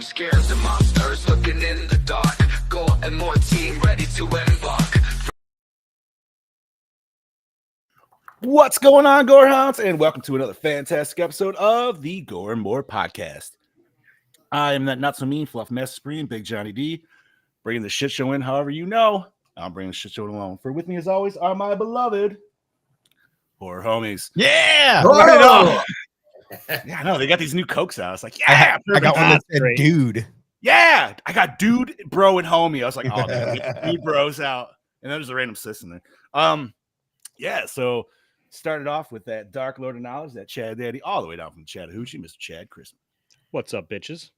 scares the monsters looking in the dark. Gore and more team ready to embark. What's going on, Gorehounds, and welcome to another fantastic episode of the Gore and More podcast. I am that not so mean fluff mess screen, Big Johnny D, bringing the shit show in however you know. I'm bringing the shit show alone. For with me, as always, are my beloved horror homies. Yeah. Yeah, I know they got these new Cokes out. I was like, yeah, I got one that said dude. Yeah, I got dude, bro, and homie. I was like, oh, man, dude, bros out, and then there's a random sis in there. Yeah, so started off with that Dark Lord of Knowledge, that Chad Daddy, all the way down from Chattahoochee, Mr. Chad Christmas. What's up, bitches?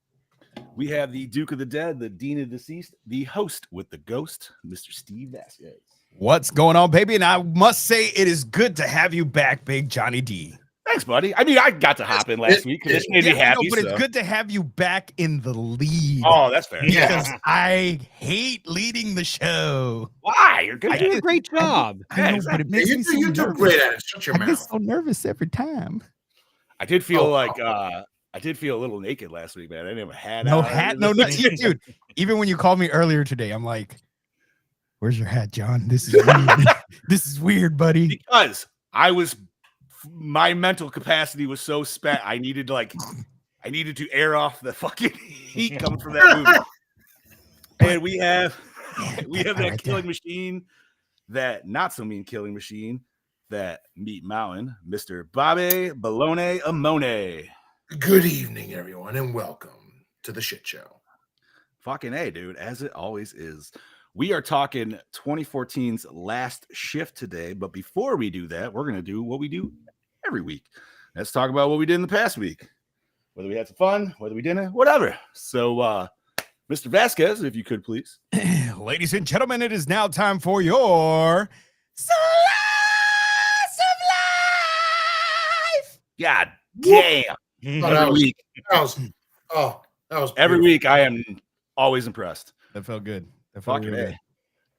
We have the Duke of the Dead, the Dean of the Deceased, the host with the ghost, Mr. Steve Vasquez. What's going on, baby? And I must say, it is good to have you back, Big Johnny D. Thanks, buddy. I mean, I got to hop in last week because this made me happy. But it's good to have you back in the lead. Oh, that's fair. Because I hate leading the show. Why? You're good. I do a great job. I know, but it makes me so you do nervous. great at it. Shut your I mouth. get so nervous every time. I did feel I did feel a little naked last week, man. I didn't have a hat. No out. hat, no, dude. Even when you called me earlier today, I'm like, "Where's your hat, John? This is weird. This is weird, buddy." Because my mental capacity was so spent. I needed to air off the fucking heat coming from that movie. And we have that killing machine, that not so mean killing machine, that meat mountain, Mr. Bobby Balone Amone. Good evening, everyone, and welcome to the shit show. Fucking A, dude, as it always is. We are talking 2014's last shift today, but before we do that, we're going to do what we do every week. Let's talk about what we did in the past week. Whether we had some fun, whether we didn't, whatever. So, Mr. Vasquez, if you could, please. Ladies and gentlemen, it is now time for your Slice of Life. God damn. Every week. That was Every week I am always impressed. That felt good. That felt Fucking really A. good.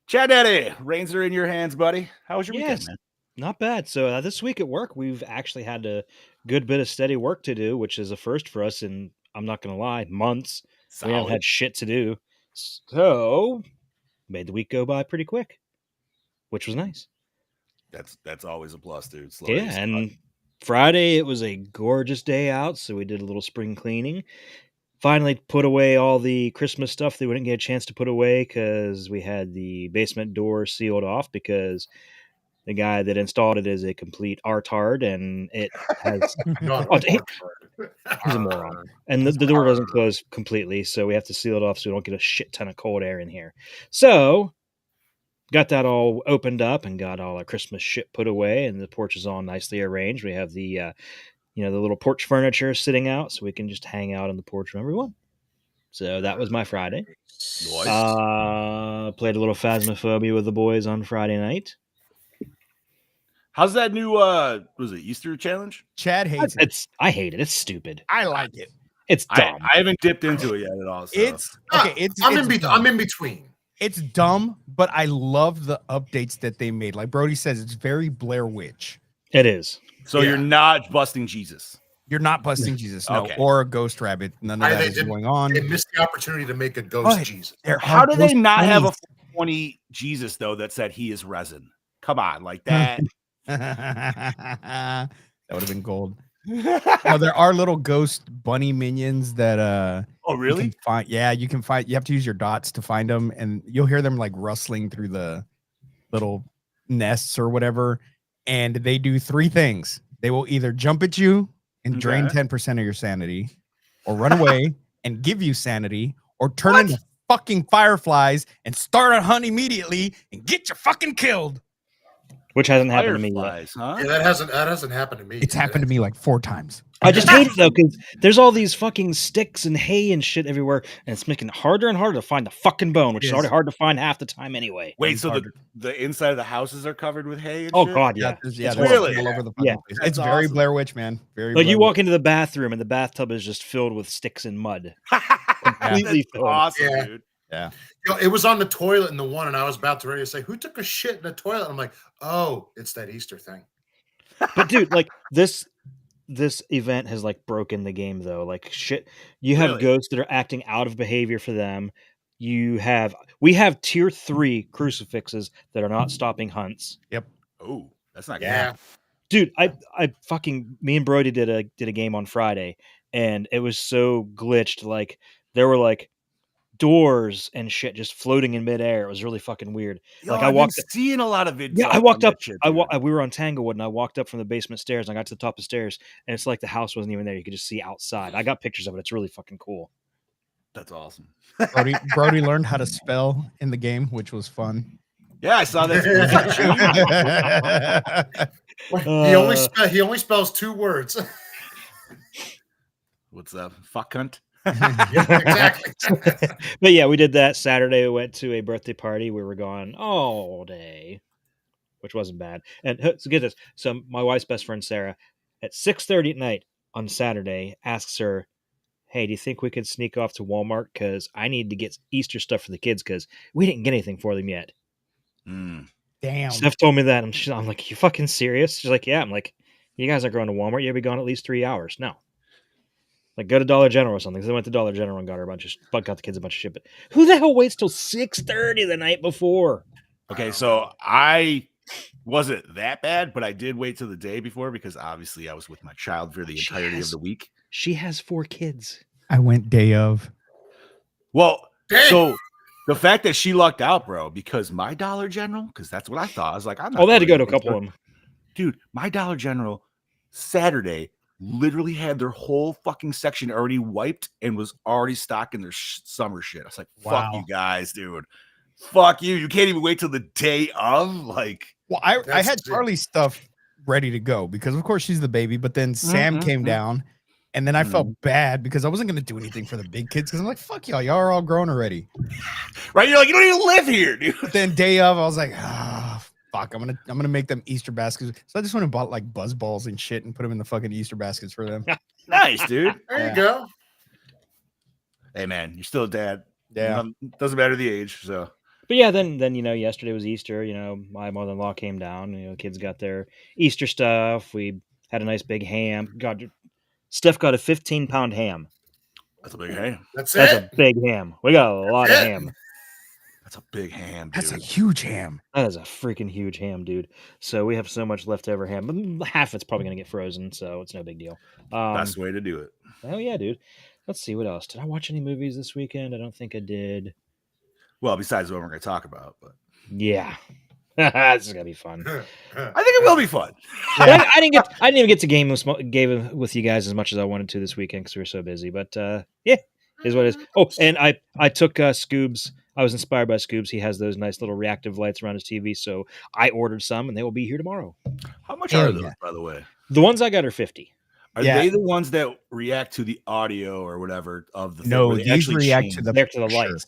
Chad Daddy, reins are in your hands, buddy. How was your weekend, man? Not bad. So this week at work, we've actually had a good bit of steady work to do, which is a first for us in, I'm not going to lie, months. We haven't had shit to do. So made the week go by pretty quick, which was nice. That's always a plus, dude. And Friday, it was a gorgeous day out, so we did a little spring cleaning. Finally put away all the Christmas stuff that we didn't get a chance to put away because we had the basement door sealed off because the guy that installed it is a complete artard, and it has he's a moron. And the door doesn't close completely, so we have to seal it off so we don't get a shit ton of cold air in here. So got that all opened up and got all our Christmas shit put away, and the porch is all nicely arranged. We have the the little porch furniture sitting out, so we can just hang out on the porch whenever we want. So that was my Friday. Nice. Played a little Phasmophobia with the boys on Friday night. How's that new was it Easter challenge? Chad hates it. I hate it. It's stupid. I like it. It's dumb. I haven't dipped into it yet at all. So. I'm in between. It's dumb, but I love the updates that they made. Like Brody says, it's very Blair Witch. It is. So you're not busting Jesus. You're not busting Jesus, no, Okay. or a ghost rabbit. None of that is going on. They missed the opportunity to make a ghost Jesus. How do they not have a 20 Jesus though that said he is resin? Come on, like that. That would have been gold. No, there are little ghost bunny minions that oh really? You can find. You have to use your dots to find them, and you'll hear them like rustling through the little nests or whatever. And they do three things: they will either jump at you and drain 10% of your sanity, or run away and give you sanity, or turn into fucking fireflies and start a hunt immediately and get you fucking killed. Which hasn't happened to me yet. Huh? Yeah, that hasn't happened to me. It's happened to me like 4 times. I just hate it though, because there's all these fucking sticks and hay and shit everywhere, and it's making it harder and harder to find the fucking bone, which is already hard to find half the time anyway. Wait, so the inside of the houses are covered with hay? And Oh shit? God, yeah. It's really all over the Yeah. place. It's very awesome. Blair Witch, man. Very. Like you Blair walk into the bathroom and the bathtub is just filled with sticks and mud. Completely That's filled. awesome, Yeah. dude. Yeah. It was on the toilet in the one, and I was about to ready to say, "Who took a shit in the toilet?" I'm like, "Oh, it's that Easter thing." But dude, like this this event has like broken the game though. Like shit, you have Really? ghosts that are acting out of behavior for them. We have tier 3 crucifixes that are not stopping hunts. Oh, that's not good. Yeah. Dude, I fucking me and Brody did a game on Friday, and it was so glitched. Like there were like doors and shit just floating in midair. It was really fucking weird. Yo, Like I I've been walked. seeing a lot of videos. Yeah, I walked on up. that shit, dude. We were on Tanglewood, and I walked up from the basement stairs. And I got to the top of the stairs, and it's like the house wasn't even there. You could just see outside. I got pictures of it. It's really fucking cool. That's awesome. Brody learned how to spell in the game, which was fun. Yeah, I saw that. He only spells 2 words. What's up? Fuck cunt. Exactly. But yeah, we did that Saturday. We went to a birthday party. We were gone all day, which wasn't bad. And so get this. So my wife's best friend Sarah, at 6:30 at night on Saturday, asks her, "Hey, do you think we could sneak off to Walmart? Because I need to get Easter stuff for the kids because we didn't get anything for them yet." Damn. Steph told me that. I'm like, "You fucking serious?" She's like, "Yeah." I'm like, "You guys aren't going to Walmart. You'll be gone at least 3 hours." No. Like, go to Dollar General or something. So they went to Dollar General and got the kids a bunch of shit. But who the hell waits till 6:30 the night before? Okay, so I wasn't that bad, but I did wait till the day before because obviously I was with my child for the entirety of the week. She has 4 kids. I went day of. Well, Dang. so the fact that she lucked out, bro, because my Dollar General, because that's what I thought. I was like, I'm not. Oh, they had to go to a going couple of them. Dude, my Dollar General Saturday literally had their whole fucking section already wiped and was already stocking their summer shit. I was like, fuck Wow. you guys, dude. Fuck you. You can't even wait till the day of. Like, Well, I That's had it. Charlie's stuff ready to go because, of course, she's the baby. But then Sam came down, and then I felt bad because I wasn't going to do anything for the big kids because I'm like, fuck y'all. Y'all are all grown already. right? You're like, you don't even live here, dude. But then day of, I was like, fuck, I'm gonna make them Easter baskets. So I just went and bought like buzz balls and shit and put them in the fucking Easter baskets for them. Nice, dude. There Yeah. you go. Hey, man, you're still a dad. Yeah. Doesn't matter the age. So, But yeah, then yesterday was Easter. My mother-in-law came down. The kids got their Easter stuff. We had a nice big ham. Steph got a 15-pound ham. that's a big ham. That's That's it. a big ham. We got a lot of it. ham. That's a big ham, dude. That's a huge ham. That is a freaking huge ham, dude. So we have so much leftover ham. Half it's probably gonna get frozen, so it's no big deal. Best way to do it. Oh yeah, dude. Let's see what else. Did I watch any movies this weekend? I don't think I did. Well, besides what we're going to talk about, but Yeah, this is gonna be fun. I think it will be fun. I didn't even get to game with you guys as much as I wanted to this weekend because we were so busy. But yeah, is what it is. Oh, and I took Scoob's. I was inspired by Scoob's. He has those nice little reactive lights around his TV, so I ordered some, and they will be here tomorrow. How much Hell are those, yeah. by the way? The ones I got are 50. Are Yeah. they the ones that react to the audio or whatever of the thing? No, where they these actually react change? to the They're to the sure. lights.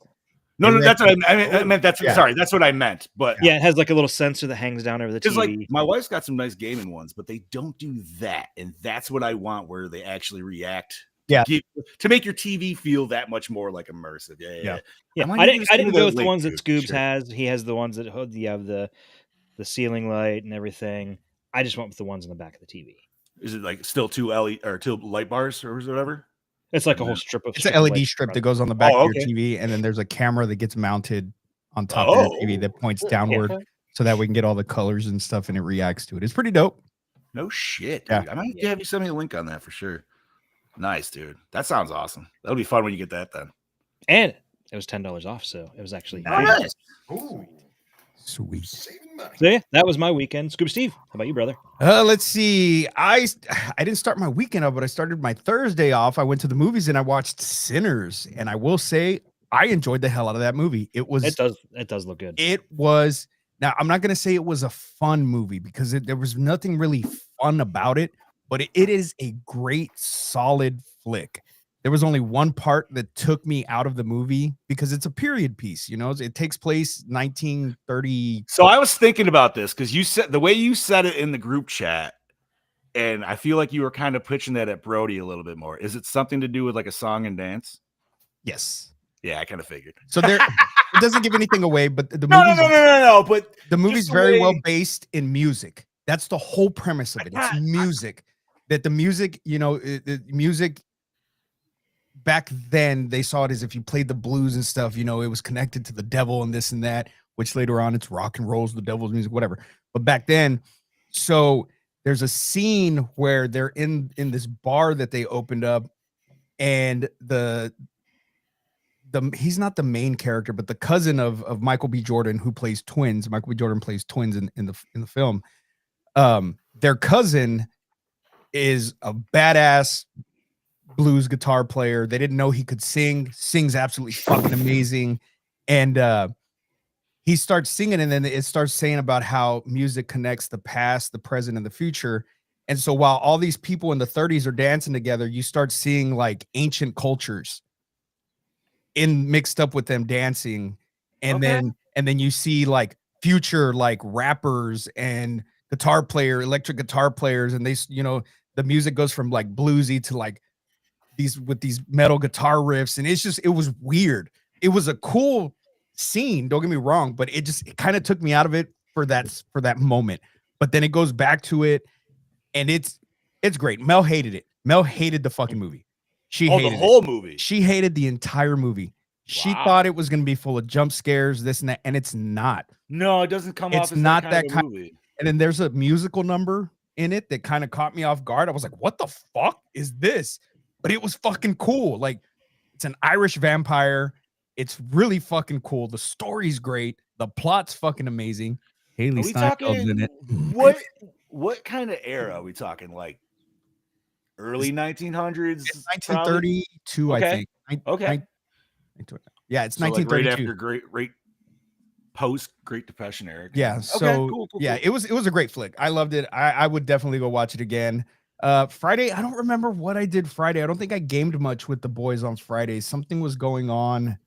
No, they that's what react I meant. That's Yeah. sorry. That's what I meant. But Yeah, it has like a little sensor that hangs down over the because TV. like my wife's got some nice gaming ones, but they don't do that, and that's what I want, where they actually react. Yeah. To make your TV feel that much more like immersive. Yeah. Yeah, might I need didn't. to I see didn't the go with the link, ones that dude. Scoobs Sure. has. He has the ones that have the ceiling light and everything. I just went with the ones in the back of the TV. Is it like still two LED or two light bars or whatever? It's like a whole strip of. It's an LED strip that goes on the back Oh, of your okay. TV, and then there's a camera that gets mounted on top of your TV that points downward so that we can get all the colors and stuff, and it reacts to it. It's pretty dope. No shit, Yeah. dude. I might have you send me a link on that for sure. Nice, dude. That sounds awesome. That'll be fun when you get that then. And it was $10 off, so it was actually. Oh, nice. Ooh, Sweet. saving money. So yeah, that was my weekend. Scoop Steve, how about you, brother? Let's see. I didn't start my weekend off, but I started my Thursday off. I went to the movies and I watched Sinners, and I will say I enjoyed the hell out of that movie. It does look good. It was. Now I'm not gonna say it was a fun movie because there was nothing really fun about it, but it is a great, solid flick. There was only one part that took me out of the movie because it's a period piece. It takes place 1930. So I was thinking about this because you said the way you said it in the group chat, and I feel like you were kind of pitching that at Brody a little bit more. Is it something to do with like a song and dance? Yes. Yeah, I kind of figured. So there, it doesn't give anything away, but the No. But movie's just the very way- well based in music. That's the whole premise of it. It's music. that the music, the music back then they saw it as if you played the blues and stuff, it was connected to the devil and this and that, which later on it's rock and rolls, the devil's music, whatever. But back then, so there's a scene where they're in this bar that they opened up, and the he's not the main character, but the cousin of Michael B. Jordan, who plays twins. Michael B. Jordan plays twins in the film. Their cousin is a badass blues guitar player. They didn't know he could sing. Sings absolutely fucking amazing. And he starts singing, and then it starts saying about how music connects the past, the present, and the future. And so while all these people in the 30s are dancing together, you start seeing like ancient cultures mixed up with them dancing. And then you see like future like rappers and electric guitar players, and they, the music goes from like bluesy to like these metal guitar riffs, and it was weird. It was a cool scene, don't get me wrong, but it kind of took me out of it for that moment. But then it goes back to it, and it's great. Mel hated it. Mel hated the fucking movie. She hated the whole movie. She hated the entire movie. She thought it was going to be full of jump scares, this and that, and it's not. No, it doesn't come off as not that kind of movie. And then there's a musical number in it that kind of caught me off guard. I was like, what the fuck is this? But it was fucking cool. Like, it's an Irish vampire. It's really fucking cool. The story's great. The plot's fucking amazing. Haley Steinfeld's in it. What kind of era are we talking? Like early 1900s? It's 1932, okay. I think. Okay. Yeah, it's so 1932. Like right after post Great Depression era. Yeah. So cool. It was a great flick. I loved it. I would definitely go watch it again. Friday, I don't remember what I did Friday. I don't think I gamed much with the boys on Friday. Something was going on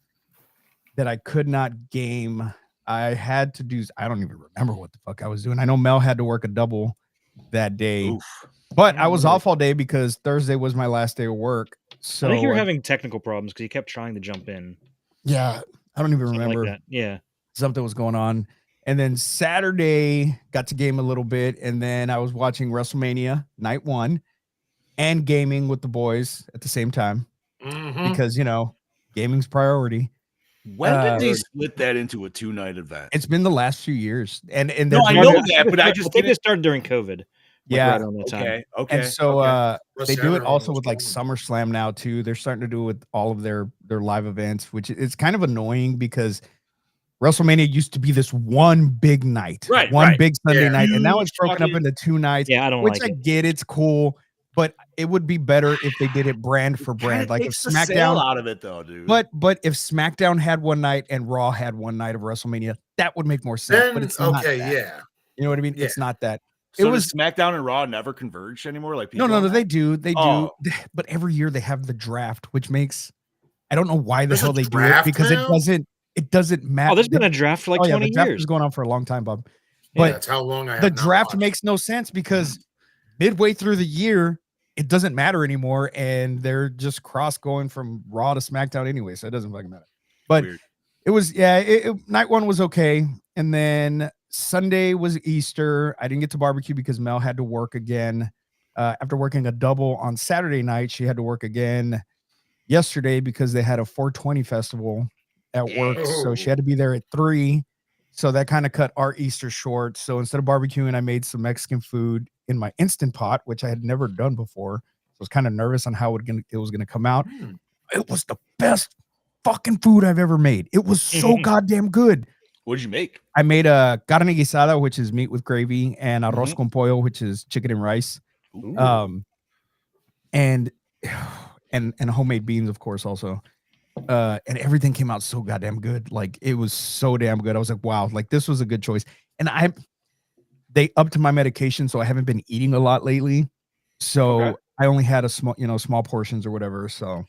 that I could not game. I had to do, I don't even remember what the fuck I was doing. I know Mel had to work a double that day. Oof. But I was off all day because Thursday was my last day of work. So I think you were having technical problems because you kept trying to jump in. Yeah, I don't even remember. Like that. Yeah, something was going on. And then Saturday got to game a little bit, and then I was watching WrestleMania Night 1 and gaming with the boys at the same time because gaming's priority. When did they split that into a 2-night event? It's been the last few years, and no, I know that, but I think it started during COVID. Yeah. Right on that time. Okay. And so they do it also with like SummerSlam now too. They're starting to do it with all of their live events, which is kind of annoying because WrestleMania used to be this one big night, one big Sunday night, and now it's broken up into 2 nights. Yeah, I don't which like I it. get, it's cool, but it would be better if they did it brand for brand. Like if SmackDown out of it though, dude. But if SmackDown had one night and Raw had one night of WrestleMania, that would make more sense. Then, but it's not that. You know what I mean? Yeah. It's not that. So it was SmackDown and Raw never converged anymore. Like no, they do, but every year they have the draft, which makes I don't know why the hell they do it because it doesn't matter. Oh, there's been a draft for like 20 the draft years. is going on for a long time, Bob. But that's how long I have the draft makes no sense because midway through the year it doesn't matter anymore, and they're just cross going from Raw to SmackDown anyway, so it doesn't fucking matter. But weird. It was night 1 was okay, and then Sunday was Easter. I didn't get to barbecue because Mel had to work again. After working a double on Saturday night, she had to work again yesterday because they had a 420 festival at work. So she had to be there at 3. So that kind of cut our Easter short. So instead of barbecuing, I made some Mexican food in my Instant Pot, which I had never done before. So I was kind of nervous on how it was going to come out. It was the best fucking food I've ever made. It was so goddamn good. What did you make? I made a carne guisada, which is meat with gravy, and arroz con pollo, which is chicken and rice. And homemade beans, of course, also. And everything came out so goddamn good. Like it was so damn good. I was like, wow, like this was a good choice. And they upped my medication, so I haven't been eating a lot lately. So I only had a small portions or whatever. So,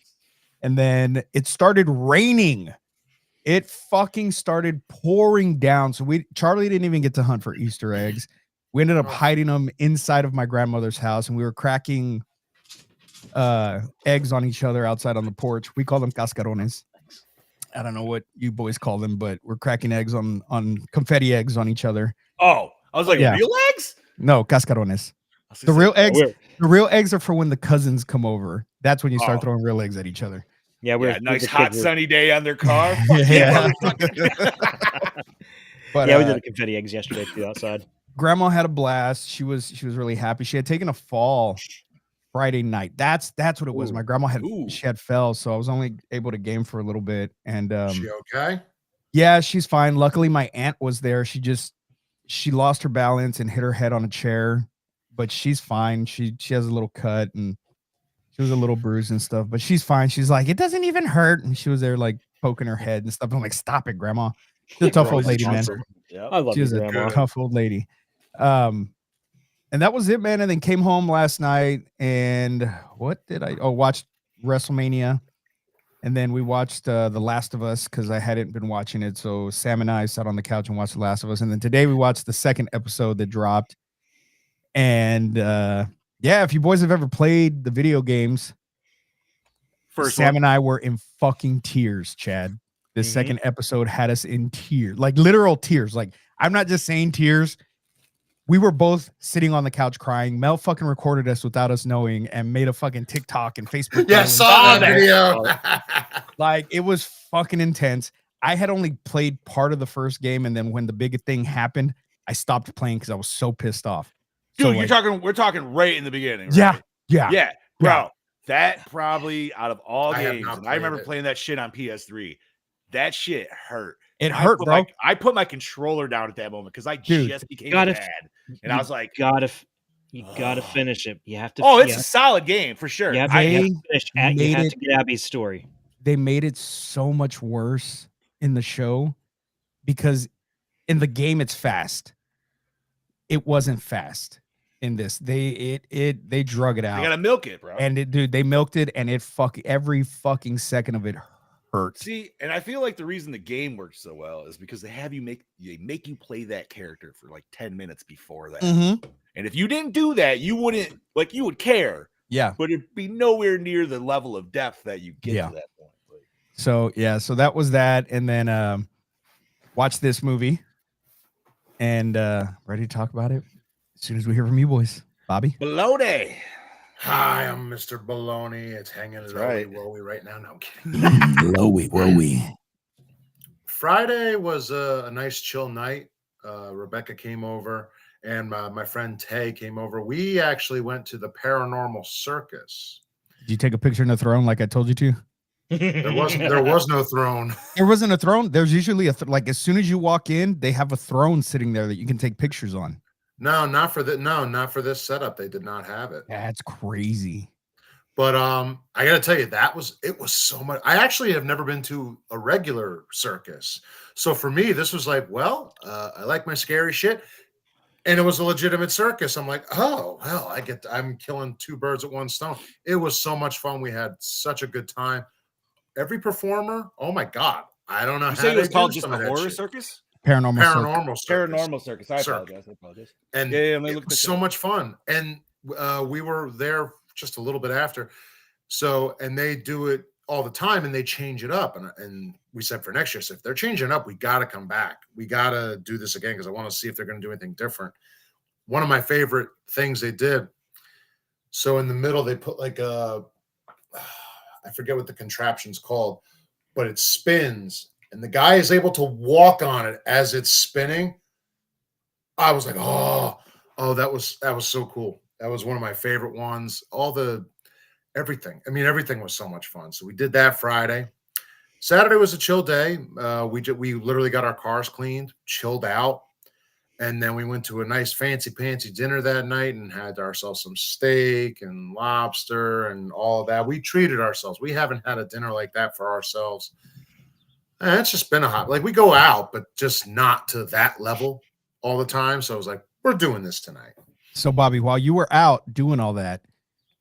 and then it started raining. It fucking started pouring down. So Charlie didn't even get to hunt for Easter eggs. We ended up hiding them inside of my grandmother's house, and we were cracking eggs on each other outside on the porch. We call them cascarones. I don't know what you boys call them, but we're cracking eggs on confetti eggs on each other. Oh, I was like, real eggs? No, cascarones. The real eggs, The real eggs are for when the cousins come over. That's when you start Oh. throwing real eggs at each other. Yeah, Yeah, nice hot sunny day on their car. Fuck Yeah. motherfucker. But yeah, we did the confetti eggs yesterday too outside. grandma had a blast. She was really happy. She had taken a fall Friday night. That's what it was. Ooh. My grandma had Ooh. she had fell, so I was only able to game for a little bit. And She okay? yeah, she's fine. Luckily, my aunt was there. She lost her balance and hit her head on a chair, but she's fine. She has a little cut and she was a little bruised and stuff, but she's fine. She's like, it doesn't even hurt. And she was there like poking her head and stuff. I'm like, stop it, grandma. She's a tough old lady, man. I love She you, was a Grandma. tough old lady. And that was it, man. And then came home last night and what did I watched WrestleMania. And then we watched The Last of Us because I hadn't been watching it. So Sam and I sat on the couch and watched The Last of Us. And then today we watched the second episode that dropped. And yeah, if you boys have ever played the video games, Sam and I were in fucking tears, Chad. The second episode had us in tears, like literal tears. Like, I'm not just saying tears. We were both sitting on the couch crying. Mel fucking recorded us without us knowing and made a fucking TikTok and Facebook. Yeah, saw that video. Like, it was fucking intense. I had only played part of the first game, and then when the big thing happened, I stopped playing because I was so pissed off. Dude, So, we're talking right in the beginning. Right? Yeah. Bro. That probably out of all I have games, not and I remember played it. playing that shit on PS3. That shit hurt. It hurt, bro. I put my controller down at that moment because I Dude, just became gotta- bad, and I was like, You gotta finish it. You have to. "Oh, it's you a solid game for sure." You have, I- you have to finish. You made have it- to get Abby's story. They made it so much worse in the show because in the game it's fast. It wasn't fast in this. They drug it You out. gotta milk it, bro. And they milked it, and it every fucking second of it hurt. See, and I feel like the reason the game works so well is because they make you play that character for like 10 minutes before that. Mm-hmm. And if you didn't do that, you wouldn't you would care, Yeah. but it'd be nowhere near the level of depth that you get Yeah. to that point. Like, So that was that, and then watch this movie, and ready to talk about it as soon as we hear from you boys, Bobby. Baloney. Hi, I'm Mr. Baloney. It's hanging That's it right. woey right now. No, I'm kidding. Lowy. Friday was a nice chill night. Rebecca came over and my friend Tay came over. We actually went to the Paranormal Circus. Did you take a picture in the throne like I told you to? There was no throne. There wasn't a throne. There's usually like as soon as you walk in, they have a throne sitting there that you can take pictures on. No, not for this setup. They did not have it. That's crazy. But I gotta tell you, it was so much. I actually have never been to a regular circus. So for me, this was like, well, I like my scary shit. And it was a legitimate circus. I'm like, oh, well, I'm killing two birds with one stone. It was so much fun. We had such a good time. Every performer, oh my God. I don't know You how say it was they called do just some a of that horror shit. circus? Paranormal circus. Paranormal circus. I apologize. And Yeah, let me it look was this so up. much fun. And we were there just a little bit after. So, and they do it all the time and they change it up. And we said for next year, so if they're changing it up, we got to come back. We got to do this again because I want to see if they're going to do anything different. One of my favorite things they did. So in the middle, they put like I forget what the contraption's called, but it spins and the guy is able to walk on it as it's spinning. I was like, oh, that was so cool. That was one of my favorite ones. Everything. I mean, everything was so much fun. So we did that Friday. Saturday was a chill day. We literally got our cars cleaned, chilled out. And then we went to a nice fancy dinner that night and had ourselves some steak and lobster and all of that. We treated ourselves. We haven't had a dinner like that for ourselves. And it's just been like we go out, but just not to that level all the time. So I was like, we're doing this tonight. So Bobby, while you were out doing all that,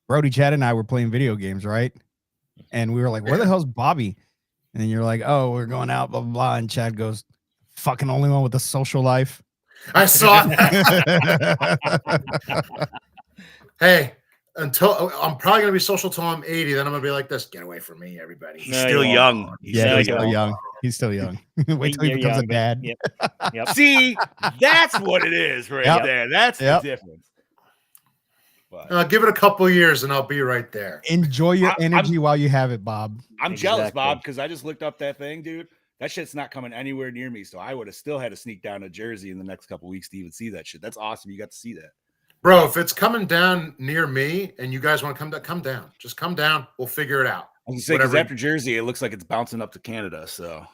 Brody, Chad, and I were playing video games, right? And we were like, where the hell's Bobby? And you're like, oh, we're going out, blah, blah, blah. And Chad goes, fucking only one with a social life. I saw that. Hey, until I'm probably going to be social till I'm 80. Then I'm going to be like this. Get away from me, everybody. He's still young. He's still young. He's still young. Wait till he You're becomes young, a dad. Yep. See, that's what it is right Yep. there. That's Yep. the difference. But Give it a couple of years and I'll be right there. Enjoy your I'm- energy while you have it, Bob. I'm jealous, Exactly. Bob, because I just looked up that thing, dude. That shit's not coming anywhere near me. So I would have still had to sneak down to Jersey in the next couple weeks to even see that shit. That's awesome. You got to see that. Bro, if it's coming down near me and you guys want to come down. Just come down. We'll figure it out. I was gonna say, because Whatever. after Jersey, it looks like it's bouncing up to Canada. So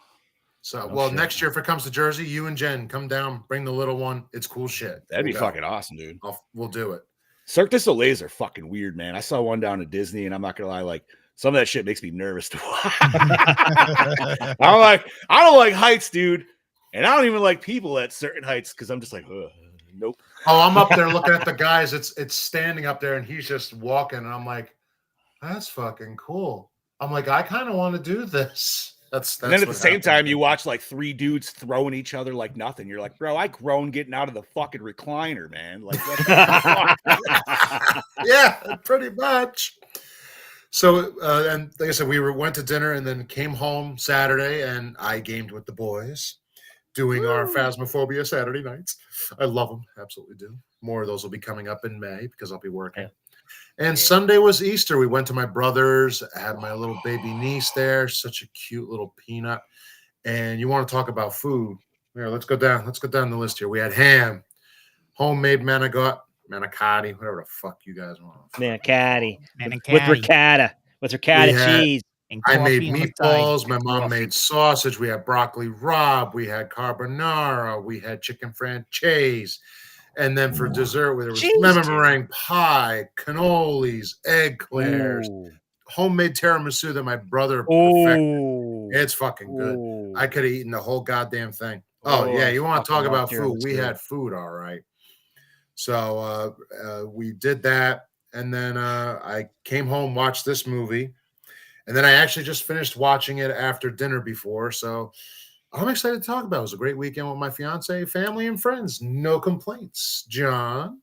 So, Oh, well, shit. next year if it comes to Jersey, you and Jen come down, bring the little one. It's cool shit. that'd be We'll go. fucking awesome, dude. We'll do it. Cirque du Soleils are fucking weird, man. I saw one down at Disney, and I'm not gonna lie, like some of that shit makes me nervous to watch. I don't like heights, dude, and I don't even like people at certain heights because I'm just like, nope. Oh, I'm up there looking at the guys. It's standing up there and he's just walking, and I'm like, that's fucking cool. I'm like, I kind of want to do this. That's And then at the what same happened. time, you watch like three dudes throwing each other like nothing. You're like, bro, I grown getting out of the fucking recliner, man. Like, what the fuck? Yeah, pretty much. So, and like I said, we went to dinner and then came home Saturday, and I gamed with the boys, doing our Phasmophobia Saturday nights. I love them, absolutely do. More of those will be coming up in May because I'll be working. Yeah. And Sunday was Easter. We went to my brother's. I had my little baby niece there, such a cute little peanut. And you want to talk about food? Here, let's go down. Let's go down the list here. We had ham, homemade manicotti, whatever the fuck you guys want. Manicotti. Manicotti. With ricotta. With ricotta We had- cheese. And I made coffee on the side. meatballs. My mom made sausage. We had broccoli rabe. We had carbonara. We had chicken franchise. And then for dessert, there was Jeez, lemon dude. meringue pie, cannolis, eclairs, Ooh. homemade tiramisu that my brother perfected. Ooh. It's fucking good. Ooh. I could have eaten the whole goddamn thing. Oh, Oh, yeah, you want to talk fucking about love food? We tiramisu. had food, all right. So we did that, and then I came home, watched this movie, and then I actually just finished watching it after dinner before. So I'm excited to talk about it. It was a great weekend with my fiance, family, and friends. No complaints. John?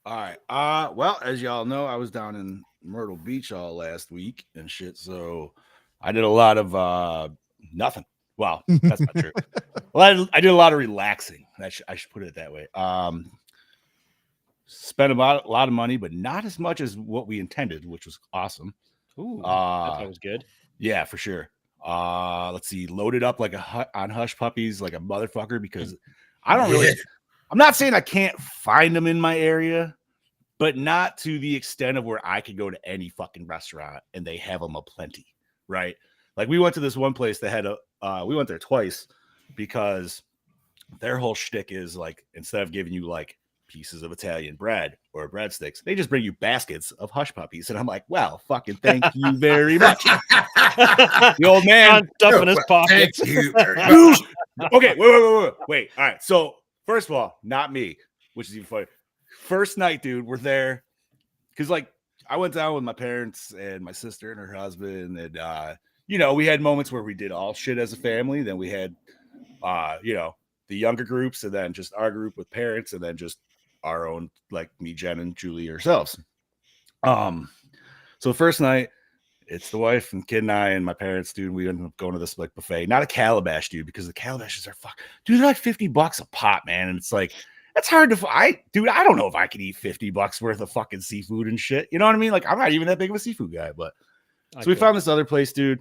All right. Well, as y'all know, I was down in Myrtle Beach all last week and shit. So I did a lot of nothing. Well, that's not true. Well, I did a lot of relaxing. I should put it that way. Spent a lot of money, but not as much as what we intended, which was awesome. Ooh. That was good. Yeah, for sure. Let's see, loaded up like on Hush Puppies like a motherfucker because I don't really. I'm not saying I can't find them in my area, but not to the extent of where I could go to any fucking restaurant and they have them aplenty, right? Like we went to this one place that had we went there twice because their whole shtick is like instead of giving you like pieces of Italian bread or breadsticks, they just bring you baskets of Hush Puppies, and I'm like, well, fucking thank you very much. The old man Stuff in his pockets. Thank you very much. Okay, wait. All right. So first of all, not me, which is even funny. First night, dude, we're there because like I went down with my parents and my sister and her husband, and we had moments where we did all shit as a family. Then we had the younger groups, and then just our group with parents, and then just our own, like me, Jen, and Julie ourselves. So the first night, it's the wife and kid and I and my parents, dude. We ended up going to this like buffet, not a calabash, dude, because the calabashes are dude, they're like $50 a pop, man. And it's like, that's hard to I don't know if I could eat $50 worth of fucking seafood and shit. You know what I mean? Like, I'm not even that big of a seafood guy, but so we found this other place, dude.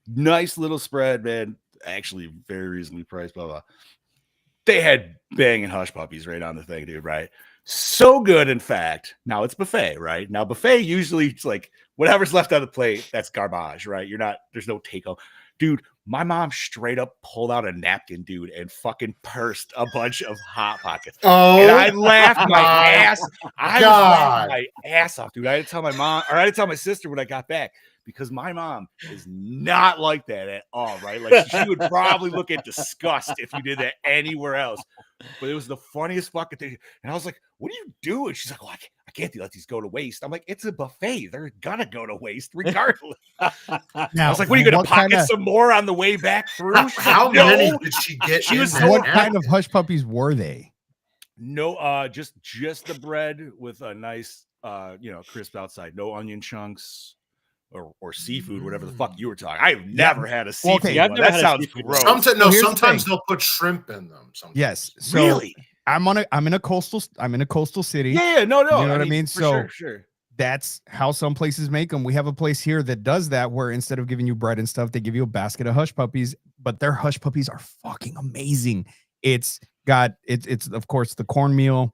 Nice little spread, man. Actually, very reasonably priced, blah, blah. They had banging Hush Puppies right on the thing, dude, right? So good, in fact. Now it's buffet, right? Now buffet usually it's like whatever's left on the plate, that's garbage, right? There's no take home. Dude, my mom straight up pulled out a napkin, dude, and fucking pursed a bunch of Hot Pockets. Oh, And I laughed my ass. I was God. laughing my ass off, dude. I had to tell my mom, or I had to tell my sister when I got back, because my mom is not like that at all, right? Like she would probably look at disgust if you did that anywhere else. But it was the funniest fucking thing. And I was like, "What are you doing?" She's like, "Well, I can't let these go to waste." I'm like, "It's a buffet. They're gonna go to waste regardless." Now, I was like, "What are you gonna what pocket kinda- some more on the way back through?" She's How like, "No." many did she get? She in was that so What napkin? kind of Hush Puppies were they? No, just the bread with a nice crisp outside. No onion chunks or seafood, whatever the fuck you were talking. I've never had a seafood okay. Yeah, I've one. never That had a sounds seafood gross. one. Sometimes So here's the sometimes thing. they'll put shrimp in them. Sometimes. Yes. So Really? I'm in a coastal city. Yeah, no. You know what I mean? For So sure. that's how some places make them. We have a place here that does that, where instead of giving you bread and stuff, they give you a basket of hush puppies. But their hush puppies are fucking amazing. It's of course the cornmeal,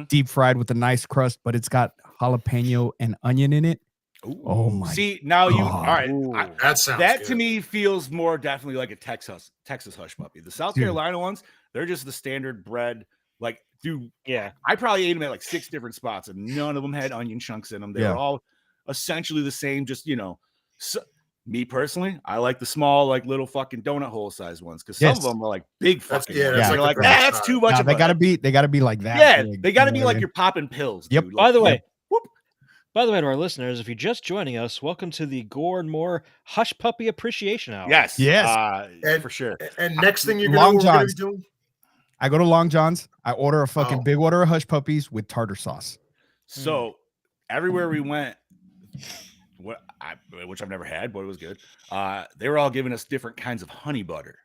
deep fried with a nice crust, but it's got jalapeno and onion in it. Ooh. Oh my! See, now you all right? Ooh. That sounds That good. to me feels more definitely like a Texas hush puppy. The South Dude. Carolina ones, they're just the standard bread. Like, dude, Yeah. I probably ate them at like 6 different spots, and none of them had onion chunks in them. They were all essentially the same. Just so, me personally, I like the small, like little fucking donut hole size ones because some of them are like big fucking. Yeah, ones. that's You're like like, the best that's size. too much. Nah, Of they gotta be like that. Yeah, big, they gotta you be know what like I mean? you're popping pills. Yep. Dude. By the way, whoop. By the way, to our listeners, if you're just joining us, welcome to the Gore and More Hush Puppy Appreciation Hour. Yes, And- for sure. And next thing we're Long gonna be John's. doing. I go to Long John's. I order a fucking Oh. big order of hush puppies with tartar sauce. So everywhere we went, which I've never had, but it was good. They were all giving us different kinds of honey butter.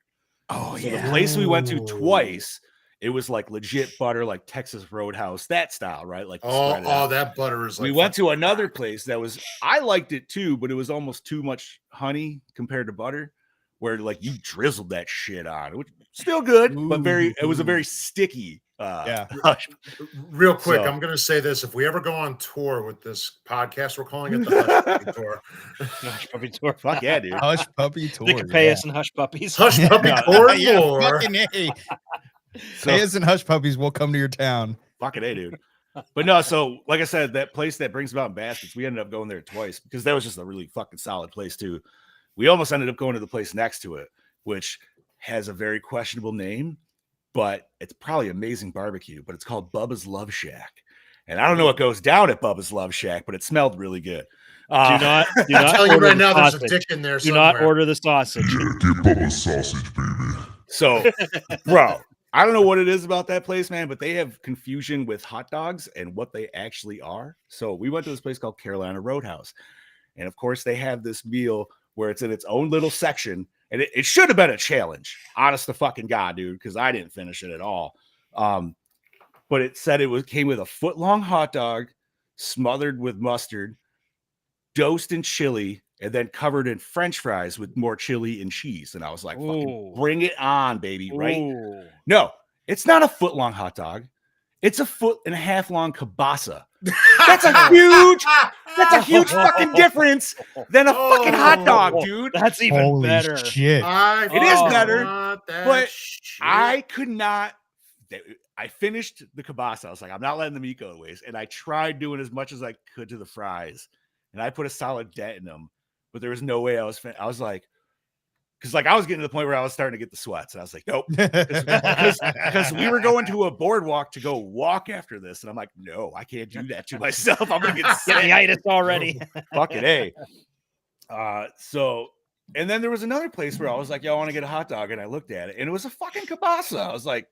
Oh So the place we went to twice, it was like legit butter, like Texas Roadhouse, that style, right? Like spread it out. That butter is like. We went to another place that was, I liked it too, but it was almost too much honey compared to butter, where like you drizzled that shit on. It was still good, but it was a very sticky. Hush. Real quick, So- I'm going to say this: if we ever go on tour with this podcast, we're calling it the Hush Puppy Tour. Hush Puppy Tour. Fuck yeah, dude. Hush puppy tour. They could pay us in Hush Puppies. Hush Puppy Tour and Yeah, more. fucking A. Pay us in hush puppies. We'll come to your town. Fucking A, dude. But no, so like I said, that place that brings about in baskets, we ended up going there twice because that was just a really fucking solid place too. We almost ended up going to the place next to it, which has a very questionable name, but it's probably amazing barbecue. But it's called Bubba's Love Shack, and I don't know what goes down at Bubba's Love Shack, but it smelled really good. Do not I'm telling you order right the now, there's a sausage. dick in there Do somewhere. not order the sausage. Give Bubba's sausage, baby. So, bro, I don't know what it is about that place, man, but they have confusion with hot dogs and what they actually are. So we went to this place called Carolina Roadhouse. And of course, they have this meal where it's in its own little section. And it should have been a challenge. Honest to fucking God, dude, because I didn't finish it at all. But it said came with a foot-long hot dog smothered with mustard, dosed in chili, and then covered in French fries with more chili and cheese. And I was like, fucking Ooh. bring it on, baby, right? Ooh. No, it's not a foot-long hot dog. It's a 1.5 foot long kiabasa. That's a huge fucking difference than a fucking hot dog, dude. That's even Holy better. shit. It is better, want that but shit. I could not. I finished the kielbasa. I was like, I'm not letting the meat go to waste. And I tried doing as much as I could to the fries. And I put a solid dent in them. But there was no way I was like, because like I was getting to the point where I was starting to get the sweats. And I was like, nope. Because we were going to a boardwalk to go walk after this. And I'm like, no, I can't do that to myself. I'm going to get sick. Itis already. Fucking A. So, and then there was another place where I was like, yo, I want to get a hot dog. And I looked at it and it was a fucking kielbasa. I was like,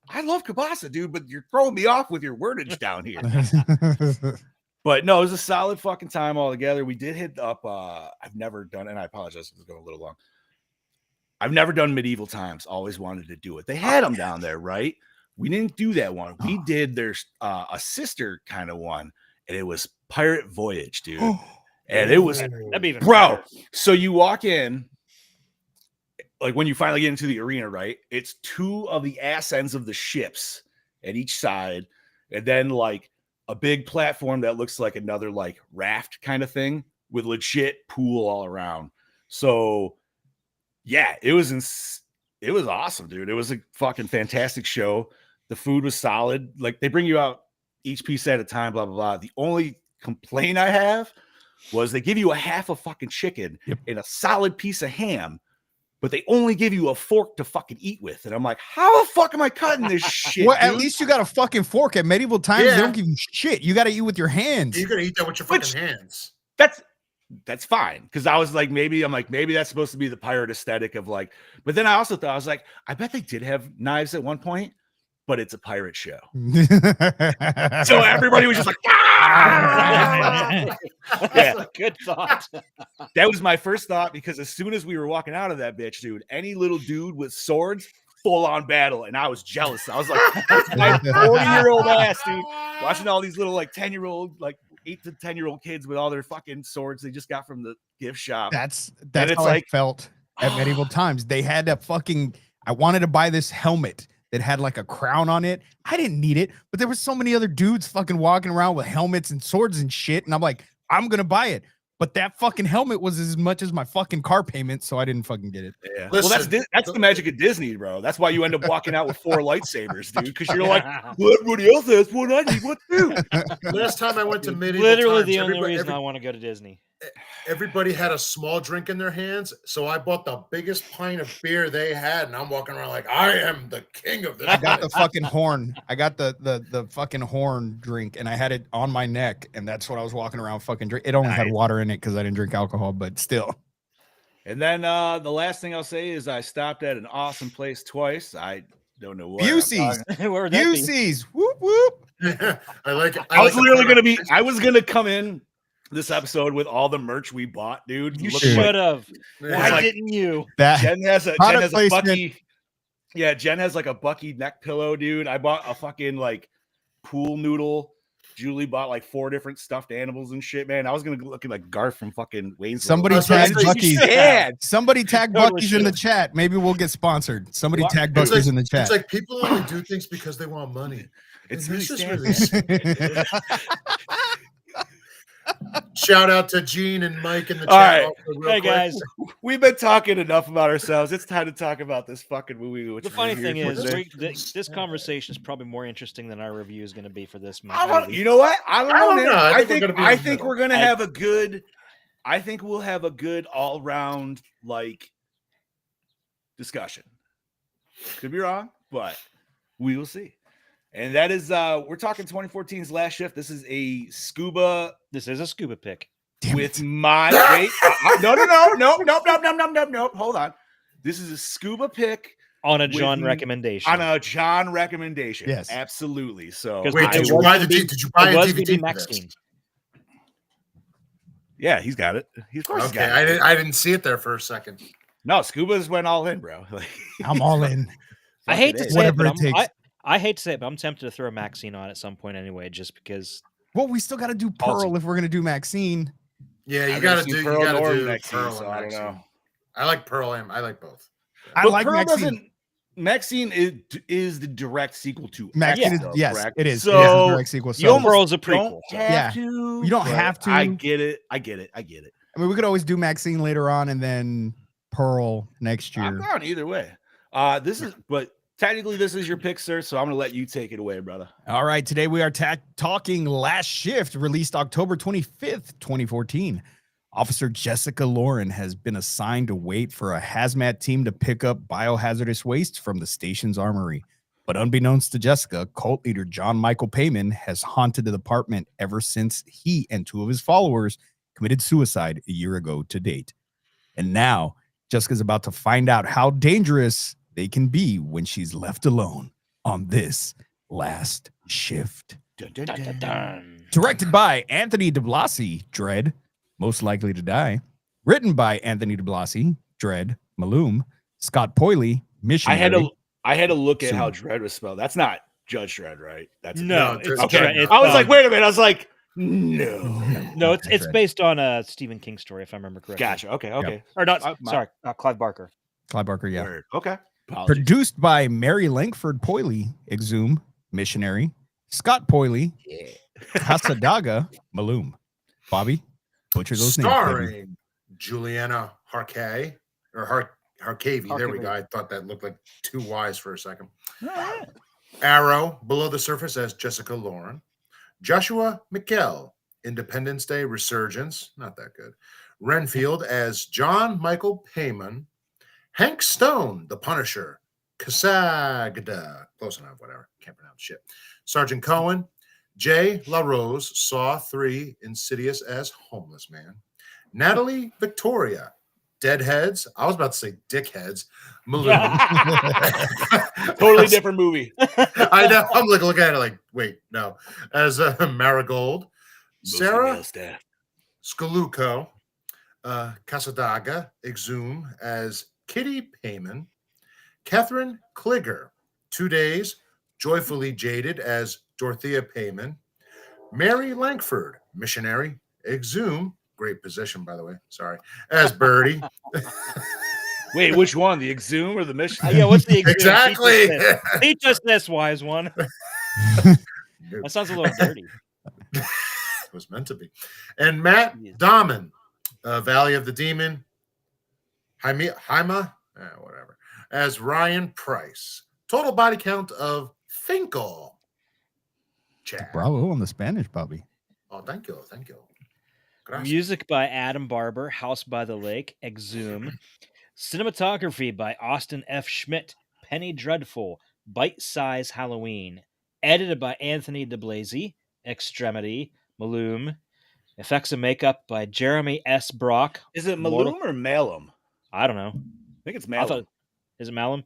I love kielbasa, dude, but you're throwing me off with your wordage down here. But no, it was a solid fucking time altogether. We did hit up, I've never done, and I apologize if it's going a little long. I've never done Medieval Times. Always wanted to do it. They had them down there, right? We didn't do that one. We did there's a sister kind of one, and it was Pirate Voyage, dude. And it was, That'd be even bro. better. So you walk in, like when you finally get into the arena, right? It's 2 of the ass ends of the ships at each side, and then like a big platform that looks like another like raft kind of thing with legit pool all around. So yeah, it was awesome, dude. It was a fucking fantastic show. The food was solid. Like they bring you out each piece at a time, blah, blah, blah. The only complaint I have was they give you a half a fucking chicken and a solid piece of ham, but they only give you a fork to fucking eat with. And I'm like, how the fuck am I cutting this shit? Well, at dude? least you got a fucking fork. At medieval times, Yeah. they don't give you shit. You got to eat with your hands. You're gonna eat that with your fucking hands. That's fine. Because I was like, maybe that's supposed to be the pirate aesthetic of like, but then I also thought, I was like, I bet they did have knives at one point, but it's a pirate show. So everybody was just like, ah! That's a good thought. That was my first thought because as soon as we were walking out of that bitch, dude, any little dude with swords, full on battle, and I was jealous. I was like, my 40-year-old ass, dude, watching all these little like 10-year-old, like 8 to 10-year-old kids with all their fucking swords they just got from the gift shop. That's it's how like- I felt at medieval times. They had a fucking. I wanted to buy this helmet that had like a crown on it. I didn't need it, but there was so many other dudes fucking walking around with helmets and swords and shit, and I'm like, I'm gonna buy it. But that fucking helmet was as much as my fucking car payment, so I didn't fucking get it. Yeah. Listen, Well, that's the magic of Disney, bro. That's why you end up walking out with 4 lightsabers, dude. Because you're like, well, everybody else has one. I need one too. Last time I went to medieval Literally times, the only reason I want to go to Disney. everybody had a small drink in their hands, so I bought the biggest pint of beer they had, and I'm walking around like I am the king of this. I got the fucking horn. I got the fucking horn drink, and I had it on my neck, and that's what I was walking around fucking drink. It only had water in it because I didn't drink alcohol, but still. And then the last thing I'll say is I stopped at an awesome place twice. I don't know what. Busey's. Where would that be? Busey's. Whoop whoop. I like it. I was like the literally product. gonna be. I was gonna come in this episode with all the merch we bought, dude. You looking like- should have. Yeah. Why like- didn't you? That Jen has a Product placement. Bucky. Yeah, Jen has like a Bucky neck pillow, dude. I bought a fucking like pool noodle. Julie bought like 4 different stuffed animals and shit, man. I was gonna look like Garth from fucking Wayne's World. Somebody That's what tagged I said. Bucky's. Yeah. Somebody tag Totally Bucky's in the should've. chat. Maybe we'll get sponsored. Somebody What? tag It's Bucky's like, in the chat. it's like people only do things because they want money. It's And really this is standard. really Shout out to Gene and Mike in the chat. All right. also real Hey quick. guys, We've been talking enough about ourselves. It's time to talk about this fucking movie. Which the funny we're thing here for is, today. this conversation is probably more interesting than our review is going to be for this I don't, movie. you know what? I don't know. don't man. know. I I think think we're gonna be in I the think middle. we're gonna have a good. I think we'll have a good all round like discussion. Could be wrong, but we will see. And that is we're talking 2014's Last Shift. This is a scuba This is a scuba pick. Damn with it. my wait. No. Hold on. This is a scuba pick On a With John m- recommendation. on a John recommendation. Yes. Absolutely. So 'Cause Wait, I did you was buy the gonna be- did you buy it a was DVD BB for Max this? Team. yeah, he's got it. He, of course he's Okay, got I it. didn't see it there for a second. No, Scuba's went all in, bro. Like, I'm all in. I hate to fucking say it, Whatever but it takes. I hate to say it, but I'm tempted to throw Maxine on at some point anyway, just because. Well, we still got to do Pearl if we're gonna do Maxine. Yeah, you I've got never to seen do Pearl you got nor to do Maxine, Pearl so and I don't Maxine. know. I like Pearl and I like both. I But like Pearl Maxine. doesn't. Maxine is the direct sequel to Maxine X, is though, yes, correct? it is. So it is a direct sequel. you So almost Pearl's a don't prequel. have Yeah. to. You don't but have to. I get it. I get it. I mean, we could always do Maxine later on and then Pearl next I'm year. down either way. But technically this is your pick, sir. So I'm gonna let you take it away, brother. All right, today we are talking Last Shift, released October 25th, 2014. Officer Jessica Lauren has been assigned to wait for a hazmat team to pick up biohazardous waste from the station's armory. But unbeknownst to Jessica, cult leader John Michael Payman has haunted the department ever since he and 2 of his followers committed suicide a year ago to date. And now Jessica's about to find out how dangerous they can be when she's left alone on this Last Shift. Dun, dun, Dun, dun, dun. dun. Directed by Anthony DeBlasi, Dread, Most Likely to Die. Written by Anthony DeBlasi, Dread, Malum, Scott Poyley, Missionary. I had to look at So- how Dredd was spelled. That's not Judge Dredd, right? That's No, No, it's, okay. it's, I was like, wait a minute. I was like, no. no, it's Dread. based on a Stephen King story, if I remember correctly. Gotcha. Okay. Or not? My- sorry, Clive Barker. Clive Barker, yeah. Word. Okay. Apologies. Produced by Mary Langford Poyley, Exhume, Missionary, Scott Poyley, Yeah. Casadaga, Malum. Bobby, butcher those names. baby. Starring Juliana Harkay or Harkavy. There we go. I thought that looked like 2 Y's for a second. All right. Arrow, Below the Surface as Jessica Lauren. Joshua McKell, Independence Day Resurgence, not that good. Renfield as John Michael Payman. Hank Stone, The Punisher. Casagda, close enough, whatever. Can't pronounce shit. Sergeant Cohen. Jay LaRose, Saw 3, Insidious as Homeless Man. Natalie Victoria, Deadheads. I was about to say Dickheads. Malone. Totally different movie. I know. I'm looking at it like, wait, no. As Marigold, Sarah Catherine Kligger, 2 days, joyfully jaded as Dorothea Payman. Mary Langford, missionary, exhume, great position, by the way, sorry, as Birdie. Wait, which one? The Exhume or the Mission? Yeah, what's the exhume? Exactly. Teach us this, wise one. That sounds a little dirty. It was meant to be. And Matt Dahman, Valley of the Demon, Haima, whatever, as Ryan Price. Total body count of Finkel. Chad. Bravo on the Spanish, Bobby. Oh, thank you. Gracias. Music by Adam Barber, House by the Lake, Exhume. Cinematography by Austin F. Schmidt, Penny Dreadful, Bite Size Halloween. Edited by Anthony DeBlasi, Extremity, Malum. Effects and makeup by Jeremy S. Brock. Is it Malum or Malum? I don't know. I think it's I Malum. thought, is it Malum?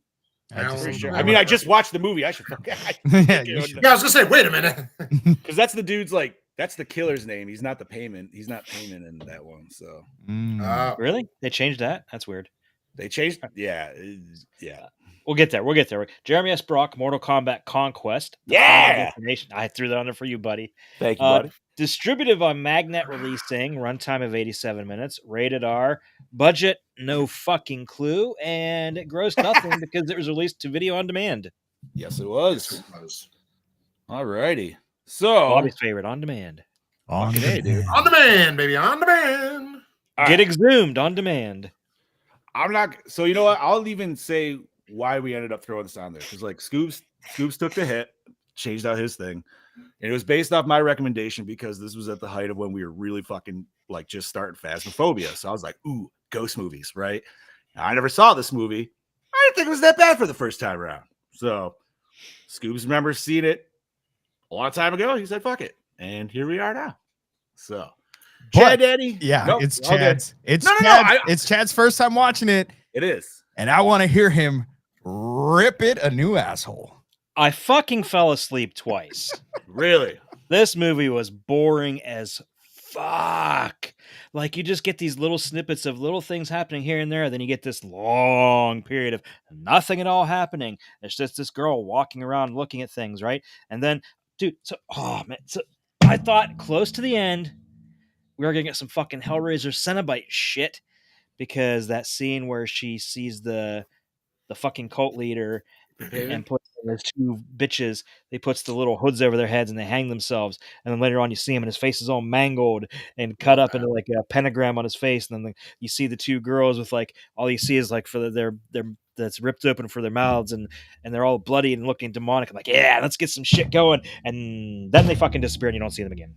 Alan, Sure. I mean, I just watched the movie. I should forget. Yeah, you should. Yeah, I was gonna say, wait a minute. Because that's the dude's like, that's the killer's name. He's not the payment. He's not payment in that one. So Really? They changed that? That's weird. they changed. Yeah. Yeah. We'll get there. We'll get there. Jeremy S. Brock, Mortal Kombat Conquest. The Yeah! Final Destination. I threw that on there for you, buddy. Thank you, buddy. Distributed by Magnet Releasing. Runtime of 87 minutes. Rated R. Budget, no fucking clue. And it grossed nothing because it was released to video on demand. Yes, it was. All righty. So, Bobby's favorite, on demand. On fucking A, dude. On demand, baby, on demand. All Get right. exhumed on demand. I'm not. So you know what? I'll even say why we ended up throwing this on there because like Scoobs took the hit, changed out his thing, and it was based off my recommendation because this was at the height of when we were really fucking like just starting Phasmophobia. So I was like, ooh, ghost movies, right? Now, I never saw this movie. I didn't think it was that bad for the first time around. So Scoobs remembers seeing it a long time ago. He said, "Fuck it," and here we are now. So. But- Chad Daddy. Yeah, Nope, it's all good. Chad's. It's No, Chad's, I- it's Chad's first time watching it, It is. and I want to hear him rip it a new asshole. I fucking fell asleep twice. Really. This movie was boring as fuck. Like you just get these little snippets of little things happening here and there, then you get this long period of nothing at all happening. It's just this girl walking around looking at things, right? And then, dude, so I thought close to the end we were gonna get some fucking Hellraiser Cenobite shit because that scene where she sees the fucking cult leader and puts those two bitches, they puts the little hoods over their heads and they hang themselves, and then later on you see him and his face is all mangled and cut up into like a pentagram on his face, and then you see the two girls with like all you see is like for their that's ripped open for their mouths and they're all bloody and looking demonic. I'm like, yeah, let's get some shit going, and then they fucking disappear and you don't see them again.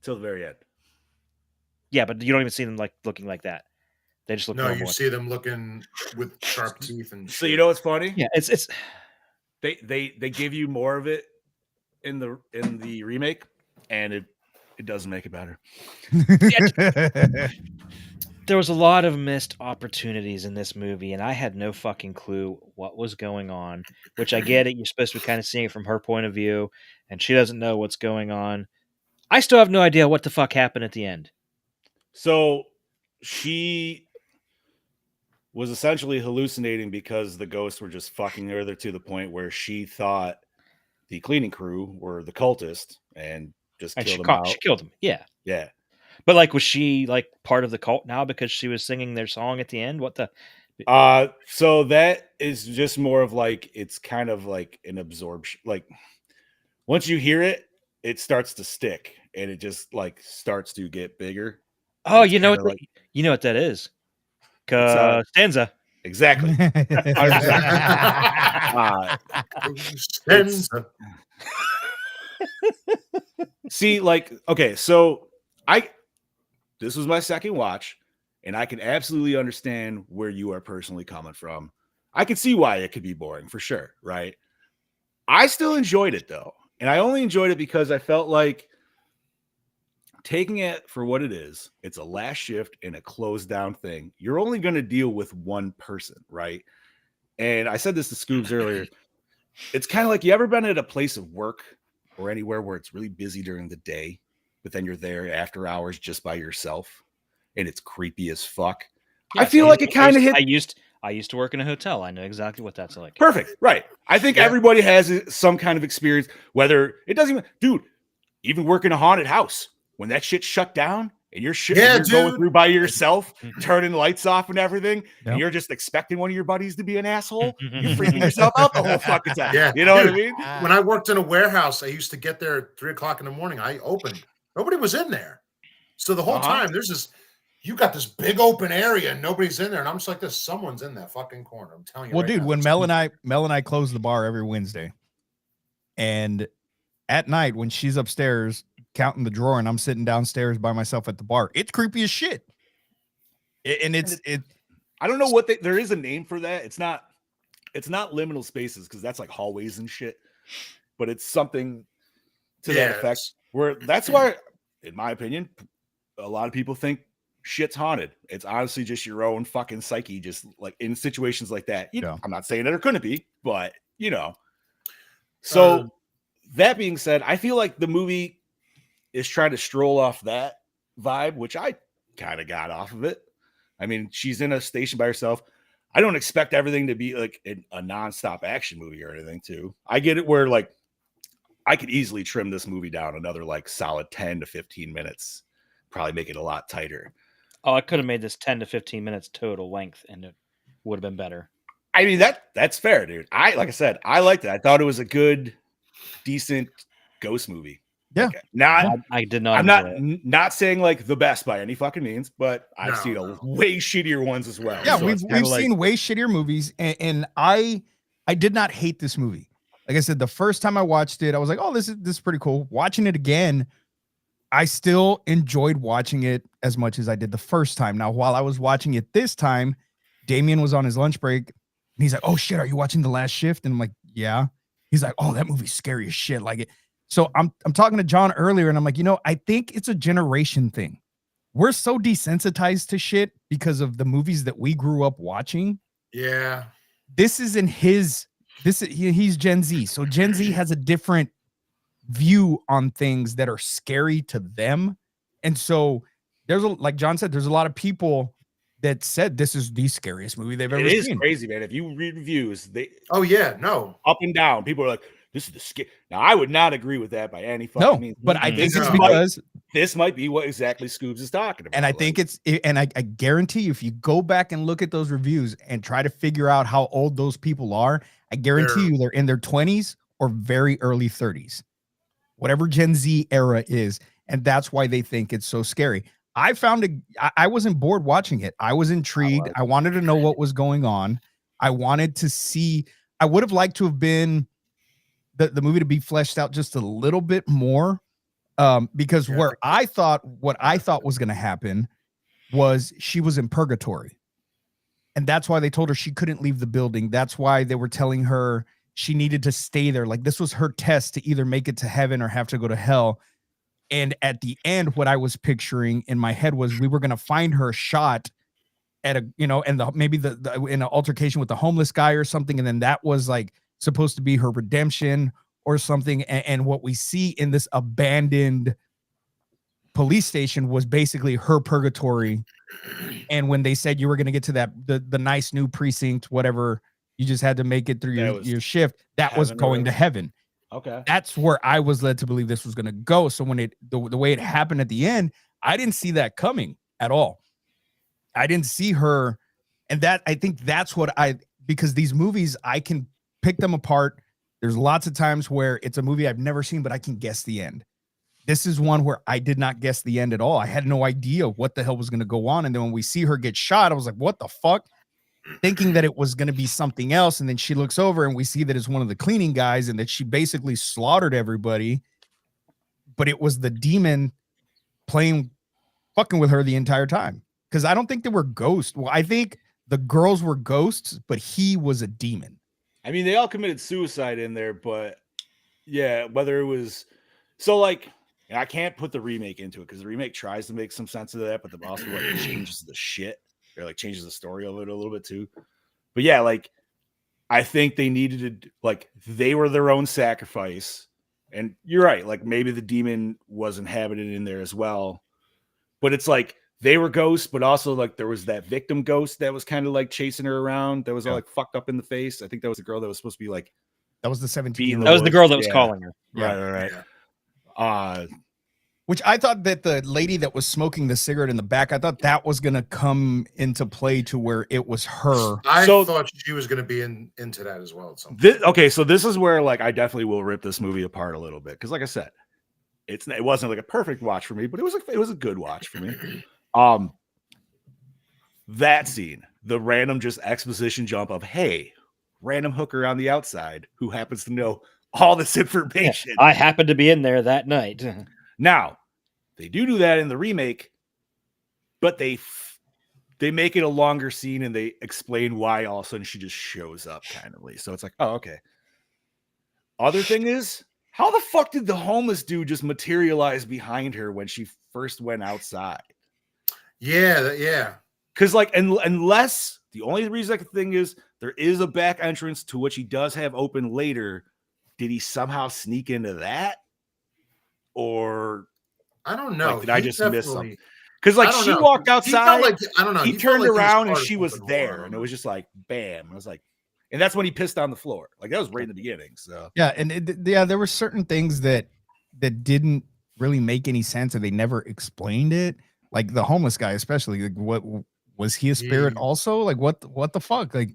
Till the very end. Yeah, but you don't even see them like looking like that. They just look No, normal. you see them looking with sharp teeth and So you know what's funny? Yeah, it's They give you more of it in the remake, and it doesn't make it better. there was a lot of missed opportunities in this movie, and I had no fucking clue what was going on. Which I get it. You're supposed to be kind of seeing it from her point of view, and she doesn't know what's going on. I still have no idea what the fuck happened at the end. So she was essentially hallucinating because the ghosts were just fucking her to the point where she thought the cleaning crew were the cultists and just And killed them out. she killed him. Yeah. Yeah. But like, was she like part of the cult now because she was singing their song at the end? What the? So that is just more of like, it's kind of like an absorption. Like once you hear it, it starts to stick and it just like starts to get bigger. Oh, It's you know what? kinda like- You know what that is? Stanza. Exactly. It's- See, like, okay, so this was my second watch, and I can absolutely understand where you are personally coming from. I can see why it could be boring for sure, right? I still enjoyed it though, and I only enjoyed it because I felt like taking it for what it is. It's a last shift in a closed down thing. You're only going to deal with one person, right? And I said this to Scoobs earlier. It's kind of like, you ever been at a place of work or anywhere where it's really busy during the day, but then you're there after hours just by yourself and it's creepy as fuck? I feel like it kind of hit. I used to work in a hotel. I know exactly what that's like. Perfect. Right. I think everybody has some kind of experience, whether it doesn't even, dude, even work in a haunted house. When that shit shut down and you're going through by yourself, turning lights off and everything, and you're just expecting one of your buddies to be an asshole, you're freaking yourself out the whole fucking time. Yeah. You know what I mean? When I worked in a warehouse, I used to get there at 3:00 in the morning. I opened. Nobody was in there. So the whole time there's this, you got this big open area and nobody's in there. And I'm just like, this, someone's in that fucking corner. I'm telling you. Well, right dude, now, when Mel and I close the bar every Wednesday, and at night when she's upstairs counting the drawer and I'm sitting downstairs by myself at the bar, it's creepy as shit. I don't know what there is a name for that. It's not liminal spaces, because that's like hallways and shit, but it's something to that effect, where that's why, in my opinion, a lot of people think shit's haunted. It's honestly just your own fucking psyche, just like in situations like that. I'm not saying that there couldn't be, but so that being said, I feel like the movie is trying to stroll off that vibe, which I kind of got off of it. I mean, she's in a station by herself. I don't expect everything to be like a nonstop action movie or anything too. I get it where like I could easily trim this movie down another like solid 10 to 15 minutes, probably make it a lot tighter. Oh, I could have made this 10 to 15 minutes total length and it would have been better. I mean, that's fair, dude. Like I said, I liked it. I thought it was a good, decent ghost movie. Yeah. Now I did not. I'm not saying like the best by any fucking means, but I've seen way shittier ones as well. Yeah, so we've seen way shittier movies, and I did not hate this movie. Like I said, the first time I watched it, I was like, "Oh, this is pretty cool." Watching it again, I still enjoyed watching it as much as I did the first time. Now, while I was watching it this time, Damien was on his lunch break, and he's like, "Oh shit, are you watching The Last Shift?" And I'm like, "Yeah." He's like, "Oh, that movie's scary as shit." Like it. So I'm talking to John earlier, and I'm like, I think it's a generation thing. We're so desensitized to shit because of the movies that we grew up watching. Yeah. This isn't his. He's Gen Z, so Gen Z has a different view on things that are scary to them, and so like John said, there's a lot of people that said this is the scariest movie they've ever seen. It is crazy, man. If you read reviews, up and down, people are like, this is the scare. Now, I would not agree with that by any fucking means. But I think it's because this might be what exactly Scoobs is talking about. And I think I guarantee you, if you go back and look at those reviews and try to figure out how old those people are, I guarantee you they're in their 20s or very early 30s, whatever Gen Z era is. And that's why they think it's so scary. I wasn't bored watching it. I was intrigued. I wanted to know what was going on. I wanted to see, I would have liked to have been the movie to be fleshed out just a little bit more, because what I thought was going to happen was she was in purgatory, and that's why they told her she couldn't leave the building. That's why they were telling her she needed to stay there. Like this was her test to either make it to heaven or have to go to hell. And at the end, what I was picturing in my head was we were going to find her shot at and maybe in an altercation with the homeless guy or something, and then that was like supposed to be her redemption or something. And what we see in this abandoned police station was basically her purgatory. And when they said you were going to get to the nice new precinct, whatever, you just had to make it through your shift, that was going to heaven. Okay. That's where I was led to believe this was going to go. So when the way it happened at the end, I didn't see that coming at all. I didn't see her. And I think that's because these movies, I can pick them apart. There's lots of times where it's a movie I've never seen, but I can guess the end. This is one where I did not guess the end at all. I had no idea what the hell was going to go on. And then when we see her get shot, I was like, what the fuck? Thinking that it was going to be something else. And then she looks over and we see that it's one of the cleaning guys and that she basically slaughtered everybody. But it was the demon fucking with her the entire time. Because I don't think they were ghosts. Well, I think the girls were ghosts, but he was a demon. I mean, they all committed suicide in there, but yeah, whether it was so like, I can't put the remake into it because the remake tries to make some sense of that, but the also like changes the shit or like changes the story of it a little bit too. But yeah, like I think they needed to like they were their own sacrifice, and you're right. Like maybe the demon was inhabited in there as well, but it's like they were ghosts, but also like there was that victim ghost that was kind of like chasing her around. That was all Yeah. like fucked up in the face. I think that was the girl that was supposed to be like That was the be in 17-year-old. That was the woods. girl that was Yeah. calling her. Yeah. Right. Yeah. Which I thought that the lady that was smoking the cigarette in the back, I thought that was gonna come into play to where it was her. I So- thought she was going to be into that as well at some point. Okay, so this is where like I definitely will rip this movie apart a little bit because, like I said, it wasn't like a perfect watch for me, but it was a good watch for me. That scene, the random just exposition jump of hey, random hooker on the outside who happens to know all this information. I happened to be in there that night. Now, they do that in the remake, but they make it a longer scene and they explain why all of a sudden she just shows up kindly. So it's like, oh, okay. Other thing is, how the fuck did the homeless dude just materialize behind her when she first went outside? Yeah. Because like, unless the only reason I can think is there is a back entrance to which he does have open later. Did he somehow sneak into that? Or I don't know. like, did I just miss something? Because I like don't she know. walked He outside, felt like, I don't know. he felt turned like he around and started she was something more, I there, don't and it know. was just like bam. I was like, and that's when he pissed on the floor. Like that was right in the beginning. So Yeah, and there were certain things that didn't really make any sense, and they never explained it. Like the homeless guy, especially. Like, what was he a spirit He- also? Like what the fuck? Like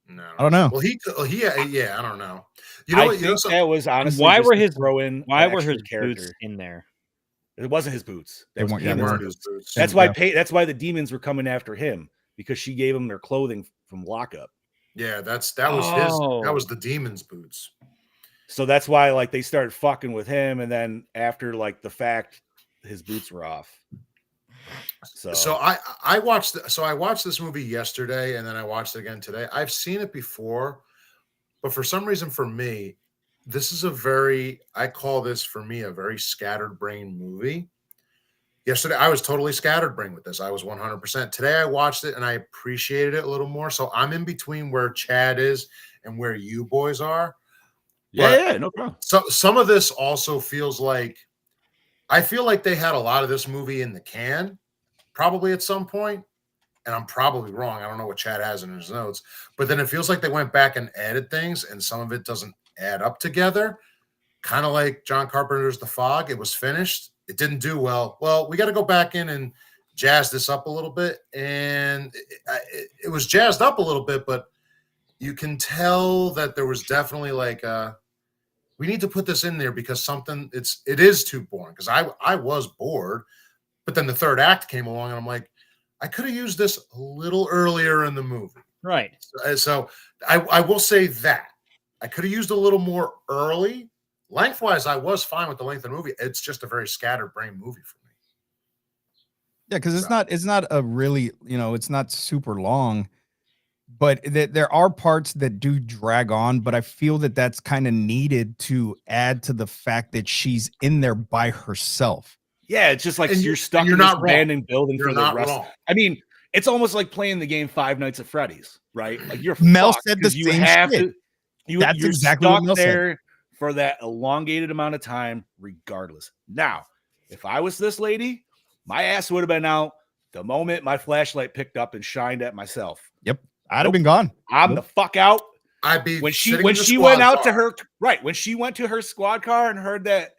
No. I don't know. Well, yeah, I don't know. I think that was honestly why just were to his throw in why an were extra his character. boots in there? It wasn't his boots. They That was weren't- He yeah, they Payne's weren't weren't. his boots. boots. That's why Yeah. That's why the demons were coming after him because she gave them their clothing from lockup. Yeah, that was his. That Oh. was the demon's boots. So that's why like they started fucking with him, and then after like the fact, his boots were off. So I watched this movie yesterday, and then I watched it again today. I've seen it before, but for some reason, for me, this is I call this for me a very scattered brain movie. Yesterday, I was totally scattered brain with this. I was 100%. Today, I watched it and I appreciated it a little more. So I'm in between where Chad is and where you boys are. yeah, no problem. So some of this also feels like I feel like they had a lot of this movie in the can, probably at some point, and I'm probably wrong. I don't know what Chad has in his notes, but then it feels like they went back and added things, and some of it doesn't add up together. Kind of like John Carpenter's The Fog. It was finished. It didn't do well. Well, we got to go back in and jazz this up a little bit, and it was jazzed up a little bit, but you can tell that there was definitely like we need to put this in there because it is too boring. Because I was bored, but then the third act came along, and I'm like, I could have used this a little earlier in the movie. Right. So I will say that I could have used a little more early. Lengthwise, I was fine with the length of the movie. It's just a very scattered brain movie for me. Yeah, because it's not a really, it's not super long, but there are parts that do drag on, but I feel that that's kind of needed to add to the fact that she's in there by herself. Yeah, it's just like And you're stuck you're in this not wrong. abandoned building You're for the not rest. wrong. I mean, it's almost like playing the game Five Nights at Freddy's, right? Like you're Mel fucked said the 'cause you same have shit. to. You're Exactly what stuck Mel said. there for that elongated amount of time, regardless. Now, if I was this lady, my ass would have been out the moment my flashlight picked up and shined at myself. Yep, I'd have Nope. been gone. I'm the fuck out. I'd be When she sitting when in the she squad went out to car. her when she went to her squad car and heard that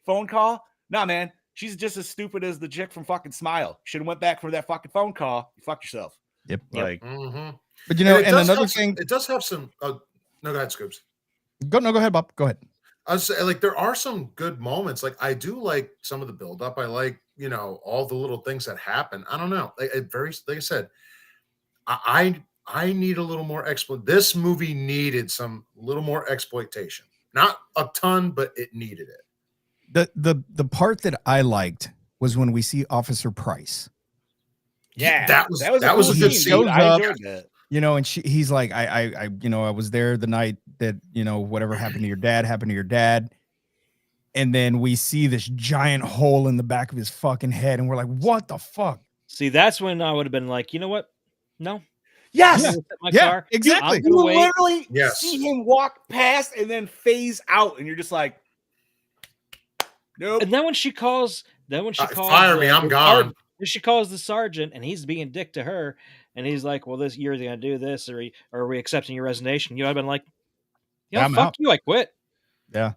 phone call. Nah, man, she's just as stupid as the chick from fucking Smile. Should have went back for that fucking phone call. You fucked yourself. Yep. Like Mhm. But and it does another have thing. it does have some. No, go ahead, Scoops. Go ahead, Bob. Go ahead. I was saying, like, there are some good moments. Like, I do like some of the buildup. I like, all the little things that happen. I don't know. Like I said, I need a little more This movie needed some little more exploitation. Not a ton, but it needed it. The part that I liked was when we see Officer Price. yeah, that was a cool good scene, scene. dude. I Shows up. enjoyed that. And he's like, I was there the night that, whatever happened to your dad. And then we see this giant hole in the back of his fucking head. And we're like, what the fuck? See, that's when I would have been like, you know what? No. Yes. Yeah. I'm gonna sit in my Yeah, car. exactly. I'm You gonna wait. literally Yes. see him walk past and then phase out, and you're just like, nope. And then when she calls, Fire me, I'm gone. she calls the sergeant, and he's being a dick to her, and he's like, "Well, this you're going to do this, or are we accepting your resignation?" I've been like, Yeah, I'm fuck out. you, I quit. Yeah.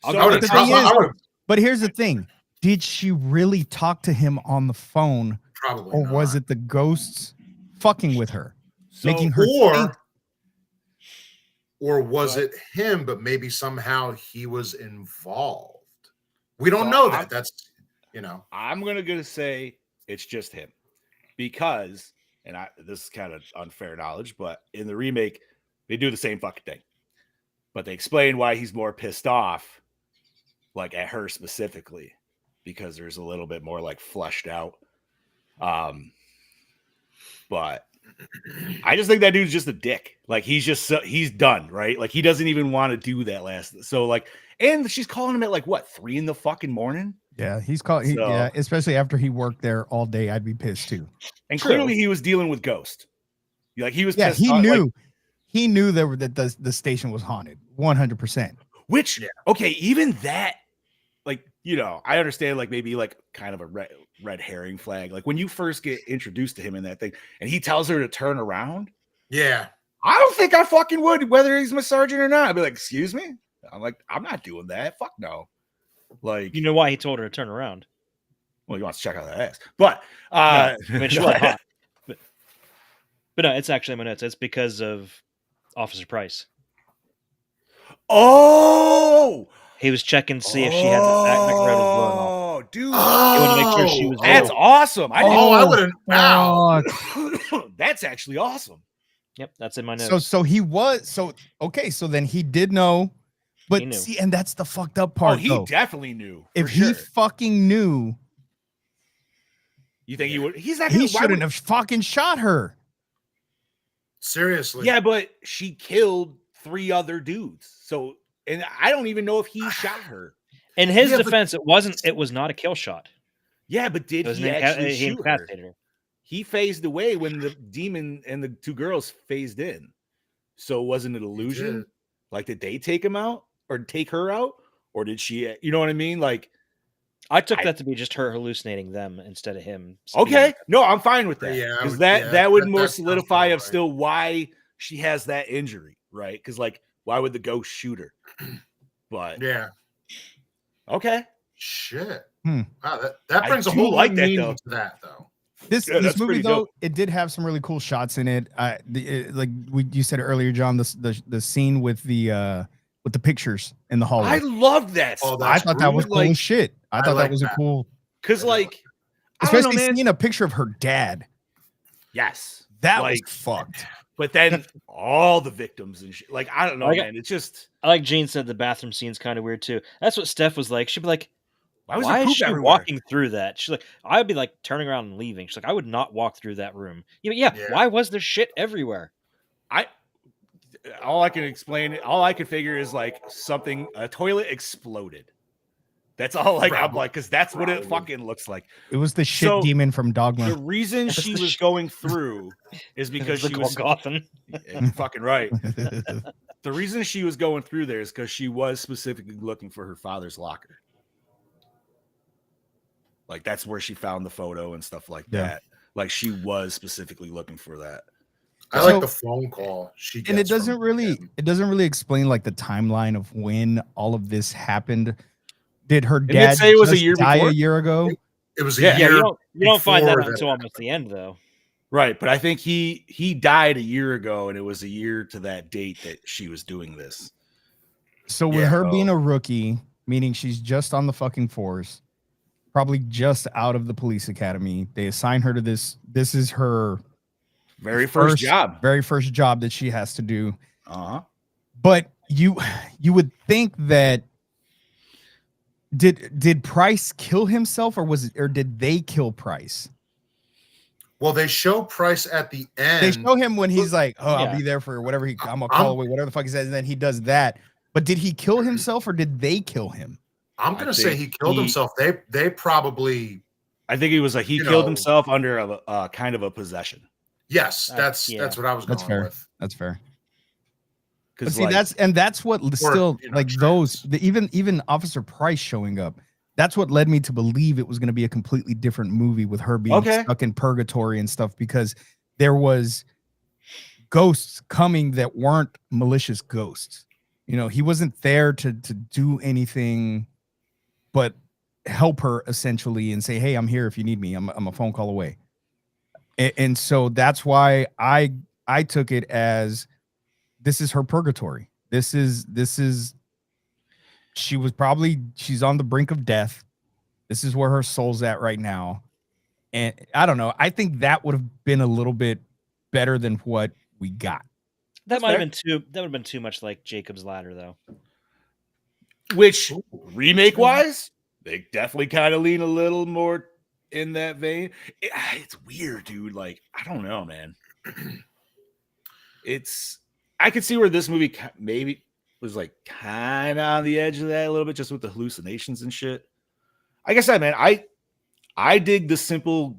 I'll So go would've make the thing some is- phone calls. But here's the thing: did she really talk to him on the phone, Probably or was not. it the ghosts fucking with her, So, making her think? Or was Go it him, but maybe somehow he was involved? We don't So know that. I'm- That's, you know. I'm gonna say it's just him because, and this is kind of unfair knowledge, but in the remake, they do the same fucking thing, but they explain why he's more pissed off, like at her specifically, because there's a little bit more like fleshed out. But I just think that dude's just a dick. Like he's done, right? Like he doesn't even want to do that last. So like, and she's calling him at like what 3 in the fucking morning. Yeah, he's called. Yeah, especially after he worked there all day, I'd be pissed too. And True. clearly he was dealing with Ghost. Like he was Yeah, pissed he off, knew. like, He knew that the station was haunted, 100%. which okay, even that, like, you know, I understand like maybe like kind of a red herring flag. Like when you first get introduced to him in that thing and he tells her to turn around. Yeah. I don't think I fucking would, whether he's my sergeant or not. I'd be like, excuse me? I'm like, I'm not doing that. Fuck no. Like, You know why he told her to turn around? well, he wants to check out that ass. But No, I mean, she was hot. But no, it's actually in my notes. It's because of Officer Price. oh, He was checking to see if she had the back road was blowing off. oh, dude, He wanted to make sure she was that's real. awesome. I didn't. Oh, I wouldn't. Wow. Fuck. That's actually awesome. Yep, that's in my notes. So he was okay. So then he did know, but He knew. see, and that's the fucked up Oh, part. he though. definitely knew. If for he sure. fucking knew, You think he would? He's not. he Gonna, why shouldn't would- have fucking shot her. Seriously. Yeah, but she killed 3 other dudes. So, and I don't even know if he shot her. In his Yeah, but- defense, it was not a kill shot. Yeah, but It did was he actually he shoot her? incapacitated her. He phased away when the demon and the 2 girls phased in. So wasn't it an illusion? did. Like, did they take him out or take her out? Or did she, you know what I mean? Like, I took that to be just her hallucinating them instead of him. okay, no, I'm fine with that. Yeah, I Because would- that would that more sounds solidify about of right. still why she has that injury, right? Because like, why would the ghost shoot her? But Yeah. okay. Shit. Hmm. Wow, that I brings a do whole like new that, meaning though. to that, though. This Yeah, this that's movie pretty though, dope. it did have some really cool shots in it. Like you said earlier, John, the scene with the pictures in the hallway. I loved that. Oh, spot. I thought that was cool like, as shit. I thought like that was a that. cool, because like, I don't know, especially man. seeing a picture of her dad. Yes, That like, was fucked. but then all the victims and shit. Like, I don't know, Like, man. It's just I like Gene said the bathroom scene's kind of weird too. That's what Steph was like. She'd be like, why was why there is poop she everywhere? walking through that? She's like, I'd be like turning around and leaving. She's like, I would not walk through that room. Yeah. Why was there shit everywhere? All I can explain, all I can figure is like a toilet exploded. That's all. Like I'm like, because that's what it fucking looks like. It was the shit So, demon from The Dogma. reason That's she the was shit. going through is because The she was Golgothan. You're fucking right. The reason she was going through there is because she was specifically looking for her father's locker. Like that's where she found the photo and stuff like Yeah. that. Like she was specifically looking for that. I So- like the phone call she gets. And it doesn't from really him. explain like the timeline of when all of this happened. Did her it dad say it was a just year die before? a year ago? It was a Yeah. Yeah, year. you don't find that before out that until almost the end, though. Right, but I think he died a year ago, and it was a year to that date that she was doing this. So with Yeah. her being a rookie, meaning she's just on the fucking force, probably just out of the police academy, they assign her to this. This is her Very first job. very first job that she has to do. Uh-huh. But you would think that did Price kill himself, or did they kill Price? Well, they show Price at the end. They show him when he's like, "Oh, Yeah. I'll be there for whatever I'm gonna call away, whatever the fuck he says," and then he does that. But did he kill himself, or did they kill him? I'm gonna say think he killed he- himself. They probably I think he was like he You killed know- himself under a kind of a possession. yes. That's yeah. that's what I was That's going fair. with. That's fair. But Because see, that's what still you know, like those trans. even Officer Price showing up. That's what led me to believe it was going to be a completely different movie with her being Okay. stuck in purgatory and stuff, because there was ghosts coming that weren't malicious ghosts. You know, he wasn't there to do anything but help her essentially and say, "Hey, I'm here if you need me. I'm a phone call away." And so that's why I took it as this is her purgatory. This is she's on the brink of death. This is where her soul's at right now. And I don't know. I think that would have been a little bit better than what we got. That That's might have fair. been too. That would have been too much like Jacob's Ladder, though. Which remake wise, they definitely kind of lean a little more in that vein. It's weird, dude. Like, I don't know, man. I could see where this movie maybe was like kind of on the edge of that a little bit, just with the hallucinations and shit. Like I said, man, I dig the simple,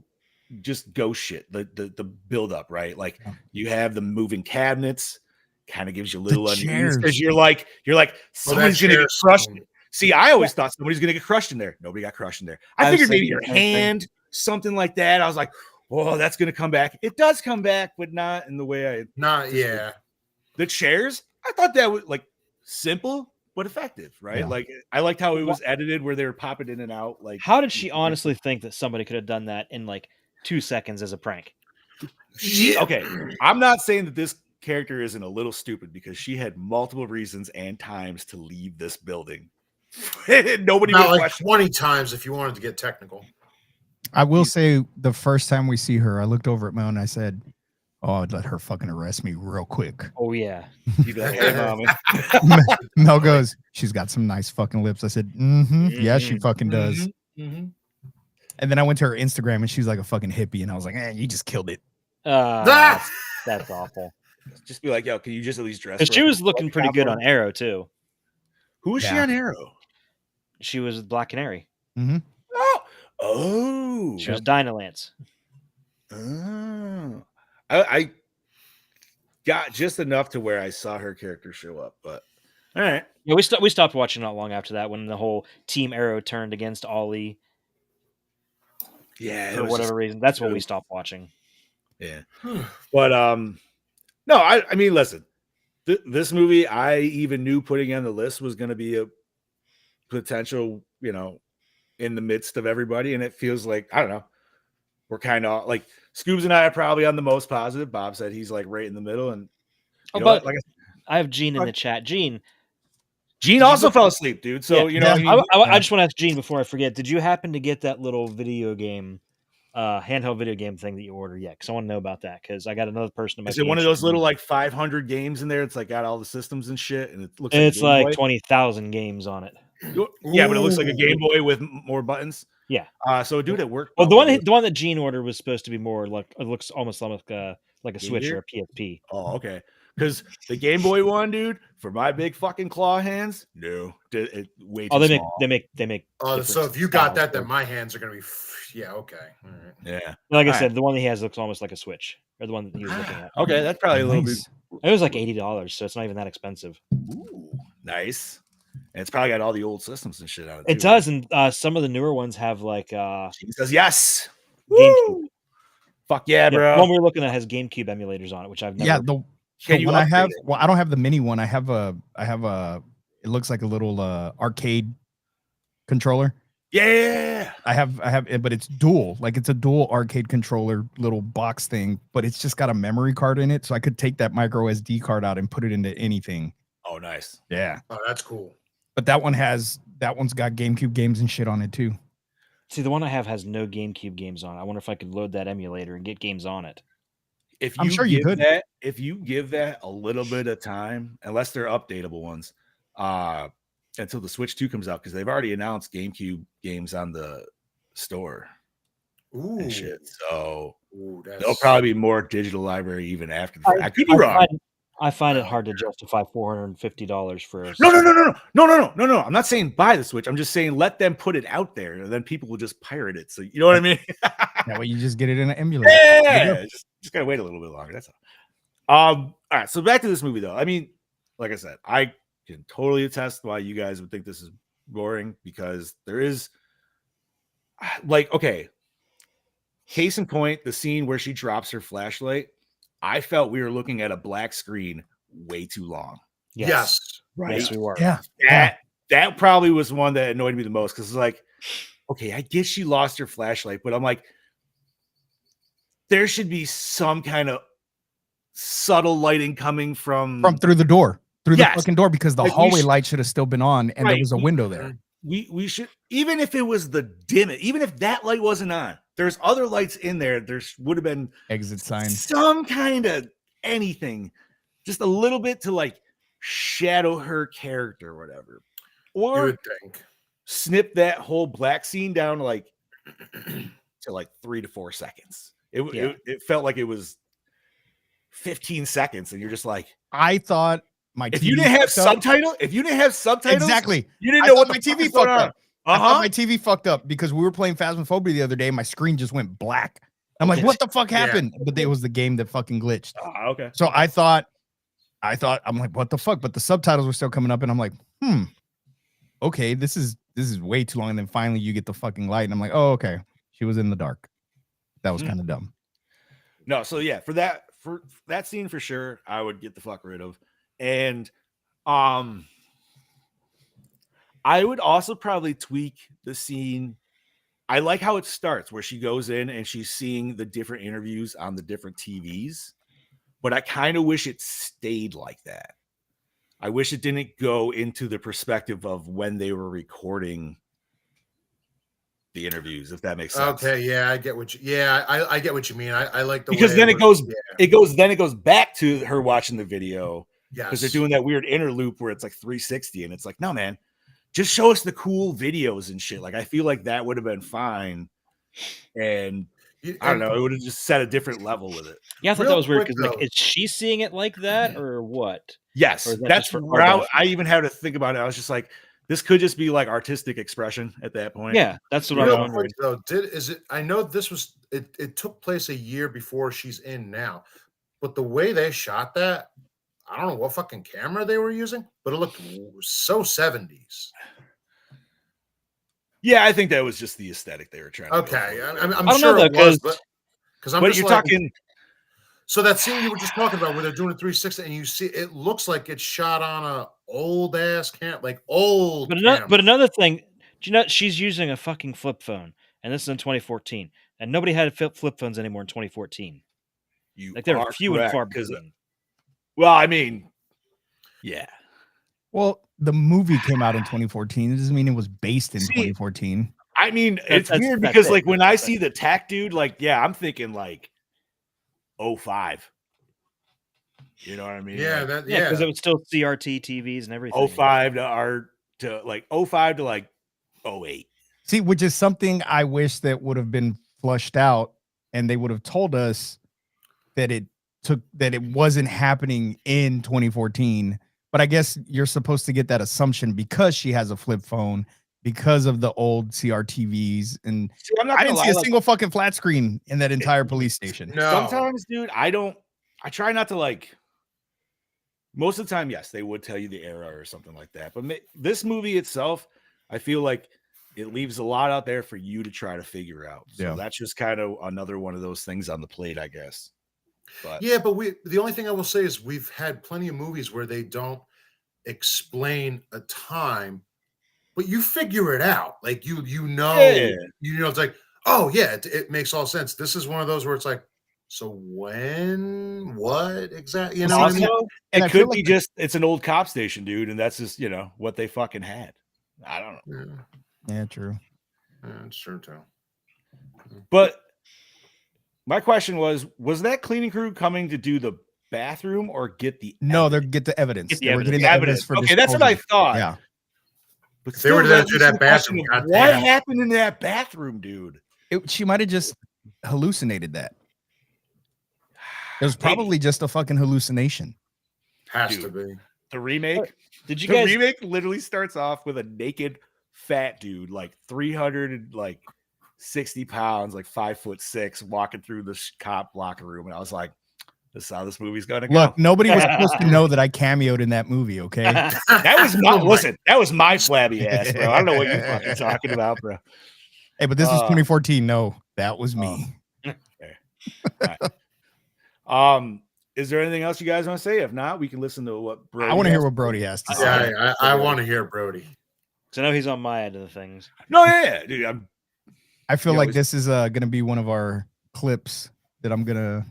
just ghost shit, the build up, right? Like you have the moving cabinets, kind of gives you a little unease chairs. because you're like somebody's gonna get chair's crushed. cool. See, I always thought somebody's gonna get crushed in there. Nobody got crushed in there. I I was figured maybe thinking your the same thing. hand, something like that. I was like, oh, that's gonna come back. It does come back, but not in the way I. Not yeah. The chairs, I thought that was like simple but effective, right? Yeah. Like I liked how it was edited, where they were popping in and out. Like, How did she honestly think that somebody could have done that in like 2 seconds as a prank? Okay, I'm not saying that this character isn't a little stupid, because she had multiple reasons and times to leave this building. Nobody About would like question. 20 times if you wanted to get technical. I will say the first time we see her, I looked over at Mel and I said, "Oh, I'd let her fucking arrest me real quick." Oh yeah, You'd be like, hey, mommy. Mel goes, "She's got some nice fucking lips." I said, "Yeah, she fucking does." Mhm. And then I went to her Instagram and she's like a fucking hippie, and I was like, you just killed it. that's awful. Just be like, yo, can you just at least dress? Because for she a was looking pretty good on platform? Arrow too. Who is she Yeah. on Arrow? She was Black Canary. Oh, She was Dynalance. oh. I got just enough to where I saw her character show up, but all right. Yeah, we stopped watching not long after that when the whole Team Arrow turned against Ollie Yeah, it for was whatever just- reason. That's when we stopped watching. Yeah, but no, I mean, listen, this movie, I even knew putting on the list was going to be a potential, in the midst of everybody, and it feels like, I don't know, we're kind of like Scoobs and I are probably on the most positive. Bob said he's like right in the middle, and you know but what? Like I have Gene in the chat. Gene Gene you also look- fell asleep, dude. So Yeah. I I just want to ask Gene before I forget. Did you happen to get that little video game, handheld video game thing that you ordered yet? Because I want to know about that. Because I got another person in my. is it one of PhD those little group. like 500 games in there? It's like got all the systems and shit, and it looks And like it's a Game like Boy. 20,000 games on it. Yeah, but it looks like a Ooh. Game Boy with more buttons. Yeah. So dude, it worked. Well, probably. the one that Gene ordered was supposed to be more like it looks almost like a Game Switch Gear? or a PSP. Oh, okay. Because the Game Boy one, dude, for my big fucking claw hands, no, it way too Oh, they small. make. So different if you got styles that, for then it. my hands are gonna be yeah, okay. All right. Yeah. Like I All said, the one that he has looks almost like a Switch, or the one that he was looking at. Okay, that's probably a little bit. Nice. It was like $80, so it's not even that expensive. Ooh, nice. And it's probably got all the old systems and shit on it. It too, does, and some of the newer ones have like He says yes. GameCube. Woo! Fuck yeah, Yeah, bro. the one we were looking at has GameCube emulators on it, which I've never. Yeah, the Can you one I upgrade have, it? well, I don't have the mini one. I have a it looks like a little arcade controller. Yeah. I have it, but it's dual. Like it's a dual arcade controller little box thing, but it's just got a memory card in it. So I could take that micro SD card out and put it into anything. Oh, nice. Yeah. Oh, that's cool. But that one's got GameCube games and shit on it too. See, the one I have has no GameCube games on it. I wonder if I could load that emulator and get games on it. If I'm you sure you give could. that, if you give that a little bit of time, unless they're updatable ones, until the Switch 2 comes out, because they've already announced GameCube games on the store Ooh. and shit. So Ooh, that's there'll probably be more digital library even after the fact. I could be wrong. I find it hard to justify $450 for a No. I'm not saying buy the Switch. I'm just saying let them put it out there, and then people will just pirate it. So you know what I mean? That way you just get it in an emulator. Yeah, just gotta wait a little bit longer. That's all. All right. So back to this movie, though. I mean, like I said, I can totally attest why you guys would think this is boring, because there is like, okay, case in point, the scene where she drops her flashlight, I felt we were looking at a black screen way too long. Yes. Right? Yes, we were. Yeah. That probably was one that annoyed me the most because it's like, okay, I guess she lost her flashlight, but I'm like, there should be some kind of subtle lighting coming from through the door, through the Yes. fucking door, because the Like, we hallway should- light should have still been on, and there Right, was a we- window there. we should, even if it was the dim it, even if that light wasn't on, there's other lights in there. There would have been Exit sign. some kind of anything, just a little bit to like shadow her character or whatever, You or would think. snip that whole black scene down like to like 3 to 4 seconds. It felt like it was 15 seconds, and you're just like, I thought my if TV you didn't have fucked up. subtitles, Exactly. you didn't I know thought what my the fuck TV was going fucked on. up. I thought my TV fucked up because we were playing Phasmophobia the other day. My screen just went black. I'm like, what the fuck Yeah. happened? But it was the game that fucking glitched. Okay. So I thought, I'm like, what the fuck? But the subtitles were still coming up, and I'm like, okay, this is way too long. And then finally you get the fucking light, and I'm like, oh, okay. She was in the dark. That was kind of dumb. No, so yeah, for that scene for sure, I would get the fuck rid of. And I would also probably tweak the scene. I like how it starts where she goes in and she's seeing the different interviews on the different TVs, but I kind of wish it stayed like that. I wish it didn't go into the perspective of when they were recording the interviews, if that makes sense. Okay, yeah, I get what you. I get what you mean. I like the Because way then it goes, yeah, it goes back to her watching the video. yes. Because they're doing that weird inner loop where it's like 360, and it's like, no, man, just show us the cool videos and shit. Like, I feel like that would have been fine, and I don't know, it would have just set a different level with it. Yeah, I thought Real that was weird quick, because like, though. is she seeing it like that or what? Yes, Or is that that's just for where our I benefit? even had to think about it. I was just like, this could just be like artistic expression at that point. Yeah, that's what I'm Real wondering. quick though, I know this was it took place a year before she's in now, but the way they shot that, I don't know what fucking camera they were using, but it looked so 70s. Yeah, I think that was just the aesthetic they were trying to go Okay, for. I'm I don't sure know, it though, was, because I'm But just you're like, talking, so that scene you were just talking about where they're doing a 360 and you see it looks like it's shot on a old ass camera, like old. But another thing, do you know she's using a fucking flip phone, and this is in 2014, and nobody had flip phones anymore in 2014. you Like they're are few and correct, far 'cause, between. well, I mean, yeah. Well, the movie came out in 2014. It doesn't mean it was based in See, 2014. I mean, it's that's- weird that's because it. like when I see the tack dude, like, yeah, I'm thinking like 05. You know what I mean? Yeah, Like, that Yeah, because yeah. it was still CRT TVs and everything. 05 to like 05 to like 08. See, which is something I wish that would have been flushed out, and they would have told us that it wasn't happening in 2014. But I guess you're supposed to get that assumption because she has a flip phone, because of the old CRTVs, and See, I'm not I gonna didn't lie, see a like, single fucking flat screen in that entire police station. No. sometimes, dude, I try not to like. Most of the time, yes, they would tell you the era or something like that. But this movie itself, I feel like it leaves a lot out there for you to try to figure out. So Yeah. that's just kind of another one of those things on the plate, I guess. But Yeah, but the only thing I will say is we've had plenty of movies where they don't explain a time, but you figure it out. Like you know, it's like, oh yeah, it makes all sense. This is one of those where it's like, so when, what exactly? You know what I mean? also, And it I feel could be like just it's an old cop station, dude, and that's just what they fucking had. I don't know, Yeah, true. Yeah, it's true too. but my question was that cleaning crew coming to do the bathroom or get the No, they evidence? get the evidence. Get the They were evidence. getting the evidence for Okay, that's what I disposal. thought. Yeah. But If they were still, there that to leaves that the question bathroom, of what goddamn. happened in that bathroom, dude? She might have just hallucinated that. It was Maybe. probably just a fucking hallucination. Has Dude. to be. The remake. Did you The guys? remake literally starts off with a naked fat dude, like 360 pounds, like 5'6", walking through the cop locker room, and I was like, "This is how this movie's gonna go." Look, nobody was supposed to know that I cameoed in that movie, okay? That was my listen. That was my flabby ass, bro. I don't know what you're fucking talking about, bro. Hey, but this was Uh, 2014. No, that was me. Is there anything else you guys want to say? If not, we can listen to what Brody I want to hear has what to Brody say. has to say. Yeah, I want to hear Brody. So I know he's on my end of the things. No, yeah, dude. I feel You know, like it's- this is going to be one of our clips that I'm going to.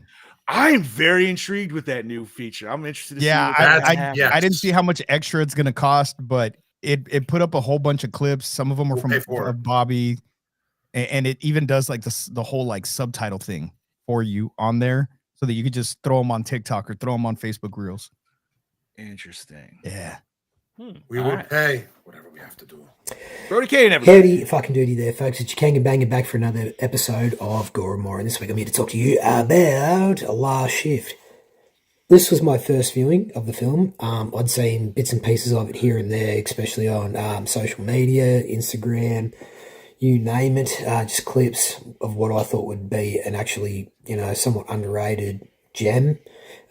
I'm very intrigued with that new feature. I'm interested to see Yeah, what I didn't see how much extra it's going to cost, but it put up a whole bunch of clips. Some of them are We'll from pay for it. Bobby, and it even does like the whole like subtitle thing for you on there, so that you could just throw them on TikTok or throw them on Facebook Reels. Interesting. Yeah. We will pay whatever we have to do. Brody Kane, everybody. Howdy, fucking duty there, folks. It's your King and Banging back for another episode of Gore and More. And this week I'm here to talk to you about Last Shift. This was my first viewing of the film. I'd seen bits and pieces of it here and there, especially on social media, Instagram, you name it. Just clips of what I thought would be an actually, somewhat underrated gem.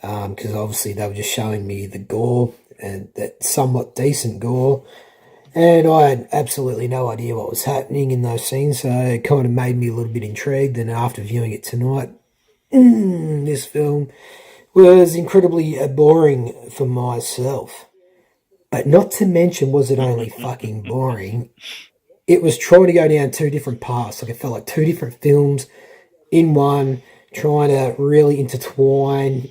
Because obviously they were just showing me the gore and that somewhat decent gore. And I had absolutely no idea what was happening in those scenes, so it kind of made me a little bit intrigued. And after viewing it tonight, this film was incredibly boring for myself. But not to mention, was it only fucking boring? It was trying to go down two different paths. Like, it felt like two different films in one, trying to really intertwine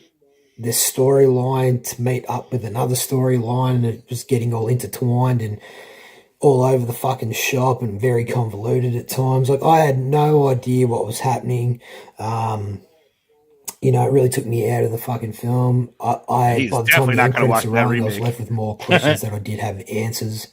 this storyline to meet up with another storyline, and it was getting all intertwined and all over the fucking shop and very convoluted at times. Like, I had no idea what was happening. It really took me out of the fucking film. He's by the time definitely the not end gonna watch credits were that rolling, I was remake. left with more questions than I did have answers.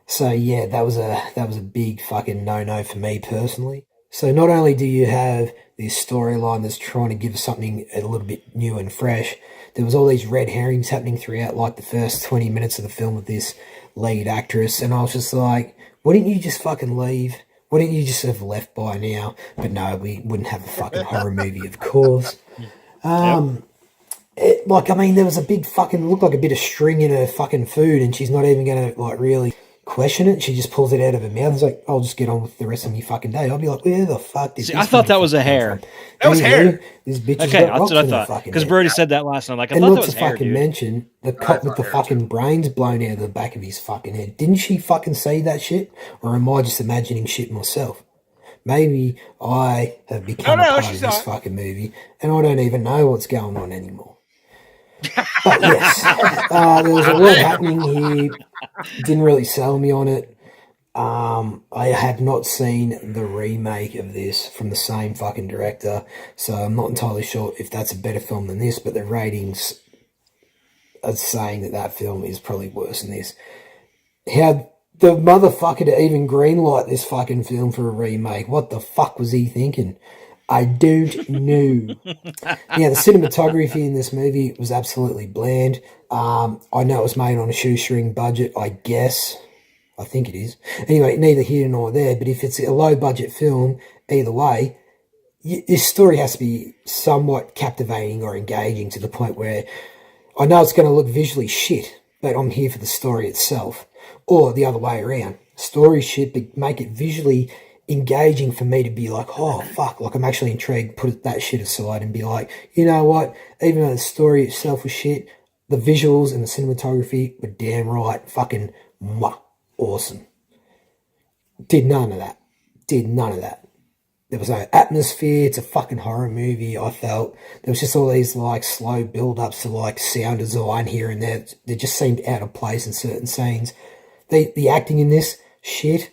So yeah, that was a big fucking no for me personally. So not only do you have this storyline that's trying to give us something a little bit new and fresh, there was all these red herrings happening throughout like the first 20 minutes of the film with this lead actress, and I was just like, why didn't you just fucking leave? Why didn't you just have left by now? But no, we wouldn't have a fucking horror movie, of course. There was a big fucking, looked like a bit of string in her fucking food, and she's not even going to like really question it. She just pulls it out of her mouth. It's like, I'll just get on with the rest of my fucking day. I'll be like, where the fuck did See, this I thought that was a motherfucker come hair. from? That was hair. This bitch has Okay, got that's rocks what I in her thought. fucking Because head. Brody said that last night. I'm like, I And thought not that to was hair, fucking dude. mention the cop with the hair fucking brains blown out of the back of his fucking head. Didn't she fucking see that shit? Or am I just imagining shit myself? Maybe I have become a part she of saw this it. fucking movie and I don't even know what's going on anymore. But yes, there was a lot happening here. Didn't really sell me on it. I have not seen the remake of this from the same fucking director, so I'm not entirely sure if that's a better film than this, but the ratings are saying that film is probably worse than this. How the motherfucker to even greenlight this fucking film for a remake? What the fuck was he thinking? I don't know. Yeah, the cinematography in this movie was absolutely bland. I know it was made on a shoestring budget, I guess. I think it is. Anyway, neither here nor there, but if it's a low-budget film, either way, this story has to be somewhat captivating or engaging to the point where I know it's going to look visually shit, but I'm here for the story itself. Or the other way around. Story shit, but make it visually engaging for me to be like, oh, fuck, like I'm actually intrigued, put that shit aside and be like, you know what, even though the story itself was shit, the visuals and the cinematography were damn right fucking awesome. Did none of that. There was no atmosphere. It's a fucking horror movie. I felt there was just all these like slow build-ups to like sound design here and there. They just seemed out of place in certain scenes. The acting in this shit.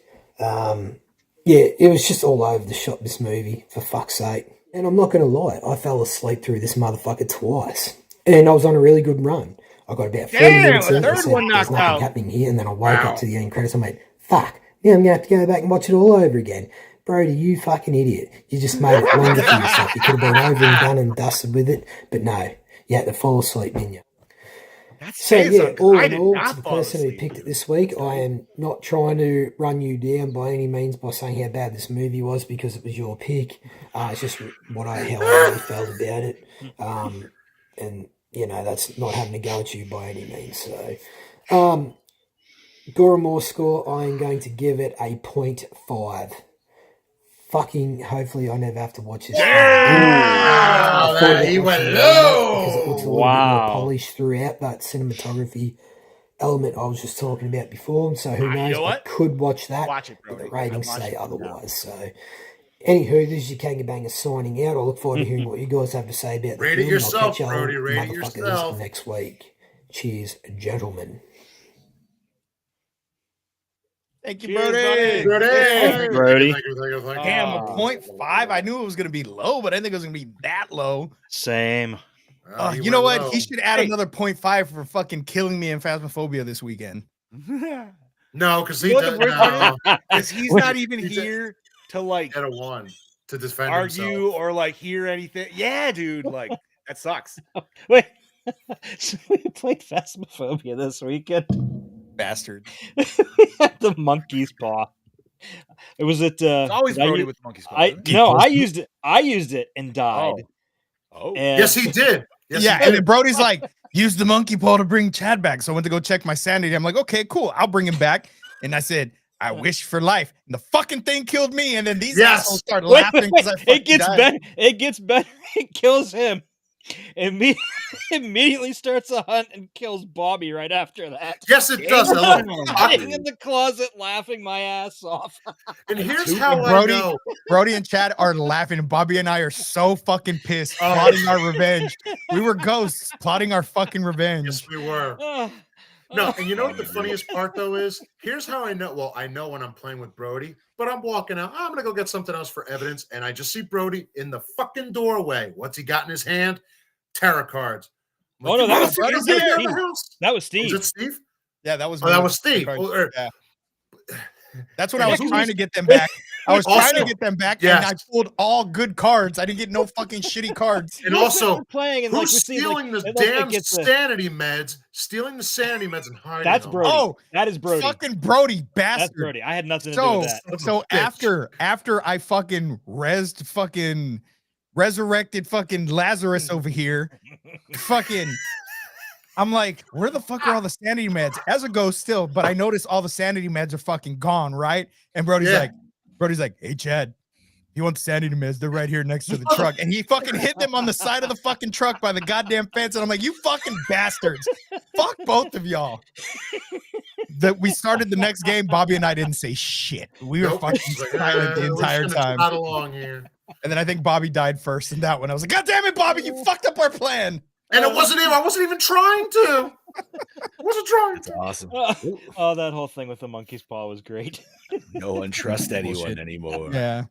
It was just all over the shop, this movie, for fuck's sake. And I'm not going to lie, I fell asleep through this motherfucker twice. And I was on a really good run. I got about 30 minutes in, I said, there's nothing happening here, and then I woke up to the end credits, and I went, fuck, now I'm going to have to go back and watch it all over again. Brody, you fucking idiot. You just made it longer for yourself. You could have been over and done and dusted with it, but no, you had to fall asleep, didn't you? So yeah, all in all, to the person who picked it this week, I am not trying to run you down by any means by saying how bad this movie was because it was your pick. It's just how I really felt about it, and that's not having to go at you by any means. So, Gore Moore score, I am going to give it a 0.5. fucking hopefully I never have to watch this. Yeah! I thought about He watching went it anyway because it looks a low. little bit more Wow. polished throughout that cinematography element I was just talking about before. So who You knows? know I what? could watch that, Watch it, but Brody. the ratings I watched say it. otherwise. So, anywho, this is your Kangabanger signing out. I look forward to hearing what you guys have to say about the Rate it film. And I'll yourself, catch y'all Brody. Rate it motherfuckers yourself. next week. Cheers, gentlemen. Thank you, Cheers, Brody. buddy. Brody. Hey, Thank you, Brody. thank you, thank you, thank you. Damn, a Ah. 0.5. I knew it was gonna be low, but I didn't think it was gonna be that low. Same. He You know went what? low. He should add Hey. another 0.5 for fucking killing me in Phasmophobia this weekend. No, because he You know what does. the worst part No, Because he's not even He did- here to like get a 1 to defend argue himself. or like hear anything. Yeah, dude. Like that sucks. Wait. So we played Phasmophobia this weekend. Bastard. We had the monkey's paw. It was at It's always did I Brody use- with the monkey's paw. I isn't it? no, I used it. I used it and died. Oh. And Yes, he did. Yes, Yeah, he and did. then Brody's like, use the monkey paw to bring Chad back. So I went to go check my sanity. I'm like, okay, cool. I'll bring him back. And I said, I wish for life. And the fucking thing killed me. And then these Yes. assholes start Wait, laughing wait, because I wait. fucking It gets died. better. It gets better. It kills him. Immediately starts a hunt and kills Bobby right after that. Yes, it does. Damn. I love Sitting in the closet laughing my ass off. And here's Super how I Brody. know. Brody and Chad are laughing. And Bobby and I are so fucking pissed, Oh. plotting our revenge. We were ghosts plotting our fucking revenge. Yes, we were. Oh, No, and you know what the funniest part though is? Here's how I know. Well, I know when I'm playing with Brody, but I'm walking out. I'm gonna go get something else for evidence, and I just see Brody in the fucking doorway. What's he got in his hand? Tarot cards. I'm Oh, no, that was "Motherfucker's Steve. gonna be out of the house." that was Was Steve. it Steve? Yeah, that was Oh, that me. was Steve. Yeah. Yeah. That's when I was Yeah, trying to get them back. I was trying Also- to get them back, yes. and I pulled all good cards. I didn't get no fucking shitty cards. And You were sitting also, there playing and like who's we see stealing like, the and, like, it damn gets a- sanity meds? Stealing the sanity meds and hiding That's them. Brody. Oh, that is Brody. Fucking Brody, That's bastard. Brody. I had nothing to do So, with that. so Bitch. after I fucking resurrected fucking Lazarus over here, fucking, I'm like, where the fuck are all the sanity meds? As a ghost still, but I notice all the sanity meds are fucking gone, right? And Brody's Yeah. like, hey Chad, you want the sanity meds? They're right here next to the truck. And he fucking hit them on the side of the fucking truck by the goddamn fence. And I'm like, you fucking bastards. Fuck both of y'all. That we started the next game, Bobby and I didn't say shit. We were Nope. fucking He's like, silent the we're just entire gonna time. trot along here. And then I think Bobby died first in that one. I was like, God damn it, Bobby, you fucked up our plan. And it wasn't even. I wasn't even trying to. I wasn't trying to. Awesome. Oh, that whole thing with the monkey's paw was great. No one trusts anyone Bullshit. anymore. Yeah.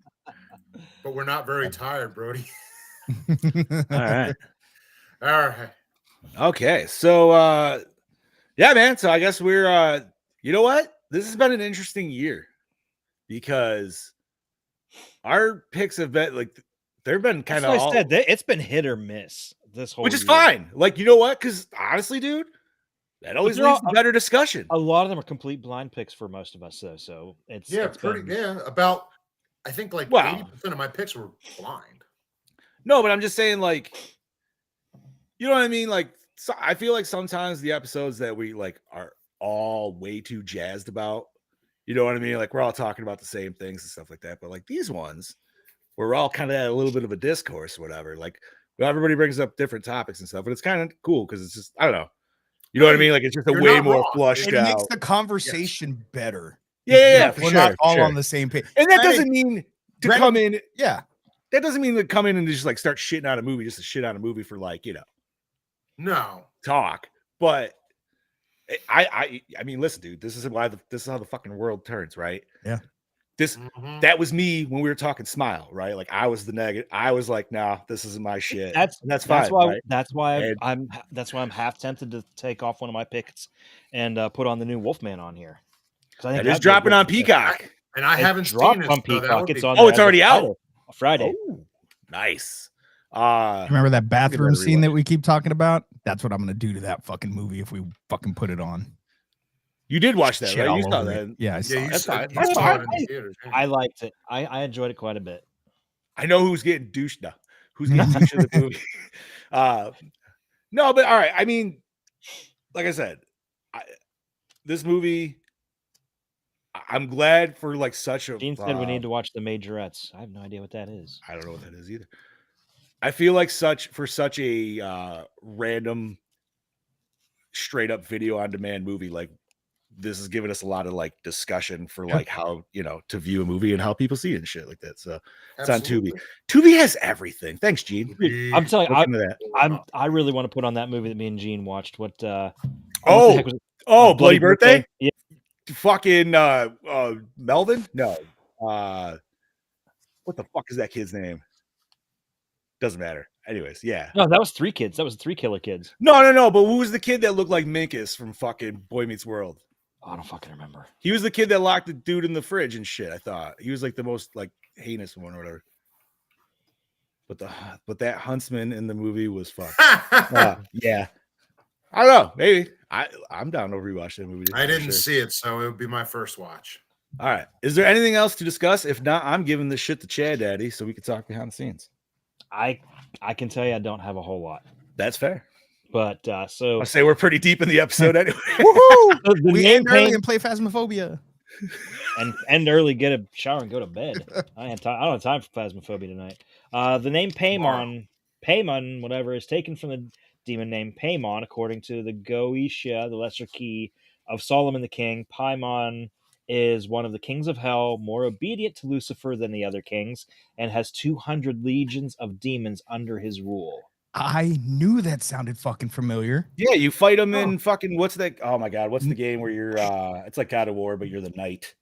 But we're not very tired, Brody. All right. All right. Okay. So yeah, man. So I guess we're you know what? This has been an interesting year because our picks have been like they've been kind That's of what I said. It's been hit or miss this whole which is year. fine. Like, you know what? Because honestly, dude, that always they're leads all- to better discussion. A lot of them are complete blind picks for most of us, though. So it's Yeah, it's pretty. been- Yeah, about. I think like Wow. 80% of my picks were blind. No, but I'm just saying, like, you know what I mean? Like, so I feel like sometimes the episodes that we like are all way too jazzed about, you know what I mean? Like, we're all talking about the same things and stuff like that. But like these ones, we're all kind of at a little bit of a discourse, or whatever. Like, everybody brings up different topics and stuff, but it's kind of cool because it's just, I don't know. You know what I mean? Like, it's just a You're way not more wrong. flushed It out. makes the conversation better. Yeah, for We're sure. not all sure. on the same page. And that Granted- doesn't mean to granted- come in. Yeah. That doesn't mean to come in and just like start shitting on a movie, just to shit on a movie for like, you know, No. talk. But I mean, listen, dude, this is how the fucking world turns, right? Yeah. Mhm. That was me when we were talking Smile, right? Like I was the negative. I was like, nah, this isn't my shit. That's And that's fine. That's why. right? That's why And- I'm half tempted to take off one of my picks and put on the new Wolfman on here. 'Cause I think That is that'd be a dropping good on pick. Peacock. And I It haven't dropped seen it. on so that Peacock. would It's be- on. Oh, there it's as of already out? Friday. Oh, nice. Remember that bathroom better scene rewatch that we keep talking about? That's what I'm gonna do to that fucking movie if we fucking put it on. You did watch that, Shit right? all You saw over that. it. Yeah, I saw Yeah, it. you That's saw, fine. you That's saw fine. it in the theaters. yeah. I liked it. I enjoyed it quite a bit. I know who's getting douched now. Who's getting douched in the movie? No, but all right. I mean, like I said, this movie, I'm glad for like such a. Gene said we need to watch The Majorettes. I have no idea what that is. I don't know what that is either. I feel like such a random, straight up video on demand movie. Like this has given us a lot of like discussion for like how to view a movie and how people see it and shit like that. So it's on Tubi. Tubi has everything. Thanks, Gene. I'm telling you, Look into that. I really want to put on that movie that me and Gene watched. What the Oh, heck was it? Bloody Birthday? Yeah. Fucking Melvin? No. What the fuck is that kid's name? Doesn't matter. Anyways, yeah. No, that was 3 kids. That was 3 killer kids. No. But who was the kid that looked like Minkus from fucking Boy Meets World? Oh, I don't fucking remember. He was the kid that locked the dude in the fridge and shit. I thought he was like the most like heinous one or whatever. But that huntsman in the movie was fucked. Yeah. I don't know. Maybe I'm down to rewatch that movie. I didn't see it, so it would be my first watch. All right. Is there anything else to discuss? If not, I'm giving this shit to Chad Daddy so we can talk behind the scenes. I can tell you I don't have a whole lot. That's fair. But so I say we're pretty deep in the episode anyway. Woohoo! We end early and play Phasmophobia. And end early, get a shower, and go to bed. I don't have time for Phasmophobia tonight. The name Paimon, whatever, is taken from the demon named Paimon, according to the Goetia, the Lesser Key of Solomon the King. Paimon is one of the kings of hell, more obedient to Lucifer than the other kings, and has 200 legions of demons under his rule. I knew that sounded fucking familiar. Yeah, you fight them in fucking what's that? Oh my god, what's the game where you're it's like God of War, but you're the knight.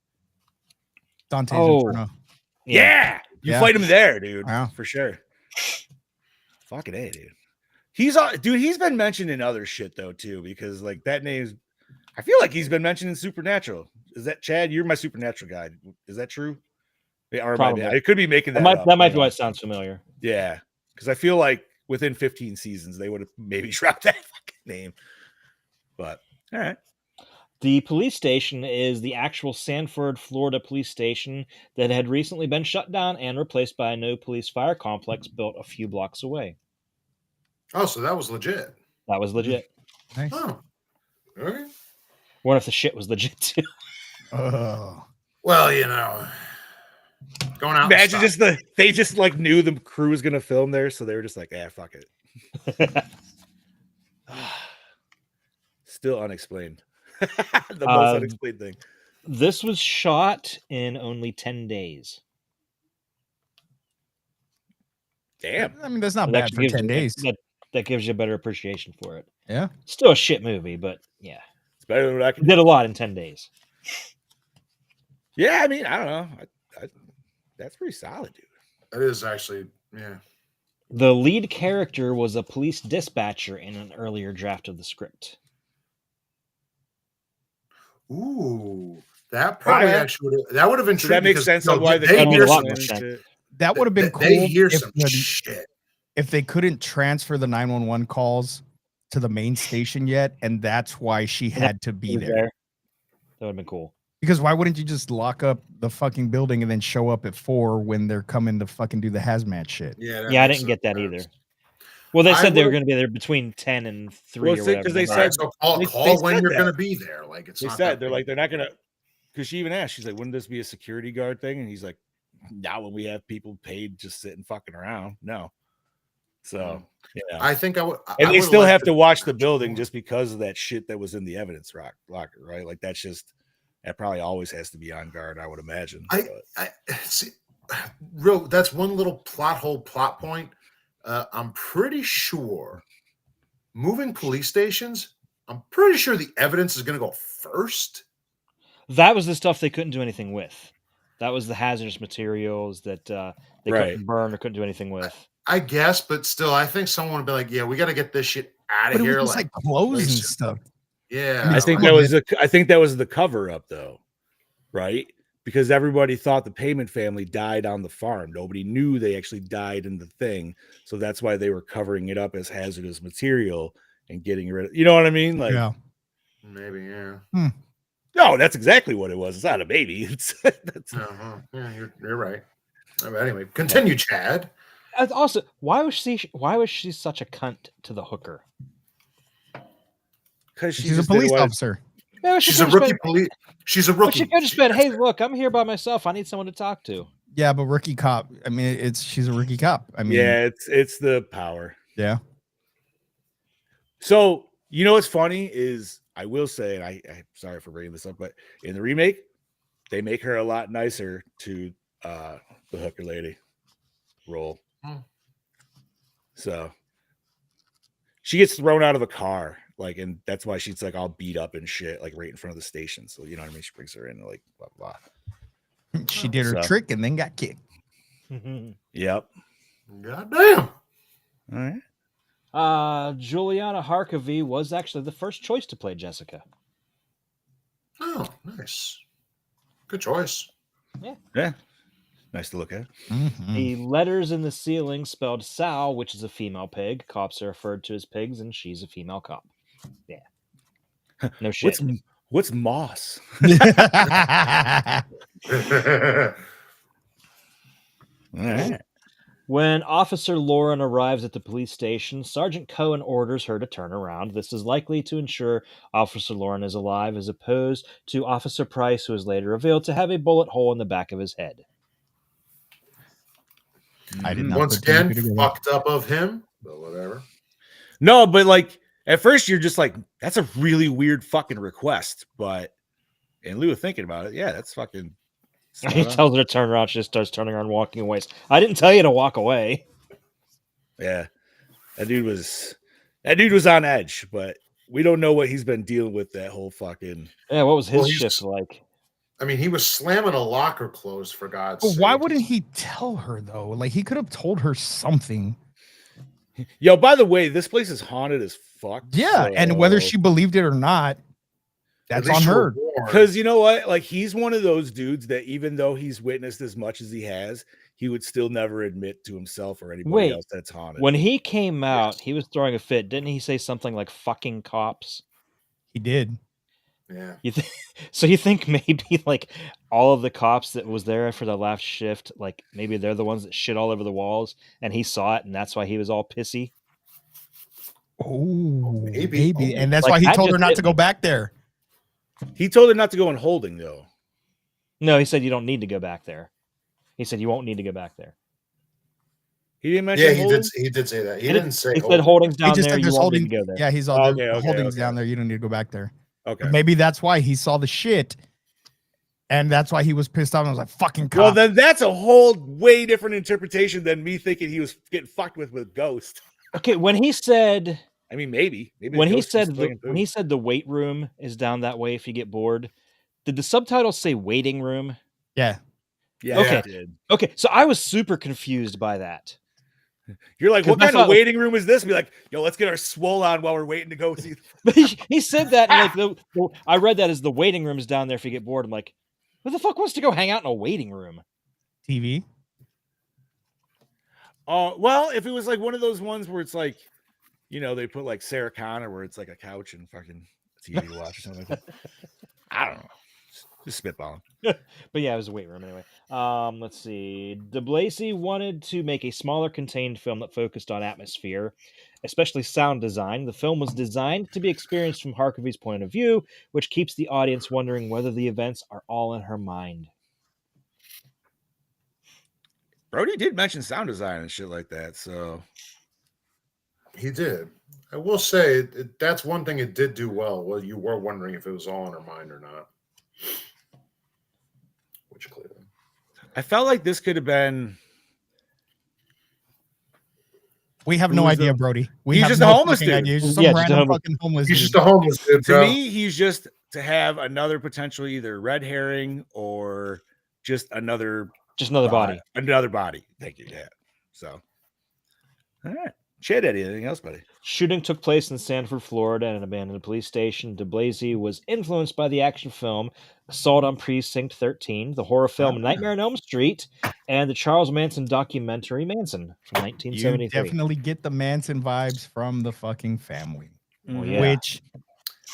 Dante's Inferno. Yeah. You fight him there, dude. Wow. For sure. Fucking A, dude. He's been mentioned in other shit though, too, because like that name's I feel like he's been mentioned in Supernatural. Is that Chad? You're my Supernatural guy. Is that true? Yeah, or I could be making that up. That might be why it sounds familiar. Yeah. Because I feel like within 15 seasons they would have maybe dropped that fucking name. But all right. The police station is the actual Sanford, Florida police station that had recently been shut down and replaced by a new police fire complex built a few blocks away. Oh, so that was legit. That was legit. Nice. Oh, all right. What if the shit was legit too? Oh. Well, going out. Imagine they just like knew the crew was gonna film there, so they were just like, fuck it. Still unexplained. The most unexplained thing. This was shot in only 10 days. Damn. I mean, that's not bad for 10 days. That gives you a better appreciation for it. Yeah. Still a shit movie, but yeah. It's better than what I can did a lot in 10 days. Yeah, I mean, I don't know. That's pretty solid, dude. That is actually, yeah. The lead character was a police dispatcher in an earlier draft of the script. Ooh, that probably that would have intrigued. That makes sense on why that would have been cool. They hear some shit. If they couldn't transfer the 911 calls to the main station yet, and that's why she had to be there. That would have been cool. Because why wouldn't you just lock up the fucking building and then show up at 4 when they're coming to fucking do the hazmat shit? Yeah, I didn't get that either. Well, they said they were going to be there between 10 and 3 or whatever. Because they said, so call when you're going to be there. Like it's. They said they're not going to. Because she even asked, she's like, "Wouldn't this be a security guard thing?" And he's like, "Not when we have people paid just sitting fucking around." No. So yeah, I think I would. And they still have to watch the building just because of that shit that was in the evidence locker, right? Like that's just that probably always has to be on guard, I would imagine. I see. That's one little plot point. I'm pretty sure moving police stations. I'm pretty sure the evidence is going to go first. That was the stuff they couldn't do anything with. That was the hazardous materials that they couldn't burn or couldn't do anything with. I guess, but still, I think someone would be like, "Yeah, we got to get this shit out of here." Like clothes and stuff. Yeah, I think that was the cover up, though, right? Because everybody thought the Payment family died on the farm. Nobody knew they actually died in the thing, so that's why they were covering it up as hazardous material and getting rid of. You know what I mean? Like, yeah, maybe, yeah. No, that's exactly what it was. It's not a baby. It's yeah, you're right. Anyway, continue, Chad. Also, why was she such a cunt to the hooker? Because she's a police officer. Yeah, she She's a could've rookie spent- police. She's a But rookie. she could have been, hey, look, I'm here by myself. I need someone to talk to. Yeah, but rookie cop. I mean, she's a rookie cop. I mean, Yeah, it's the power. yeah. So you know what's funny is I will say, and I'm sorry for bringing this up, but in the remake, they make her a lot nicer to the hooker lady role. So she gets thrown out of the car, like, and that's why she's like all beat up and shit, like right in front of the station. So you know what I mean? She brings her in, like blah blah. She did her So- trick and then got kicked. Yep. Goddamn. All right. Juliana Harkavy was actually the first choice to play Jessica. Oh, nice. Good choice. Yeah. Nice to look at. Mhm. The letters in the ceiling spelled Sal, which is a female pig. Cops are referred to as pigs, and she's a female cop. Yeah. No shit. What's moss? All right. When Officer Lauren arrives at the police station, Sergeant Cohen orders her to turn around. This is likely to ensure Officer Lauren is alive, as opposed to Officer Price, who is later revealed to have a bullet hole in the back of his head. I did not. Once put two and again, two together. fucked up of him, but whatever. No, but like at first you're just like, that's a really weird fucking request. But in lieu of thinking about it, yeah, that's fucking. He tells her to turn around. She just starts turning around, walking away. I didn't tell you to walk away. Yeah, that dude was on edge, but we don't know what he's been dealing with that whole fucking. Yeah, what was his Well, he's- shift like? I mean, he was slamming a locker closed for God's But sake. why wouldn't he tell her though? Like he could have told her something. Yo, by the way, this place is haunted as fuck. Yeah, and whether she believed it or not, At that's least on you were her. warned. Because you know what? Like he's one of those dudes that even though he's witnessed as much as he has, he would still never admit to himself or anybody Wait, else that's haunted. When he came out, he was throwing a fit. Didn't he say something like "fucking cops"? He did. Yeah. So you think maybe like all of the cops that was there for the last shift, like maybe they're the ones that shit all over the walls, and he saw it, and that's why he was all pissy. Oh, maybe. maybe. Oh, And that's like, why he that told her just not hit to go back there. He told her not to go in holding though. No, he said you don't need to go back there. He said you won't need to go back there. He didn't mention Yeah, he holding? did. He did say that. He He didn't say. He hold said it. holdings He down just there. said You there's won't holding. need to go there. Yeah, he's all Okay, okay, holdings okay. down there. You don't need to go back there. Okay. But maybe that's why he saw the shit. And that's why he was pissed off and was like, fucking cop. Well, then that's a whole way different interpretation than me thinking he was getting fucked with Ghost. Okay, when he said I mean, maybe the when he Ghost is said swinging when through. he said the weight room is down that way if you get bored, did the subtitles say waiting room? Yeah. Yeah, Okay. it did. Okay, so I was super confused by that. You're like, 'Cause what I kind thought, of like- waiting room is this? Be like, yo, let's get our swole on while we're waiting to go see. But he said that, and like I read that as the waiting room is down there if you get bored. I'm like, who the fuck wants to go hang out in a waiting room? TV. Well, if it was like one of those ones where it's like, you know, they put like Sarah Connor where it's like a couch and fucking TV to watch or something like that. I don't know. Just spitballing. But yeah, it was a weight room anyway. Let's see. De Blasey wanted to make a smaller, contained film that focused on atmosphere, especially sound design. The film was designed to be experienced from Harkavy's point of view, which keeps the audience wondering whether the events are all in her mind. Brody did mention sound design and shit like that. So He did. I will say that's one thing it did do well. Well, you were wondering if it was all in her mind or not. Which clearly. I felt like this could have been. We have no Who's idea, the- Brody. We He's have just no a homeless fucking dude. idea. He's just Yeah, some just a random homeless- fucking homeless He's dude. just a homeless dude, To bro. me, he's just to have another potential either red herring or just another Just another body. Another body. Thank you. Yeah. So, all right. Chad, Eddie, anything else, buddy? Shooting took place in Sanford, Florida, at an abandoned police station. De Blasey was influenced by the action film Assault on Precinct 13, the horror film Nightmare on Elm Street, and the Charles Manson documentary Manson from You 1973. definitely get the Manson vibes from the fucking family. Oh, yeah. Which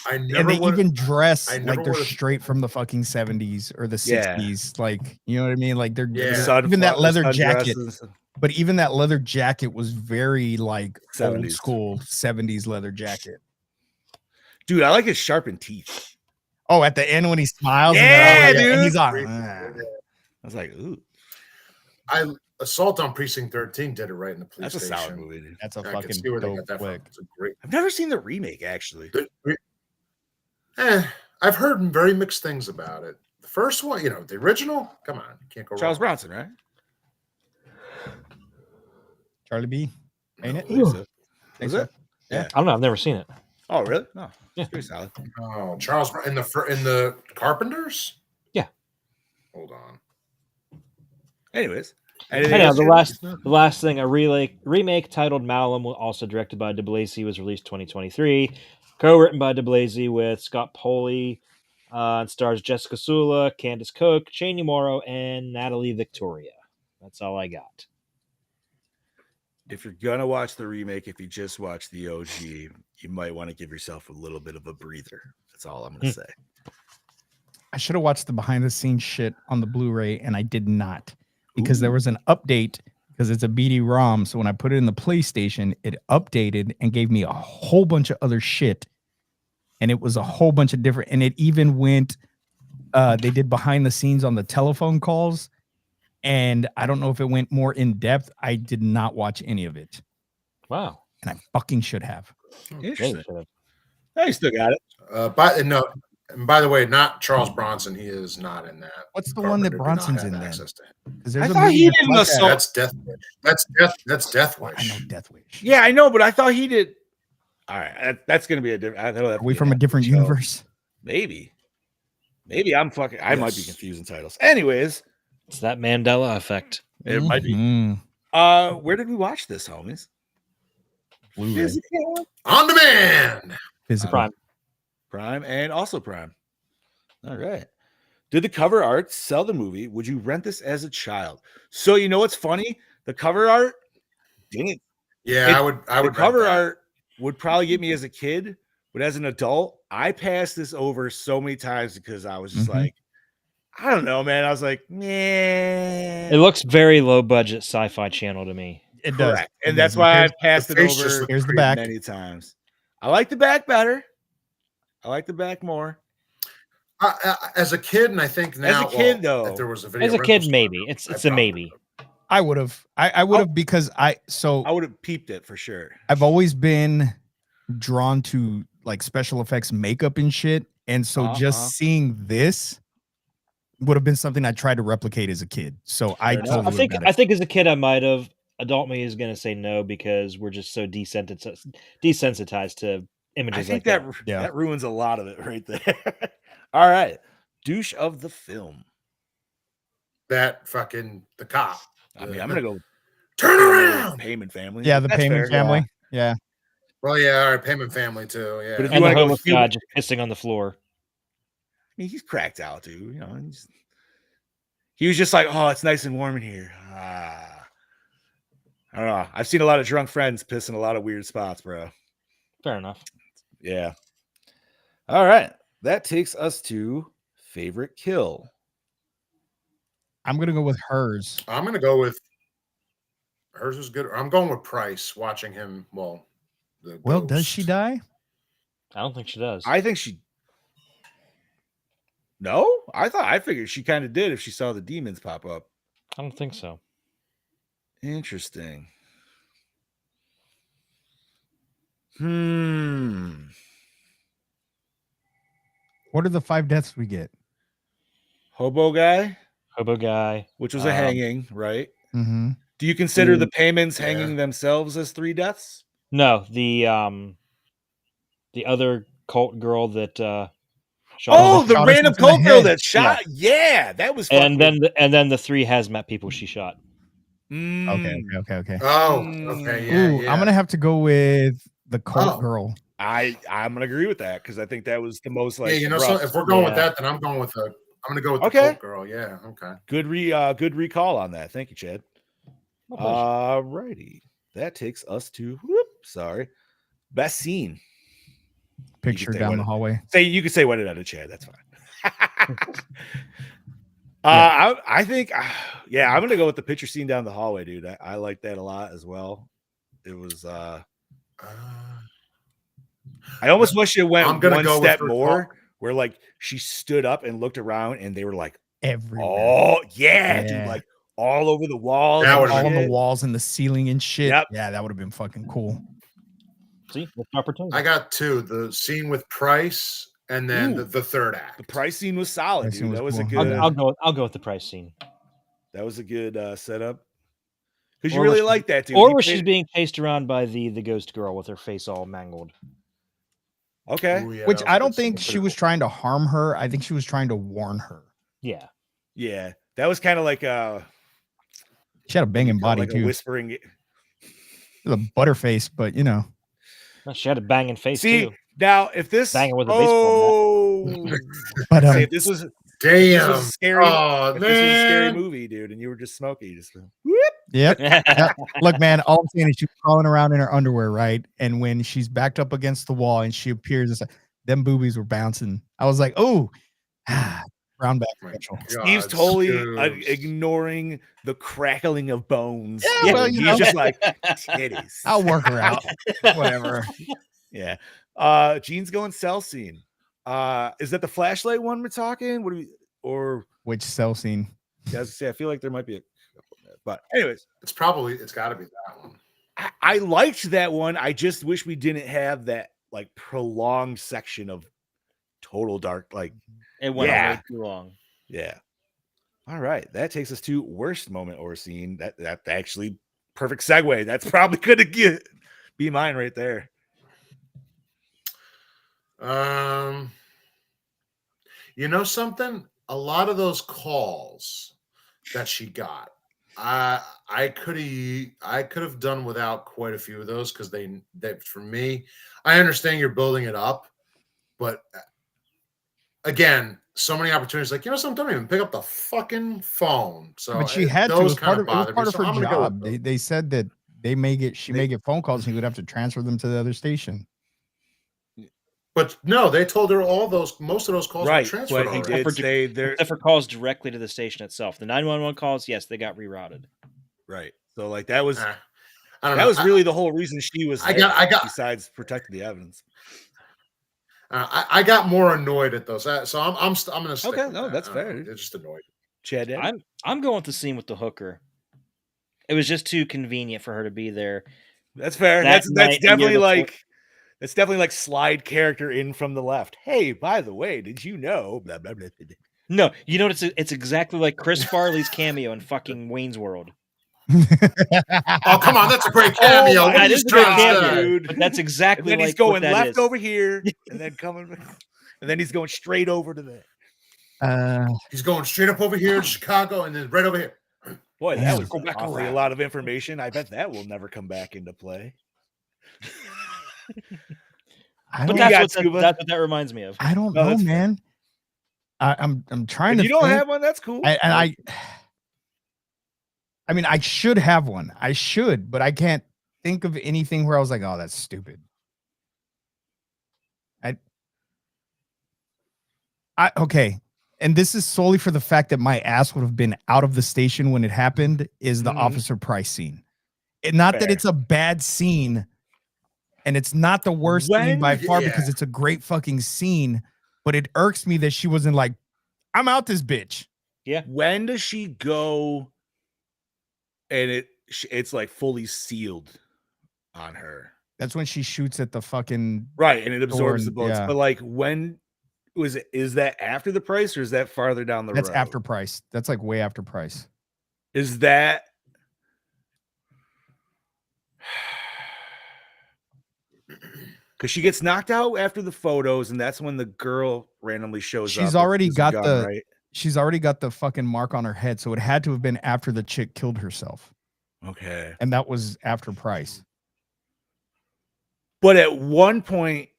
I and never they would. even dress I like never they're would've- straight from the fucking 70s or the Yeah. 60s. Like, you know what I mean? Like they're Yeah. even that leather jacket. Sundresses. But even that leather jacket was very like old 70s. school 70s leather jacket. Dude, I like his sharpened teeth. Oh, at the end when he smiles, Yeah, and dude. he's on. I was like, ooh, Assault on Precinct 13 did it right in the police that's a station. solid movie, dude. That's a I can fucking see where they dope got that flick. from. It's a great. I've never seen the remake actually. I've heard very mixed things about it. The first one, the original. Come on, you can't go Charles wrong. Bronson, right? Charlie B. Ain't it? I think so. Think Was so? it? Yeah. I don't know. I've never seen it. Oh, really? No. Yeah. It's pretty solid. Oh, Charles in the Carpenters. Yeah. Hold on. Anyways, I know the last thing, a remake titled Malum, also directed by DeBlasey, was released 2023. Co-written by DeBlasey with Scott Poley. It stars Jessica Sula, Candace Cook, Cheney Morrow, and Natalie Victoria. That's all I got. If you're gonna watch the remake, if you just watch the OG, you might want to give yourself a little bit of a breather. That's all I'm gonna say. I should have watched the behind the scenes shit on the Blu-ray, and I did not because there was an update because it's a BD-ROM. So when I put it in the PlayStation, it updated and gave me a whole bunch of other shit, and it was a whole bunch of different. And it even went. They did behind the scenes on the telephone calls, and I don't know if it went more in depth. I did not watch any of it, Wow. and I fucking should have. Interesting. Maybe. Oh, you still got it. And by the way, not Charles Bronson. He is not in that. What's the one that Carpenter did not Bronson's have in then? access to him. Because I there's a thought movie he that's didn't like assault- that. That's Death Wish. That's Death Wish. I know Death Wish. Yeah, I know, but I thought he did. All right, that's gonna be a different. Are we from a different universe? Maybe I'm fucking. I might be confusing titles. Anyways, It's that Mandela effect. it might be. Mhm. Where did we watch this, homies? Blu-ray. On demand. Physical. Prime and also Prime. All right. Did the cover art sell the movie? Would you rent this as a child? So you know what's funny? The cover art didn't. Yeah, I would. The cover art would probably get me as a kid, but as an adult, I passed this over so many times because I was just like, I don't know, man. I was like, nah. It looks very low budget sci-fi channel to me. It does. Correct. And that's why I've passed it face just over looks Here's the back. many times. I like the back better. I like the back more. As a kid, and I think now, As a kid, though, if there was a video As a rental kid, store, maybe. It's I a probably maybe. I would have. I would have because I would have peeped it for sure. I've always been drawn to like special effects makeup and shit. And so just seeing this would have been something I tried to replicate as a kid. So I enough. totally I think got it. I think as a kid I might have. Adult me is going to say no because we're just so desensitized to images I think like that Yeah. that ruins a lot of it right there. All right. Douche of the film. that fucking the cop. I mean, I'm gonna go Turn around. Payment family. Yeah, the That's Payment fair. family. Yeah. Well, yeah, all right, Payment family too. Yeah, But if And the wanna go homeless human- guy just pissing on the floor. I mean, he's cracked out, dude. You know, he was just like, "Oh, it's nice and warm in here." I don't know. I've seen a lot of drunk friends piss in a lot of weird spots, bro. Fair enough. Yeah. All right. That takes us to favorite kill. I'm gonna go with hers. I'm gonna go with hers was good. I'm going with Price. Watching him, well, Does she die? I don't think she does. I think she. No, I figured she kind of did if she saw the demons pop up. I don't think so. Interesting. What are the 5 deaths we get? Hobo guy, Hobo guy. which was a hanging, right? Mm-hmm. Do you consider the payments Yeah. hanging themselves as 3 deaths? No, the other cult girl that shot Oh, him. the shot random herself in the cult girl head. that shot. Yeah, that was. and fucking- then the 3 hazmat people she shot. Okay. Mm, Oh, okay, yeah, Ooh, yeah. I'm gonna have to go with the cult Oh. girl. I'm gonna agree with that because I think that was the most like. yeah, you know, rough. so if we're going with Yeah. that, then I'm going with I'm gonna go with the Okay. Colt girl. Yeah, okay. Good recall on that. Thank you, Chad. My pleasure. All righty. That takes us to best scene. Picture say down what the it- hallway. You can say what it out of Chad. That's fine. I think, I'm gonna go with the picture scene down the hallway, dude. I like that a lot as well. It was. I almost wish it went I'm gonna one go with step her more, talk. where like she stood up and looked around and they were like, Everywhere. oh yeah, dude, Yeah. like all over the walls, That and would've all on the shit. walls and the ceiling and shit. Yep. Yeah, that would have been fucking cool. See, that's an opportunity. I got two: the scene with Price, and then Ooh. the third act. The price scene was solid, Price dude. scene was That was a cool. good. I'll go with the price scene. That was a good setup. Because you Or really where like that, dude. Or You where paid- she's being chased around by the ghost girl with her face all mangled. Okay. Ooh, yeah, Which that was I a don't good scene. think she was trying to harm her. I think she was trying to warn her. Yeah. Yeah. That was kind of like She had a banging body like a too. whispering. It was a butterface, but you know. Well, she had a banging face See, too. now if this Banging with a baseball But say if this was Damn. a scary Oh, if this was a scary man. movie, dude, and you were just smoking, you just yep. Look, man, all I'm saying is she's crawling around in her underwear, right? And when she's backed up against the wall and she appears, it's like, them boobies were bouncing. I was like, oh, brown bag My special. Steve's God, totally Scoops. ignoring the crackling of bones. Yeah, well, He's you know. just like titties. I'll work her out. Whatever. Yeah. Gene's going cell scene. Is that the flashlight one we're talking? What do we or Which cell scene? I was say I feel like there might be a couple there. But anyways, It's got to be that one. I liked that one. I just wish we didn't have that like prolonged section of total dark. Like, It went Yeah. way too long. yeah. All right. That takes us to worst moment or scene. That actually perfect segue. That's probably gonna be mine right there. You know something? A lot of those calls that she got, I could have done without quite a few of those because they for me, I understand you're building it up, but again, so many opportunities. Like, you know something? Don't even pick up the fucking phone. So But she had to. It was part of bothered me. So her I'm gonna go with job. those. They said that she may get phone calls and he would have to transfer them to the other station. But no, they told her most of those calls were Right. transferred. But he already. did say there. Except for calls directly to the station itself. The 911 calls, yes, they got rerouted. Right. So like that was I don't that know. was really the whole reason she was I there, got- besides protecting the evidence. I got more annoyed at those. So I'm gonna stick Okay, with no, that. that's I don't fair. know. It just annoyed. Chad, Daddy? I'm going with the scene with the hooker. It was just too convenient for her to be there. That's fair. That That's night, the year definitely before- like slide character in from the left. Hey, by the way, did you know? Blah, blah, blah, blah. No, you know it's exactly like Chris Farley's cameo in fucking Wayne's World. Oh, come on, that's a great cameo. Oh, What are that you is a great trying to say? cameo, dude. but that's And exactly then like he's going what that left is. over here, and then coming, and then he's going straight over to the. He's going straight up over here to Chicago and then right over here. Boy, that Damn. was Go back awfully a around. lot of information. I bet that will never come back into play. I But don't, that's got, what that reminds me of. I don't No, know, that's fair. man. I'm trying If to. you don't think. have one, that's cool. I mean, I should have one. I should, but I can't think of anything where I was like, "Oh, that's stupid." Okay, and this is solely for the fact that my ass would have been out of the station when it happened. Is the Mhm. Officer Price scene? Not that Fair. it's a bad scene, and it's not the worst scene by far Yeah. because it's a great fucking scene. But it irks me that she wasn't like, "I'm out this bitch." When does she go and it's like fully sealed on her? That's when she shoots at the fucking Right, and it absorbs the and- bullets. yeah. But like when is that after the price or is that farther down the That's road? after Price. That's like way after Price. Is that because she gets knocked out after the photos, and that's when the girl randomly shows up. She's already with a got gun, right. She's already got the fucking mark on her head, so it had to have been after the chick killed herself, Okay. and that was after Price. But at one point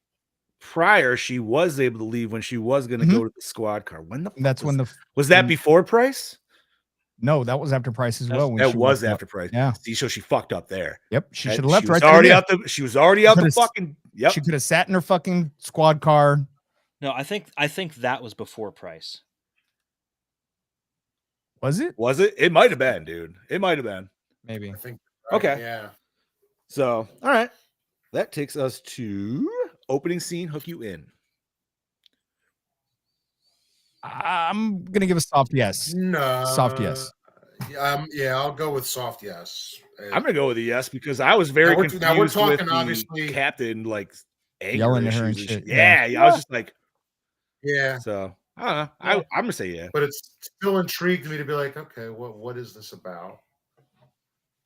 prior, she was able to leave when she was going to go to the squad car. When the fuck That's when was that when- before Price? No, that was after Price as well. When That she was walked up. after Price. Yeah. See, so she fucked up there. Yep, she That- should have left she was right already there. out the. She was already out the could've- fucking. Yep. She could have sat in her fucking squad car. No, I think that was before Price. Was it? Was it? It might have been, dude. It might have been. Maybe. I think. Okay. Yeah. So, all right. That takes us to opening scene, hook you in. I'm gonna give a soft yes. No. Soft yes. Yeah, I'll go with soft yes. I'm gonna go with a yes because I was very Now we're confused talking, with the obviously- captain, like anger Yelling at her and issues shit, Yeah, I was just like, Yeah, so I don't know. Yeah. I'm gonna say yeah. but it's still intrigued me to be like, okay, what is this about?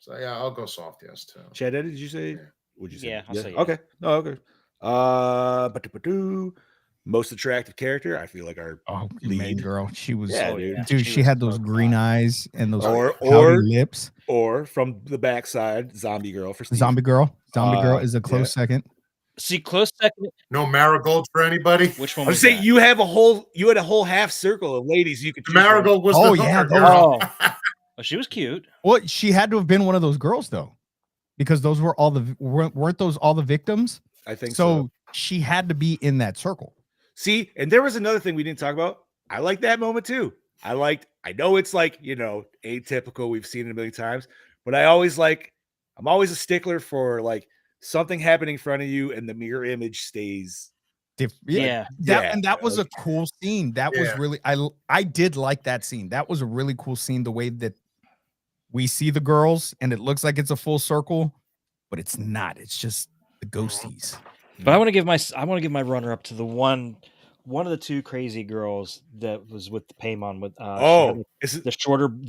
So yeah, I'll go soft yes too. Chad, did you say? Yeah. Would you say? Yeah, I'll say yeah. Okay. No, okay. Most attractive character. I feel like our Oh, main lead. girl. She was Yeah, dude. dude, she was had those so green hot. eyes and those Or pouty lips. or from the backside, zombie girl for Steve. Zombie girl. Zombie girl is a yeah. close second. See, close second. No marigold for anybody. Which one I'm was saying that? you had a whole half circle of ladies you could The choose from. marigold was Oh, the yeah, hooker those- girl. Oh, she was cute. Well, she had to have been one of those girls though, because those were all the weren't those all the victims? I think so. So she had to be in that circle. See, and there was another thing we didn't talk about. I like that moment too. I know it's like, atypical. We've seen it a million times, but I'm always a stickler for like something happening in front of you and the mirror image stays. Yeah. That was a cool scene. That was Yeah. really I did like that scene. That was a really cool scene. The way that we see the girls and it looks like it's a full circle, but it's not. It's just the ghosties. But I want to give my runner up to the one of the two crazy girls that was with the Paimon with Is it? the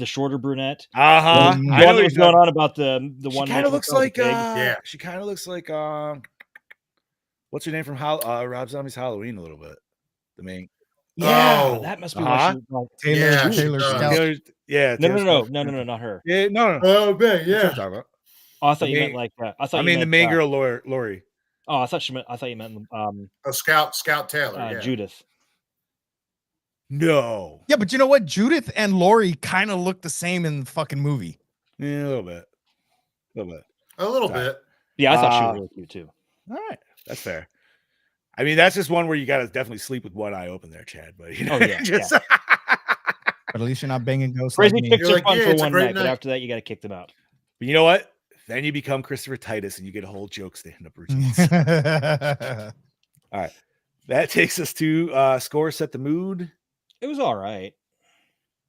shorter brunette. Uh-huh. The The I know one that what was you're going talking- on about the She one. kind of making looks herself a like pig. Yeah. she kind of looks like what's her name from Rob Zombie's Halloween a little bit. The main Yeah, Oh, that must be uh-huh. what she. Yeah, she Taylor does. Scout. Yeah. No, Taylor no, Swift. not her. Yeah, no. Oh man, That's what I'm yeah. talking about. Oh, I thought you The meant main- like. the main girl, Lori. Oh, I thought you meant A Scout Taylor. Yeah. Judith. No. Yeah, but you know what? Judith and Lori kind of look the same in the fucking movie. Yeah, a little bit. A little Sorry. bit. Yeah, I thought she was Uh, really cute too. All right. That's fair. I mean, that's just one where you got to definitely sleep with one eye open there, Chad. But Oh, yeah, But at least you're not banging ghosts. Crazy like me. chicks You're are like, fun yeah, for it's a one great night, but night. after that, you got to kick them out. But you know what? Then you become Christopher Titus and you get a whole joke stand-up routine. All right. That takes us to score, set the mood. It was all right.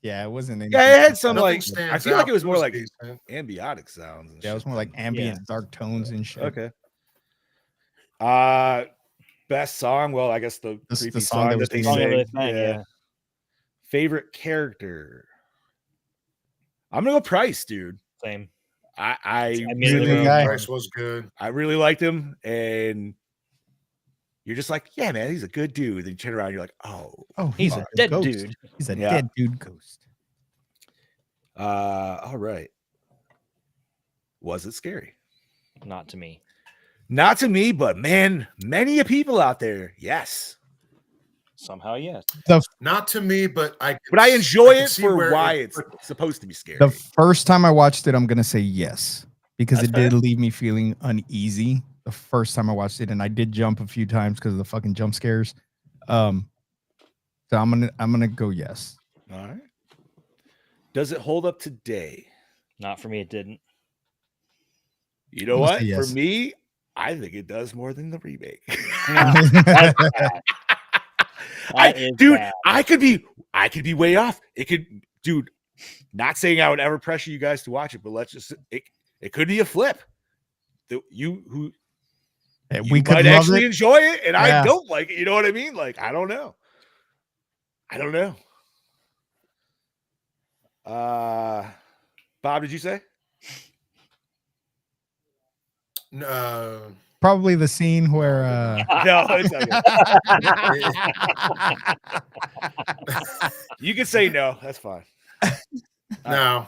Yeah, it wasn't. Yeah, it had some Nothing like I stands feel like out. it was more like decent. ambiotic sounds. And Yeah, it was shit. more like ambient, dark tones and shit. Okay. Best song. Well, I guess the creepy song song that was that they being- Song that sang. they sang, yeah. Favorite character. I'm gonna go Price, dude. Same. I mean, Good really, guy. Price was good. I really liked him, and you're just like, yeah, man, he's a good dude. Then you turn around, you're like, oh, Oh, He's a dead ghost. dude. He's a Yeah. dead dude ghost. all right. Was it scary? Not to me. Not to me, but man, many a people out there, yes. Somehow, yes. Not to me, but I enjoy can it see for where why it- it's supposed to be scary. The first time I watched it, I'm gonna say yes because That's it did leave me feeling uneasy the first time I watched it, and I did jump a few times because of the fucking jump scares. So I'm gonna go yes. All right. Does it hold up today? Not for me. It didn't. You know I'm gonna what? say yes. For me, I think it does more than the remake. That is Dude, bad. I could be way off. It could, dude. Not saying I would ever pressure you guys to watch it, but it could be a flip. You we could might love actually it. enjoy it, and Yeah. I don't like it. You know what I mean? Like, I don't know. Bob, did you say? No. Probably the scene where No, it's okay. You can say no. That's fine. No.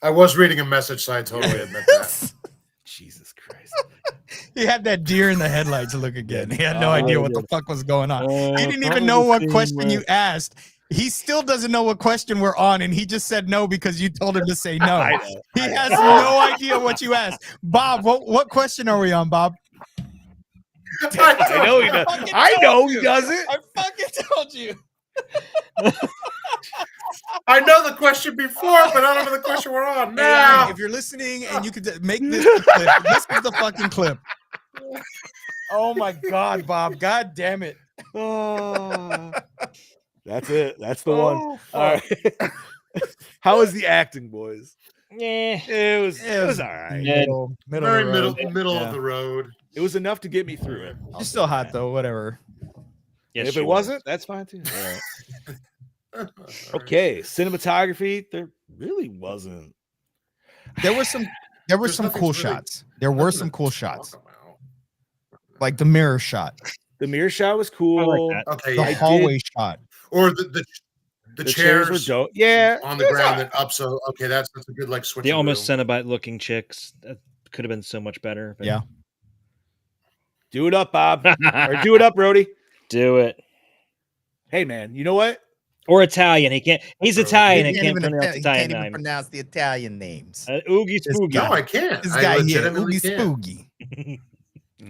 I was reading a message, so I totally admit that. Jesus Christ. he had that deer in the headlights look again. He had no Oh, idea what yeah. the fuck was going on. Oh, He didn't probably even know the what scene question where- you asked. He still doesn't know what question we're on, and he just said no because you told him to say no. I know. He has no idea what you asked. Bob, what question are we on, Bob? I know he does. fucking I know told he you. does it. I fucking told you. I know the question before, but I don't know the question we're on Hey, now. if you're listening and you could make this the clip, this is the fucking clip. Oh my God, Bob. God damn it. Oh. That's it. That's the one. Oh, All fuck. right. How was the acting, boys? Yeah. It was all right. Yeah. Middle Very of the road. middle Yeah. of the road. It was enough to get me through it. I'll She's say still hot that. though. Whatever. Yes, If she it was. wasn't, that's fine too. All right. All right. Okay, cinematography. There really wasn't. There were some There's some nothing cool really- shots. There were Nothing some to cool talk shots, about. like the mirror shot, The mirror shot was I cool. like that. Okay, the yeah. hallway shot. Or the The chairs chairs were dope. Yeah, on the it was ground all and up. So okay, that's a good like switch. The almost Cenobite looking chicks. That could have been so much better. But Yeah. Do it up, Bob. Or do it up, Brody. Do it. Hey, man, you know what? Or Italian. He can't. He's Italian and He can't even pronounce he Italian can't even names. pronounce the Italian names. Oogie This spoogie. No, I can't. This I guy here, legitimately Oogie can't. Spoogie.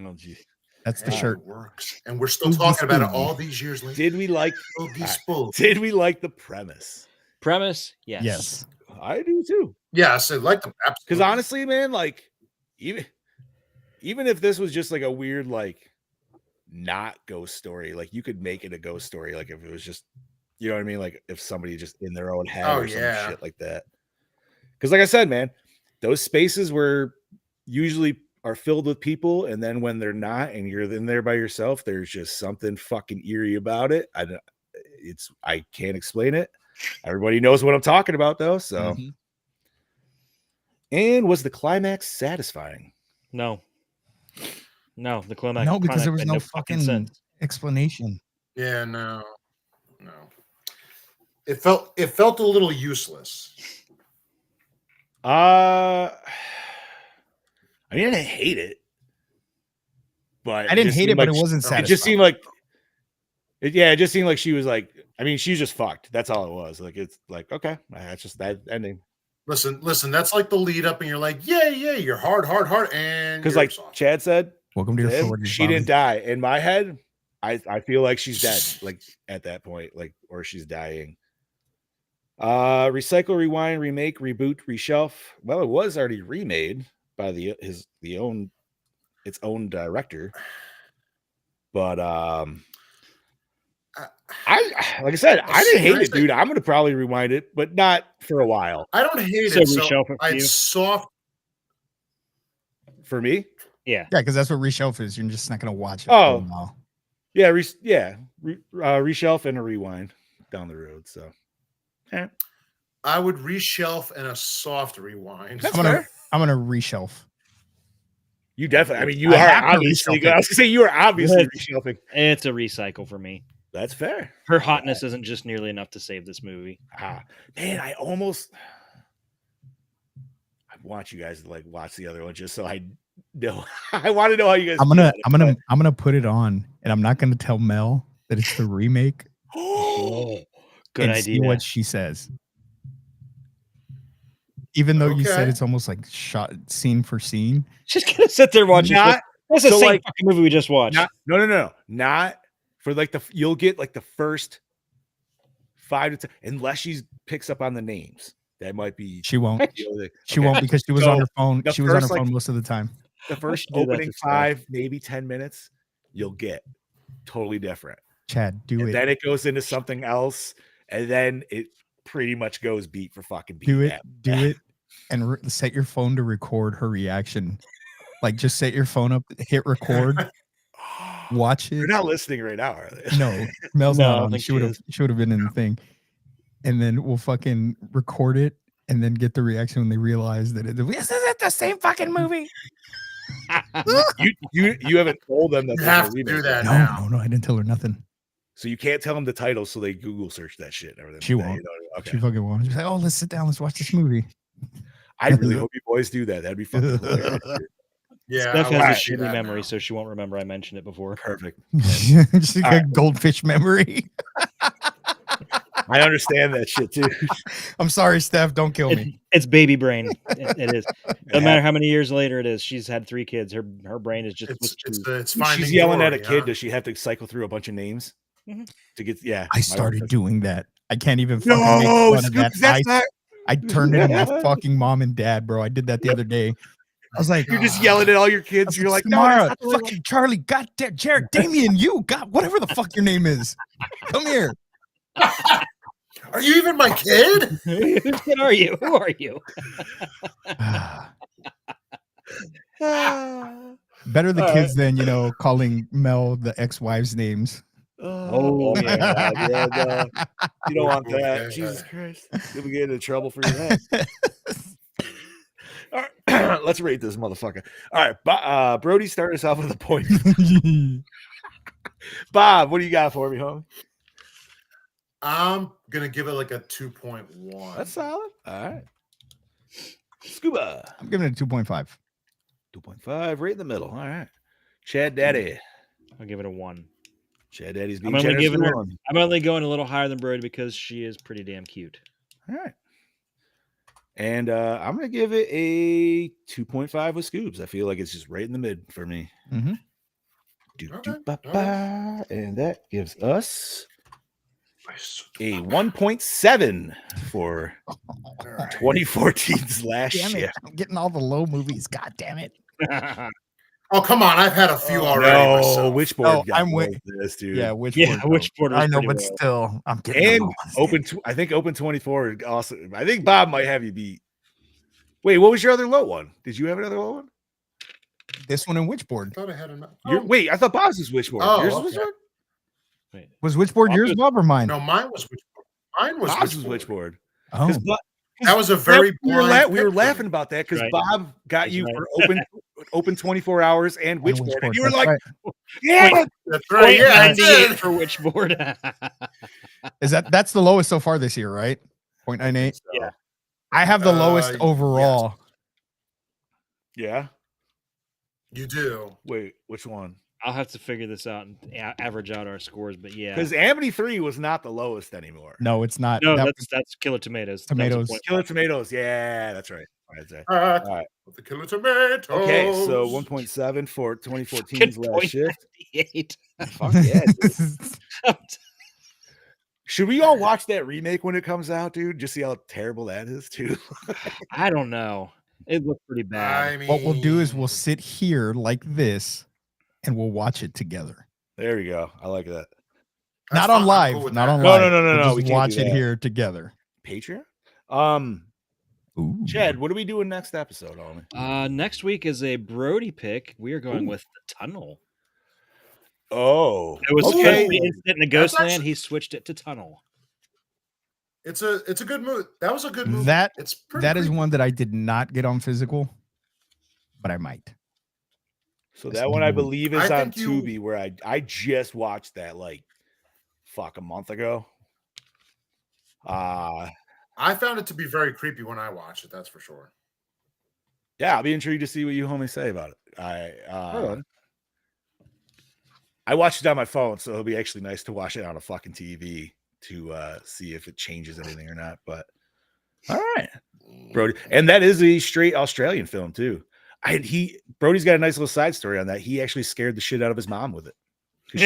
Oh, gee. That's the Hey, shirt. it works, and we're still Oogie talking about it spoogie. all these years later. Did we like? Oogie All right. spook. Did we like the premise? Premise? Yes. Yes. I do too. Yeah, so like the Because absolutely. honestly, man, like even if this was just like a weird like not ghost story, like you could make it a ghost story. Like if it was just, you know what I mean? Like if somebody just in their own head Oh, or some yeah. shit like that. Because like I said, man, those spaces were usually are filled with people, and then when they're not, and you're in there by yourself, there's just something fucking eerie about it. I can't explain it. Everybody knows what I'm talking about, though. So, Mhm. and was the climax satisfying? No. No, the climax. No, because there climax was made no fucking sense. explanation. Yeah, no. It felt a little useless. I mean, I didn't hate it, but I didn't just hate seemed it, but like it wasn't It satisfying. just seemed like, it just seemed like she was like, I mean, she's just fucked. That's all it was. Like, it's like, okay, that's just that ending. Listen, that's like the lead up, and you're like, yeah, you're hard, and Because you're like exhausted. Chad said, Welcome to your Tim, forward. she didn't die. In my head, I feel like she's dead, like at that point, like, or she's dying. Recycle, rewind, remake, reboot, reshelf. Well, it was already remade by its own director. But I like I said, I didn't hate it, dude. I'm gonna probably rewind it, but not for a while. I don't hate So it. So reshelf it for you? it's soft. For me, Yeah. Yeah, because that's what reshelf is. You're just not gonna watch it for a Oh. while. yeah, reshelf and a rewind down the road. So I would reshelf and a soft rewind. That's I'm gonna fair. I'm gonna reshelf. You definitely. I mean, you I are have to obviously. reshelf it. I was gonna say you are obviously Yes. reshelfing. It's a recycle for me. That's fair. Her hotness isn't just nearly enough to save this movie. Man, I want you guys to like watch the other one just so I know. I want to know how you guys. I'm feel gonna put it on, and I'm not gonna tell Mel that it's the remake. Oh, Good and idea. See what she says. Even though you said Okay. it's almost like shot scene for scene. She's gonna sit there watching. Not- That's the so, same like, fucking movie we just watched. no. Not for like you'll get like the first 5 to 10, unless she picks up on the names. That might be. She won't. She Okay. won't because she was So, on her phone. the She was on her first, like- phone most of the time. The first should do that opening to Steph. 5, maybe 10 minutes, you'll get totally different. Chad, do And it. then it goes into something else, and then it pretty much goes beat for fucking beat. Do it. that. Do it. And set your phone to record her reaction. Like just set your phone up, hit record, watch You're it. not listening right now, are they? No, Mel's No, I not don't on. think She would have been in the thing. And then we'll fucking record it and then get the reaction when they realize that this isn't the same fucking movie. You haven't told them that You there's a have to remake do yet. that No, now. no, I didn't tell her nothing. So you can't tell them the title, so they Google search that shit and everything. She like that, won't. you know? Okay. She fucking won't. She's like, oh, let's sit down. Let's watch this movie. I really hope you boys do that. That'd be fucking hilarious. Yeah, Steph I has wanna a see shitty that memory, now. so she won't remember I mentioned it before. Perfect. Just like a Alright. goldfish memory. I understand that shit too. I'm sorry, Steph. Don't kill me. It's baby brain. It is. No matter how many years later it is, she's had 3 kids. Her brain is just. It's When finding she's yelling at a Dory, kid, huh? does she have to cycle through a bunch of names Mhm. to get? Yeah, I my started wife doing that. I can't even fucking does. make No, fun of that. Scoops, that's not. I turned into my fucking mom and dad, bro. I did that the other day. I was like, You're just yelling at all your I kids. was You're like, no, Samara, that's not the way fucking Charlie, goddamn, Jared, Damien, you, God, whatever the fuck your name is. Come here. Are you even my kid? Whose kid are you? Who are you? Better the All kids than calling Mel the ex-wives names. Oh, my yeah. God, yeah, no, you don't want that. Okay. Jesus Christ, you'll be getting in trouble for your head. All right, let's rate this motherfucker. All right, Brody, start us off with a point. Bob, what do you got for me, homie? I'm gonna give it like a 2.1. That's solid. All right, Scuba, I'm giving it a 2.5. 2.5, right in the middle. All right, Chad Daddy. I'll give it a 1. Chad Daddy's I'm being only generous. giving to her. one. I'm only going a little higher than Brody because she is pretty damn cute. All right. And I'm going to give it a 2.5 with Scoobs. I feel like it's just right in the mid for me. Mm-hmm. Do-do-ba-ba. And that gives us a 1.7 for 2014's last Damn it! shift. I'm getting all the low movies. God damn it! Oh, come on. I've had a few already. No, myself. Witchboard Oh, got I'm with- this, dude. Yeah, which Yeah, board, which board was I know, pretty but low. still, I'm getting the And low ones, I think Open 24 is also. I think Bob might have you beat. Wait, what was your other low one? Did you have another low one? This one and which I board thought I had enough. Wait, I thought Bob's was Witchboard. Oh, Yours okay. was Witchboard? Wait, was which board? Bob Yours, was- Bob, or mine? No, mine was Witchboard. Mine was Bob's was Witchboard. Witchboard. Oh, That was a very we were, blind we were pick for me. laughing about that because Right. Bob got That's you right. for open 24 hours and and Witchboard. which And board? you were That's like, right. yeah, That's right. Yeah, I 0.98 did. for which board? That's the lowest so far this year, right? 0.98. so, Yeah. I have the lowest yes. overall. yeah. You do. Wait, which one? I'll have to figure this out and average out our scores, but yeah. Because Amity 3 was not the lowest anymore. No, it's not. No, That that's Killer Tomatoes. That was a Tomatoes. point. Killer Tomatoes. Yeah, that's right. That's right. All right. With the killer tomatoes. Okay, so 1.7 for 2014's Fucking last shift. 0.98. Fuck yeah, dude. Should we all watch that remake when it comes out, dude? Just see how terrible that is, too. I don't know. It looked pretty bad. I mean, what we'll do is we'll sit here like this, and we'll watch it together. There we go. I like that. that's Not fine. on I'm live. cool with Not that. on No, live. no, no, no, We'll no, just we can't watch do it that. here together. Patreon. Ooh. Chad, what are we doing next episode, homie? Next week is a Brody pick. We are going Ooh. with the Tunnel. Oh, It was okay. supposed to be Instant in the That's Ghostland. actually- He switched it to Tunnel. It's a good move. That was a good move. That It's pretty that is creepy. one that I did not get on physical, but I might. So This that one I new week. believe is I on think you- Tubi, where I just watched that like a month ago. I found it to be very creepy when I watched it. That's for sure. Yeah, I'll be intrigued to see what you homies say about it. I watched it on my phone, so it'll be actually nice to watch it on a fucking TV to see if it changes anything or not. But all right, Brody, and that is a straight Australian film too. Brody's got a nice little side story on that. He actually scared the shit out of his mom with it. 'Cause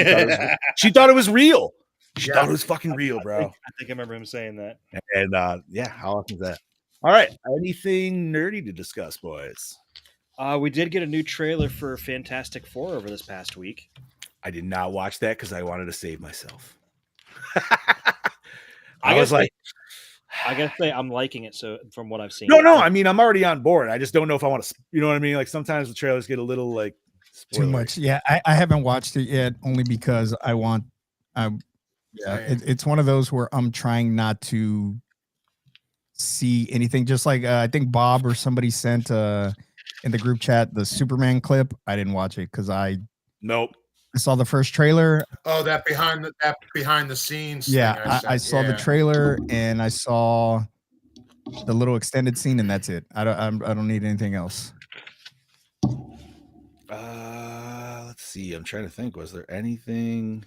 she thought it was real. She Yeah. thought it was fucking real, bro. I think I remember him saying that. And yeah, how often is that? All right, anything nerdy to discuss, boys? We did get a new trailer for Fantastic Four over this past week. I did not watch that because I wanted to save myself. I I was gotta like, I gotta say, I'm liking it. So from what I've seen, no. I mean, I'm already on board. I just don't know if I want to. You know what I mean? Like sometimes the trailers get a little like Too spoilery. much. Yeah, I haven't watched it yet, only because I want. Yeah, it's one of those where I'm trying not to see anything. Just like I think Bob or somebody sent in the group chat the Superman clip. I didn't watch it because I Nope. saw the first trailer. Oh, that behind the scenes. Yeah, thing I sent. saw the Yeah. trailer and I saw the little extended scene, and that's it. I don't need anything else. Let's see. I'm trying to think. Was there anything?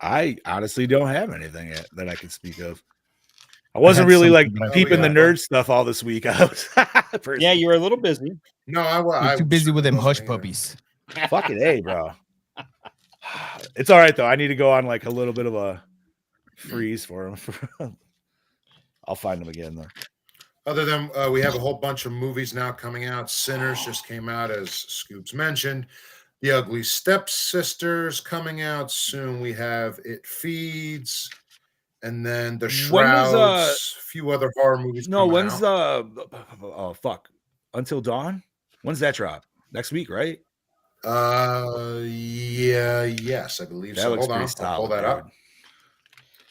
I honestly don't have anything yet that I can speak of. I wasn't had really like something, but I peeping the forgot. nerd stuff all this week. I was yeah, you were a little busy. No, I'm too busy with them hush wasn't either. puppies. fucking A, bro. It's all right though. I need to go on like a little bit of a freeze for him. I'll find him again though. Other than we have a whole bunch of movies now coming out. Sinners just came out, as Scoops mentioned. The Ugly Stepsisters coming out soon. We have It Feeds, and then The When is, Shrouds. A few other horror movies. No, coming when's out. oh fuck, Until Dawn? When's that drop? Next week, right? Yes, I believe That so. looks Hold on, pretty I'll pull solid, that up. dude.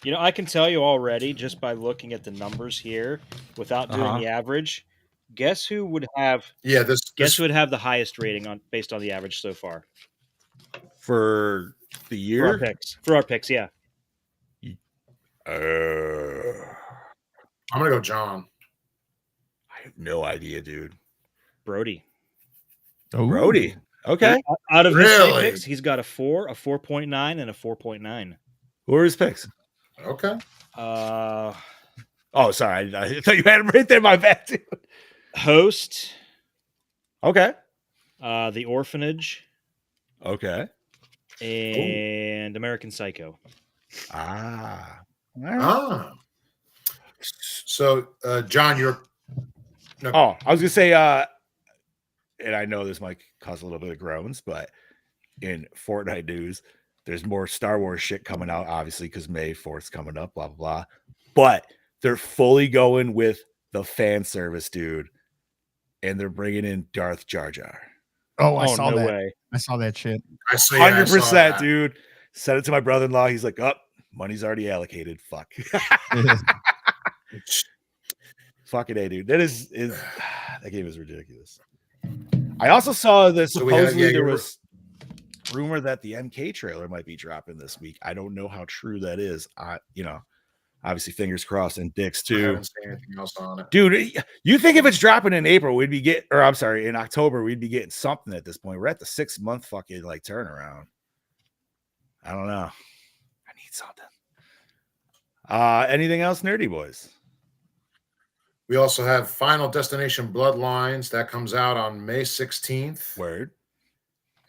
You know, I can tell you already just by looking at the numbers here, without doing Uh-huh. the average. Guess who would have? Yeah, Guess who would have the highest rating on based on the average so far For the for our year? picks? For our picks, yeah. I'm gonna go John. I have no idea, dude. Brody. Ooh. Brody. Okay. Out of his Really? 3 picks, he's got a 4, a 4.9, and a 4.9. Who are his picks? Okay. Oh, sorry. I thought you had him right there. My bad, dude. Host, Okay. The Orphanage, Okay. and American Psycho. Ah. All right. Ah. So, John, you're. No, Oh, I was gonna say, and I know this might cause a little bit of groans, but in Fortnite news, there's more Star Wars shit coming out, obviously, because May 4th's coming up, blah blah blah. But they're fully going with the fan service, dude, and they're bringing in Darth Jar Jar. Oh, I saw no that. way. I saw that shit. I see. I saw 100%, that. dude. Said it to my brother-in-law. He's like, "Oh, money's already allocated." Fuck. Fucking A, dude. That is that game is ridiculous. I also saw that So we had- supposedly yeah, there you're- was rumor that the MK trailer might be dropping this week. I don't know how true that is. Obviously fingers crossed and dicks I too. haven't seen anything else on it. Dude, you think if it's dropping in April, in October, we'd be getting something at this point. We're at the 6-month fucking like turnaround. I don't know. I need something. Anything else, nerdy boys? We also have Final Destination Bloodlines that comes out on May 16th. Word.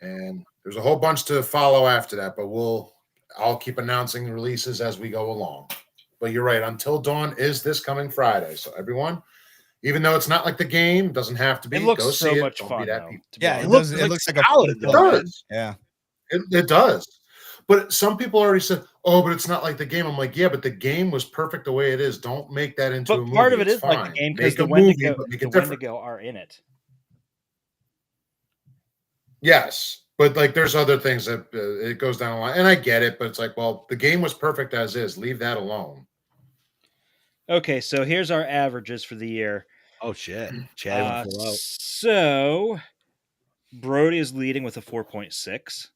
And there's a whole bunch to follow after that, but I'll keep announcing releases as we go along. But you're right, Until Dawn is this coming Friday. So everyone, even though it's not like the game, doesn't have to be. It looks go so see much it. Don't fun, be that though. people. to be Yeah, honest. it does. It like looks like a solid, fun It film. does. Yeah. It does. But some people already said, "Oh, but it's not like the game." I'm like, "Yeah, but the game was perfect the way it is. Don't make that into a But movie." part of it It's is like fine. the game because Make the a movie, Wendigo, but make the it different. Wendigo are in it. Yes, but like there's other things that it goes down a line, and I get it, but it's like, well, the game was perfect as is. Leave that alone. Okay, so here's our averages for the year. Oh shit. Chad went full out. So Brody is leading with a 4.6.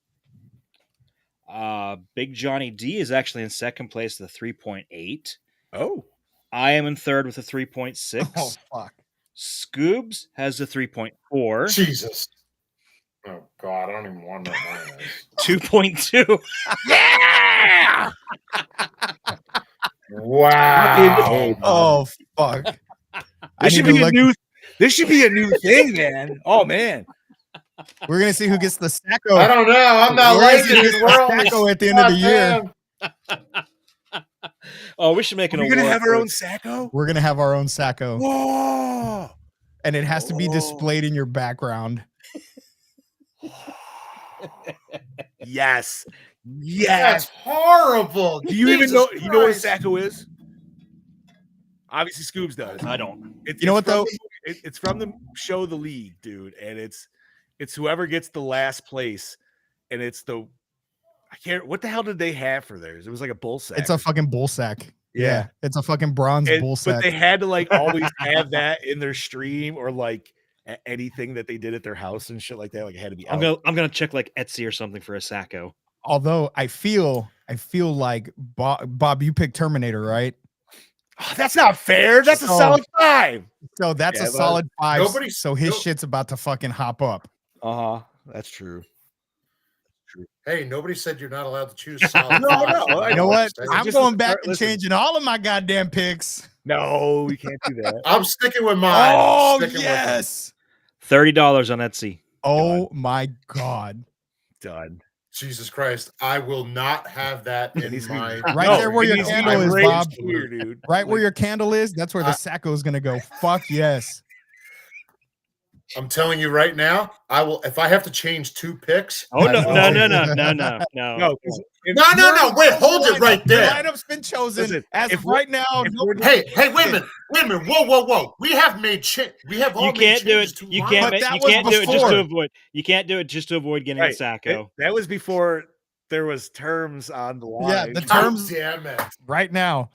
Big Johnny D is actually in second place with a 3.8. Oh. I am in third with a 3.6. Oh fuck. Scoobs has a 3.4. Jesus. Oh God, I don't even want to know what mine is. 2.2. Yeah. Wow. Oh fuck. I This need should to be a look. new. This should be a new thing, man. Oh man. We're gonna see who gets the Sacco. I don't know. I'm not We're gonna liking see who it. gets the We're only Sacco at the end of the year. Goddamn. Oh, we should make an We're gonna award have our for- own Sacco. We're gonna have our own Sacco, Whoa. and it has to be Oh. displayed in your background. Yes. That's Yes. horrible. Do you even Jesus know? You know what a Christ. Sacco is? Obviously, Scoobs does. I don't. You know what, from though? it's from the show The League, dude, and it's whoever gets the last place, and it's the I can't. What the hell did they have for theirs? It was like a bull sack. It's a fucking bull sack. Yeah. Yeah, it's a fucking bronze bull But sack. they had to like always have that in their stream or like anything that they did at their house and shit like that. Like it had to be. I'm out. gonna check like Etsy or something for a Sacco. Although I feel like Bob, you picked Terminator, right? Oh, that's not fair. That's a So- solid 5. So that's Yeah, a but solid 5. nobody- So his no- shit's about to fucking hop up. That's true. Hey, nobody said you're not allowed to choose solid No, fives. no, I You know what? Stay- I'm just- going back and listen. changing all of my goddamn picks. No, we can't do that. I'm sticking with mine. Oh Sticking with it. yes. $30 on Etsy. Oh my god. Done. Jesus Christ. I will not have that in needs to be- my Right No, there where it your needs to be candle is, raised Bob. here, dude. Right where Like, your candle is, that's where the Sacco is gonna go. Fuck yes. I'm telling you right now, I will. If I have to change 2 picks, Oh I no, will. no, no, no, no, no, No, no. 'cause if No, no, no. Wait, hold it right Your there. lineup's been chosen. Listen, As if of we're- right now, if no- we're- Hey, wait a minute. Whoa, whoa, whoa. We have made We have all You made can't do changes it. to You lineups. can't. But that You was can't do it just to before. avoid. You can't do it just to avoid getting a right, Sacco. that was before there was terms on the line. Yeah, the God terms damn it. right now.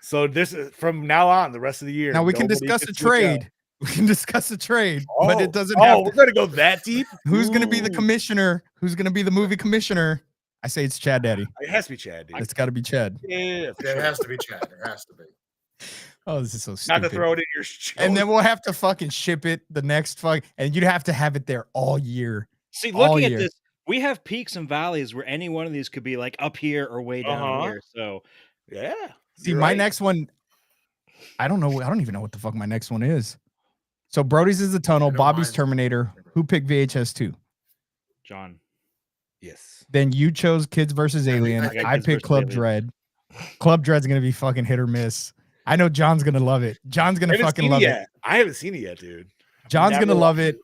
So this is from now on, the rest of the year. Now we can nobody discuss a can switch out. trade. We can discuss a trade, but it doesn't Oh, have we're to. gonna go that deep. Who's going to be the Ooh. commissioner? Who's going to be the movie commissioner? I say it's Chad Daddy. It has to be Chad, dude. It's got to be Chad. Yeah, for It sure. has to be Chad. It has to be. Oh, this is so Not stupid. to throw it in your show. And then we'll have to fucking ship it the next fuck, and you'd have to have it there all year. See, all looking at year. this, we have peaks and valleys where any one of these could be like up here or way down Uh-huh. here. So yeah. See, you're my right. next one, I don't know. I don't even know what the fuck my next one is. So Brody's is the tunnel. I know Bobby's mine's- Terminator. Who picked VHS 2? John, Yes. Then you chose Kids versus I think- Alien. I I, think Kids picked versus Club Alien. Dread. Club Dread's gonna be fucking hit or miss. I know John's gonna love it. John's gonna I haven't fucking seen love it it. yet. I haven't seen it yet, dude. John's Never gonna love watched it.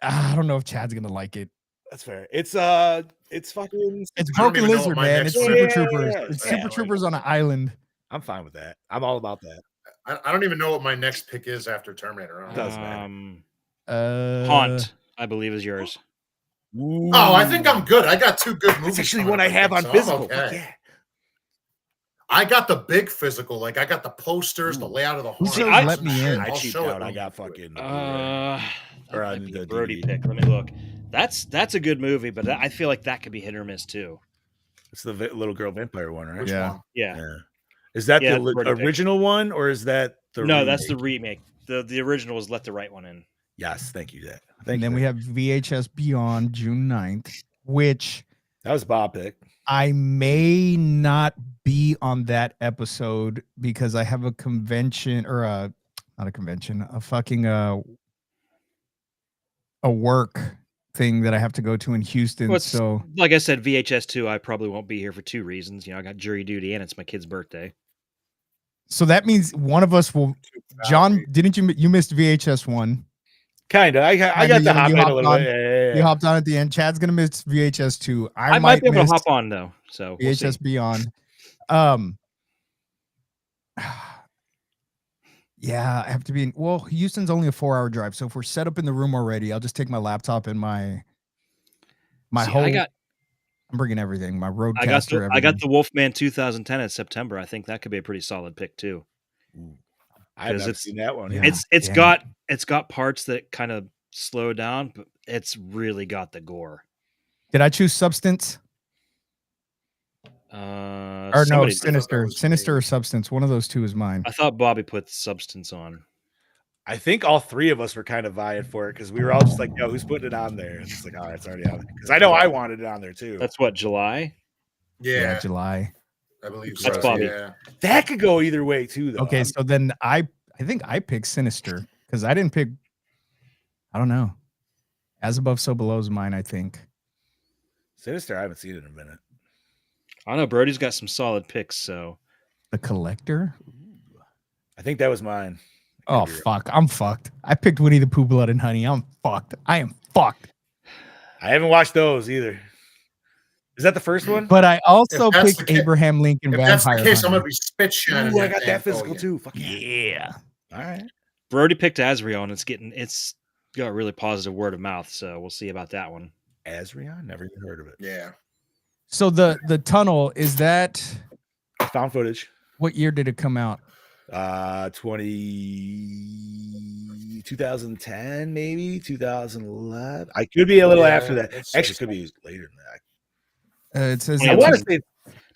I don't know if Chad's gonna like it. That's fair. It's fucking. It's I don't Broken even know what Lizard, my man. next It's one Super is. Troopers. Yeah, It's yeah. Super Troopers on an island. I'm fine with that. I'm all about that. I don't even know what my next pick is after Terminator. I don't know. Doesn't matter. Haunt, I believe, is yours. Oh, I think I'm good. I got 2 good movies. It's actually coming one up, I have think, on so I'm physical. okay. Fuck yeah. I got the big physical. Like I got the posters, the layout of the Who haunted said house let and me shit. in? I I'll cheaped show it out. I when got we do it. fucking. That Or might on be the a Brody DVD. pick. Let me look. That's a good movie, but I feel like that could be hit or miss too. It's the little girl vampire one, right? Which Yeah. one? Yeah. Yeah. Is that Yeah, the that's Brody pick. original one, or is that the? No, that's the remake? remake. The original was Let the Right One In. Yes, thank you, Jack. Thank And then you. we have VHS Beyond June 9th, which That was Bob pick. I may not be on that episode because I have a convention or not a convention, a fucking a work thing that I have to go to in Houston. Well, it's- So Like I said, VHS 2, I probably won't be here for 2 reasons. You know, I got jury duty and it's my kid's birthday. that means one of us will. John, didn't you missed VHS 1? Kind of. I Kinda, got the you hop in a hopped little on. bit. Yeah. You hopped on at the end. Chad's gonna miss VHS 2. I might be able miss to hop on though. So we'll see. VHS Beyond. Yeah, I have to be in. Well, Houston's only a 4-hour drive, so if we're set up in the room already, I'll just take my laptop and my See, whole. I'm bringing everything. My I got roadcaster. I got the Wolfman 2010 in September. I think that could be a pretty solid pick too. I've 'Cause never it's- seen that one. Yeah. It's damn. it's got parts that kind of slow down, but it's really got the gore. Did I choose Substance or no somebody did. Sinister? was Sinister me. or Substance? One of those two is mine. I thought Bobby put Substance on. I think all 3 of us were kind of vying for it because we were all just like, "Yo, who's putting it on there?" And it's like, "All right, it's already on there." Because I know I wanted it on there too. That's what, July? Yeah, July. I believe That's so. Bobby. Yeah. That could go either way too, though. Okay, so then I think I picked Sinister because I didn't pick. I don't know. As Above, So Below is mine. I think. Sinister, I haven't seen it in a minute. I don't know. Brody's got some solid picks, so The Collector. I think that was mine. Oh fuck! I'm fucked. I picked Winnie the Pooh, Blood and Honey. I'm fucked. I am fucked. I haven't watched those either. Is that the first one? But I also If that's picked the ca- Abraham Lincoln If that's Vampire the case, I'm Hunter. gonna be spit shining. Ooh, I got that damn physical Kogan. too. Fuck yeah. Yeah. All right. Brody picked Azrael, and it's got really positive word of mouth. So we'll see about that one. Azrion? Never even heard of it. Yeah. So the tunnel is that? Found footage. What year did it come out? 2010, maybe 2011. I could be a little Yeah, after that. it's- Actually, it could be later than that. It says. I want to say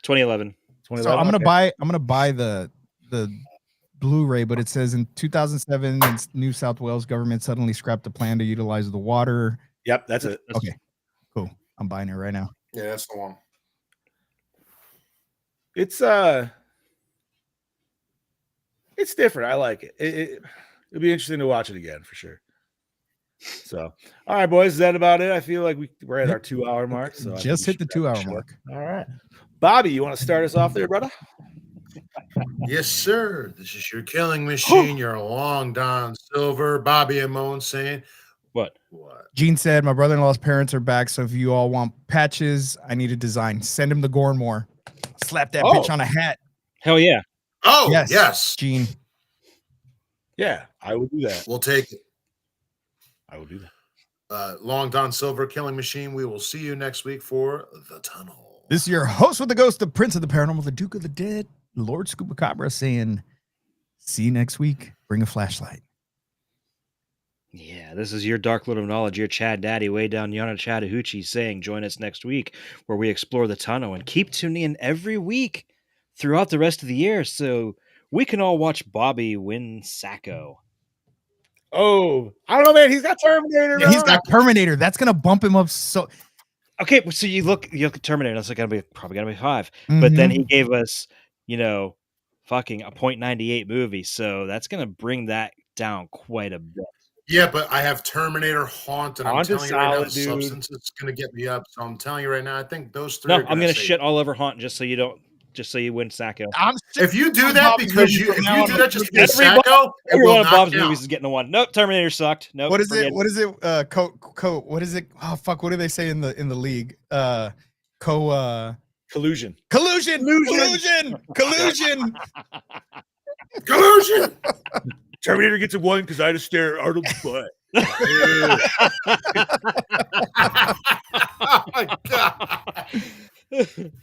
2011. 2011. So I'm gonna okay. buy. I'm gonna buy the Blu-ray, but it says in 2007, the New South Wales government suddenly scrapped the plan to utilize the water. Yep, that's it. Okay, cool. I'm buying it right now. Yeah, that's the one. It's different. I like it. It'll be interesting to watch it again for sure. So, all right, boys, is that about it? I feel like we're at our 2-hour mark. So I think Just we hit the should wrap 2-hour show. mark. All right, Bobby, you want to start us off there, brother? Yes, sir. This is your killing machine. Your long Don Silver, Bobby Amone saying, What? What? Gene said, my brother-in-law's parents are back, so if you all want patches, I need a design. Send him the Gore more. Slap that bitch on a hat. Hell yeah. Oh, yes. Gene. Yeah, I will do that. We'll take it. I will do that. Long Don Silver, Killing Machine. We will see you next week for The Tunnel. This is your host with the ghost, the Prince of the Paranormal, the Duke of the Dead, Lord Scubacabra, saying, see you next week. Bring a flashlight. Yeah, this is your Dark Lord of Knowledge, your Chad Daddy, way down yonder Chattahoochee, saying join us next week where we explore the tunnel, and keep tuning in every week throughout the rest of the year so we can all watch Bobby win Sacco. Oh, I don't know, man. He's got Terminator. Yeah, he's on. got Terminator. That's going to bump him up so... Okay, so you look at Terminator, that's probably gonna be 5. But then he gave us, fucking a 0.98 movie, so that's gonna bring that down quite a bit. Yeah, but I have Terminator, Haunt, and I'm Haunt is telling you right now, solid, the dude. substance is going to get me up. So I'm telling you right now, I think those 3 No, are I'm gonna save shit all over Haunt just so you win Sacco. If you do that because if you do that just to get Everybody- Sacco, it Every will one of not Bob's count. movies is getting a 1. Nope, Terminator sucked. Nope. What is forget it? What is it? What is it? Oh fuck! What do they say in the league? Collusion. Collusion. Terminator gets a 1 because I had to stare at Arnold's butt. Oh my god!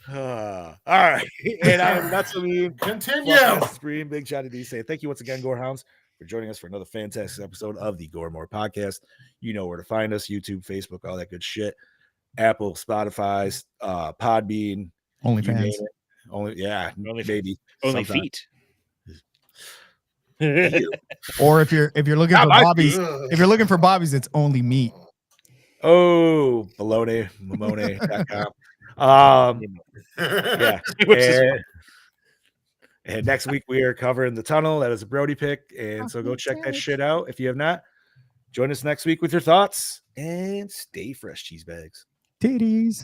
All right. And I am not so mean. Continue. Scream. Big shout out to you. Say thank you once again, Gorehounds, for joining us for another fantastic episode of the Gore More podcast. You know where to find us: YouTube, Facebook, all that good shit. Apple, Spotify, Podbean, OnlyFans. Maybe Only sometime. feet. Or if you're looking for Bobby's, if you're looking for Bobby's, it's only meat. Oh, Mamone.com. Yeah. And next week we are covering The Tunnel. That is a Brody pick. And so go check that shit out. If you have not, join us next week with your thoughts and stay fresh, cheese bags. Titties.